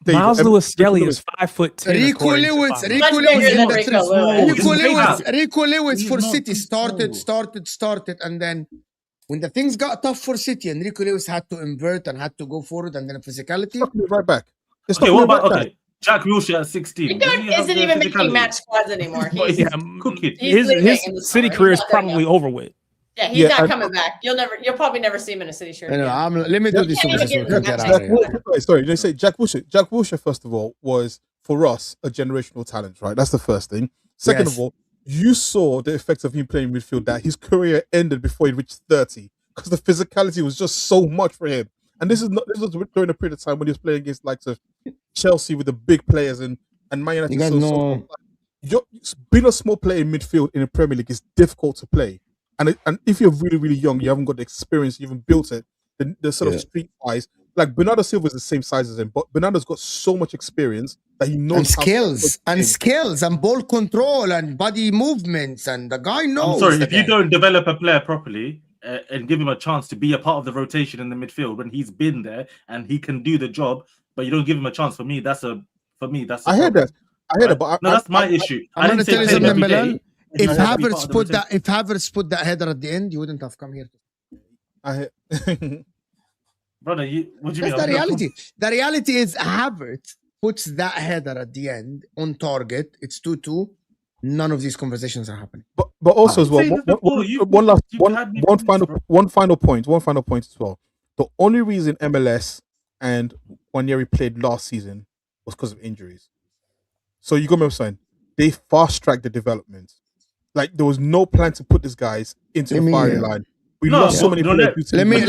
Miles Lewis-Skelly is 5'10". Rico Lewis for City started, and then when the things got tough for City and Rico Lewis had to invert and had to go forward, and then physicality. Right back. Okay, what about Jack Wilshere at 16? Isn't even making match squads anymore. His City career is probably over with. Yeah, he's not coming back. You'll probably never see him in a City shirt. Let me do this. Sorry, they say Jack Wilshere. Jack Wilshere, first of all, was for us a generational talent, right? That's the first thing. Second of all, you saw the effects of him playing midfield, that his career ended before he reached 30 because the physicality was just so much for him. And this was during a period of time when he was playing against like Chelsea with the big players and Man United. Being a small player in midfield in the Premier League is difficult to play. And if you're really, really young, you haven't got the experience, you haven't built it, the sort of street wise, like Bernardo Silva is the same size as him, but Bernardo's got so much experience that he knows and skills and ball control and body movements, and the guy knows. I'm sorry, if you don't develop a player properly and give him a chance to be a part of the rotation in the midfield when he's been there and he can do the job, but you don't give him a chance. For me, that's a I heard that. But that's my issue. I'm going to tell you something, Milan. If Havertz put that header at the end, you wouldn't have come here. Brother, what do you mean? That's the reality. The reality is Havertz puts that header at the end on target. It's 2-2. None of these conversations are happening. But also as well, one final point as well. The only reason MLS and Nwaneri played last season was because of injuries. So you got me saying they fast tracked the development. Like there was no plan to put these guys into the firing line. We lost so many players. Let me,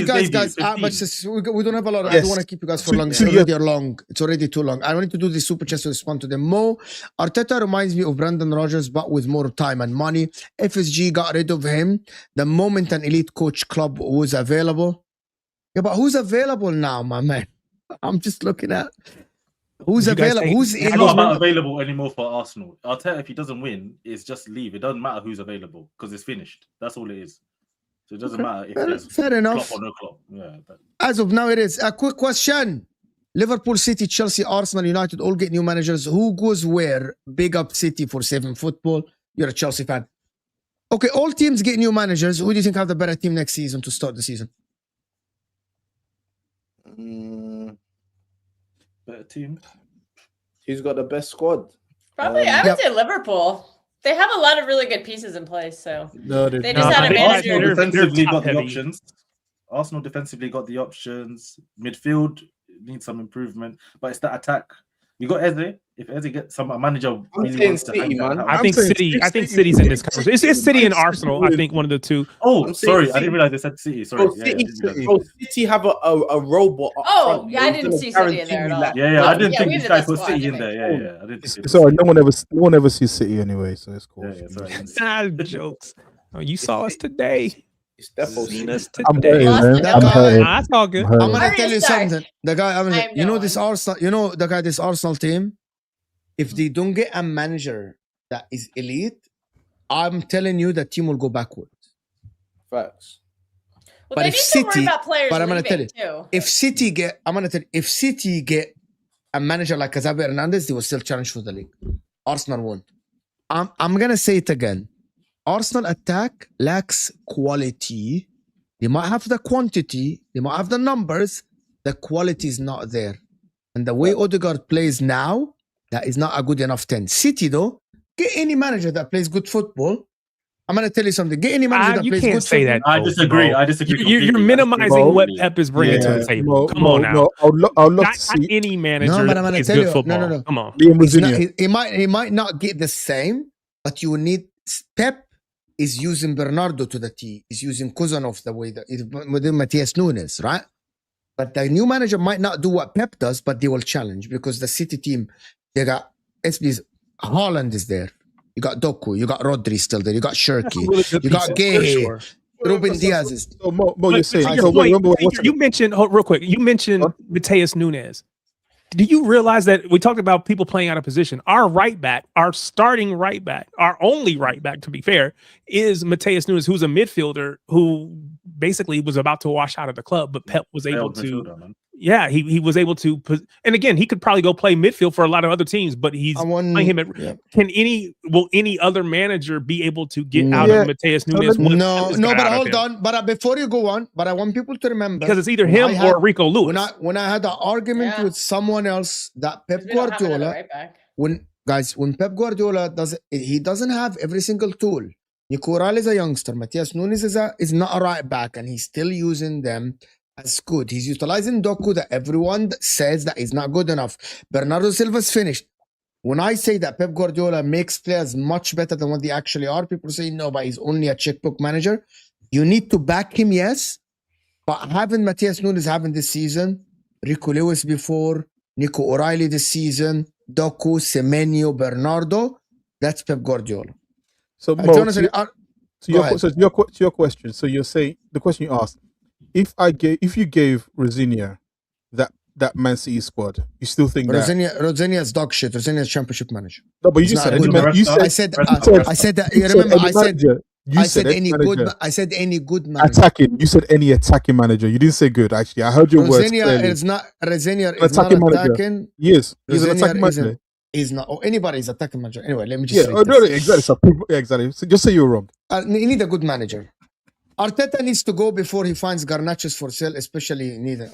guys. We don't have a lot. I don't want to keep you guys for long. It's already long. It's already too long. I wanted to do this super chat to respond to them. Mo, Arteta reminds me of Brendan Rodgers, but with more time and money. FSG got rid of him the moment an elite coach club was available. Yeah, but who's available now, my man? I'm just looking at who's available. It's not available anymore for Arsenal. Arteta, if he doesn't win, it's just leave. It doesn't matter who's available because it's finished. That's all it is. So it doesn't matter if there's fair enough. Klopp or no Klopp. Yeah, as of now, it is. A quick question. Liverpool, City, Chelsea, Arsenal, United all get new managers. Who goes where? Big up City for saving football. You're a Chelsea fan. Okay, all teams get new managers. Who do you think have the better team next season to start the season? Better team. Who's got the best squad? Probably, I would say Liverpool. They have a lot of really good pieces in place, so they just had a manager. Arsenal defensively got the options. Arsenal defensively got the options. Midfield needs some improvement, but it's that attack. You got Eze. If Eze gets a manager, really wants to hang out. I think City's in this conversation. It's City and Arsenal. I think one of the two. Oh, sorry, I didn't realize they said City. Sorry, City have a robot. Oh, yeah, I didn't see City in there at all. Yeah, I didn't think these guys put City in there. Yeah, I didn't. Sorry, no one ever sees City anyway, so it's cool. Nah, jokes. Oh, you saw us today. It's definitely seen us I'm today. hurting. That's all good. I'm gonna tell you something. The guy, you know this Arsenal. You know the guy, this Arsenal team. If they don't get a manager that is elite, I'm telling you the team will go backwards. Facts. Well, but if City, but I'm gonna tell you, if City get a manager like Xavi Hernandez, they will still challenge for the league. Arsenal won't. I'm gonna say it again. Arsenal attack lacks quality. They might have the quantity, they might have the numbers, the quality is not there. And the way Odegaard plays now, that is not a good enough 10. City though, get any manager that plays good football. I'm going to tell you something. Get any manager that plays good football. You can't say that. I disagree. You're minimizing what Pep is bringing to the table. Come on now. No, I'll love to see any manager but I'm going to tell you, football. No. Come on. He might not get the same, but you need Pep is using Bernardo to the T. He's using Kuzanov the way that with Matthias Nunes, right? But the new manager might not do what Pep does, but they will challenge because the City team, they got SB's Haaland is there. You got Doku, you got Rodri still there, you got Cherki, you got Gay, Ruben Diaz is. So Mo, you're saying. You mentioned real quick. You mentioned Matheus Nunes. Do you realize that we talked about people playing out of position? Our right back, our starting right back, our only right back, to be fair, is Matheus Nunes, who's a midfielder who basically was about to wash out of the club, but Pep was able to. Yeah, he was able to. And again, he could probably go play midfield for a lot of other teams, but he's playing him at. Yeah. Will any other manager be able to get out of Matheus Nunes? No, but hold on. But before you go on, but I want people to remember because it's either him or Rico Lewis. When I had an argument with someone else that Pep Guardiola, when Pep Guardiola doesn't have every single tool. Nico Real is a youngster. Matheus Nunes is not a right back, and he's still using them as good. He's utilizing Doku that everyone says that is not good enough. Bernardo Silva's finished. When I say that Pep Guardiola makes players much better than what they actually are, people say no, but he's only a checkbook manager. You need to back him, yes. But having Matheus Nunes having this season, Rico Lewis before, Nico O'Reilly this season, Doku, Semenyo, Bernardo, that's Pep Guardiola. So, Mo, to your question, so you're saying the question you asked, if you gave Rosinia that Man City squad? You still think that? Rosenia's dog shit. Rosenia's championship manager. No, but you just said any man. You said I said that. You remember? I said any good. I said any good manager. Attacking. You said any attacking manager. You didn't say good. Actually, I heard your words clearly. Rosenia is not attacking. Yes, he's an attacking manager. He's not. Or anybody is attacking manager. Anyway, let me just. Exactly. So, exactly. So just say you're wrong. You need a good manager. Arteta needs to go before he finds Garnacho's for sale, especially neither.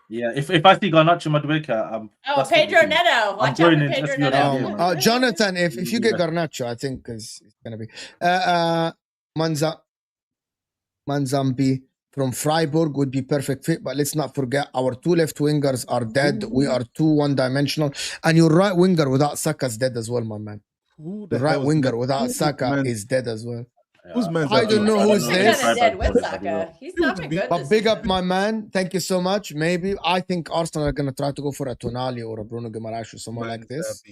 Yeah, if I see Garnacho Madueke, Pedro Neto. Watch out for Pedro Neto. Jonathan, if you get Garnacho, I think it's gonna be Manzambi from Freiburg would be perfect fit, but let's not forget our two left wingers are dead. We are too one-dimensional, and your right winger without Saka is dead as well, my man. The right winger without Saka is dead as well. I don't know who's this. He's not been good. But big up my man. Thank you so much. Maybe I think Arsenal are gonna try to go for a Tonali or a Bruno Guimaraes or someone like this.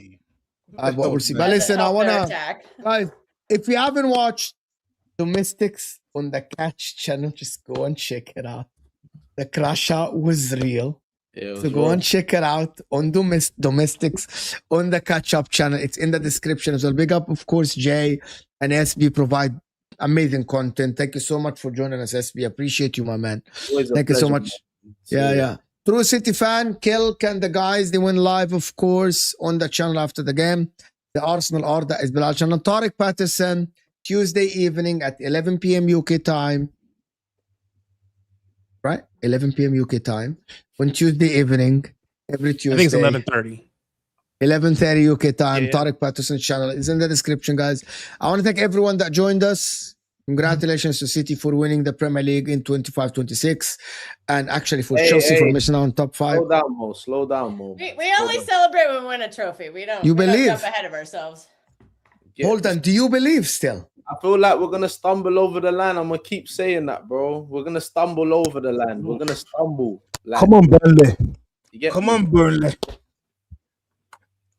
We'll see. But listen, I wanna guys, if you haven't watched Domestics on the Catch channel, just go and check it out. The crash out was real. So go and check it out on Domestics on the Catch Up channel. It's in the description as well. Big up, of course, Jay and SB provide amazing content. Thank you so much for joining us, SB. Appreciate you, my man. Thank you so much. Yeah. True City fan, Kelk and the guys, they went live, of course, on the channel after the game. The Arsenal Order is Bilal channel. Tariq Patterson, Tuesday evening at 11 p.m. UK time. Right? 11 p.m. UK time. On Tuesday evening, every Tuesday. I think it's 11:30. 11:30 UK time. Yeah. Tariq Patterson's channel is in the description, guys. I want to thank everyone that joined us. Congratulations to City for winning the Premier League in 25-26, and actually for Chelsea for missing out on top 5. Slow down, Mo. We only celebrate when we win a trophy. We don't. You believe? Don't jump ahead of ourselves. Hold on. Do you believe still? I feel like we're gonna stumble over the line. I'm gonna keep saying that, bro. We're gonna stumble over the line. We're gonna stumble. Come on, Burnley. Come on, Burnley.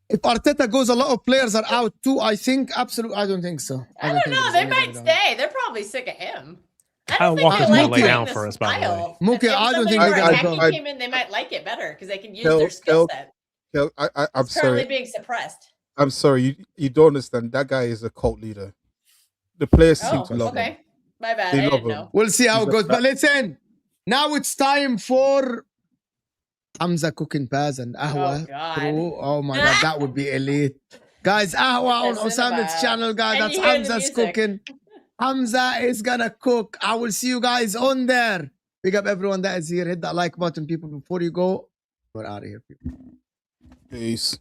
If Arteta goes, a lot of players are out too. I think absolutely. I don't think so. I don't know. They might stay. They're probably sick of him. Kyle Walker's gonna lay down for us, by the way. Mookie, I don't think they came in. They might like it better because they can use their skill set. I'm sorry. Being suppressed. I'm sorry. You don't understand. That guy is a cult leader. The players seem to love him. My bad. I didn't know. We'll see how it goes. But listen, now it's time for Hamza cooking paz and Ahwa. Oh my God, that would be elite. Guys, Ahwa on Osamit's channel, guys. That's Hamza's cooking. Hamza is gonna cook. I will see you guys on there. Big up everyone that is here. Hit that like button, people, before you go. We're out of here, people. Peace.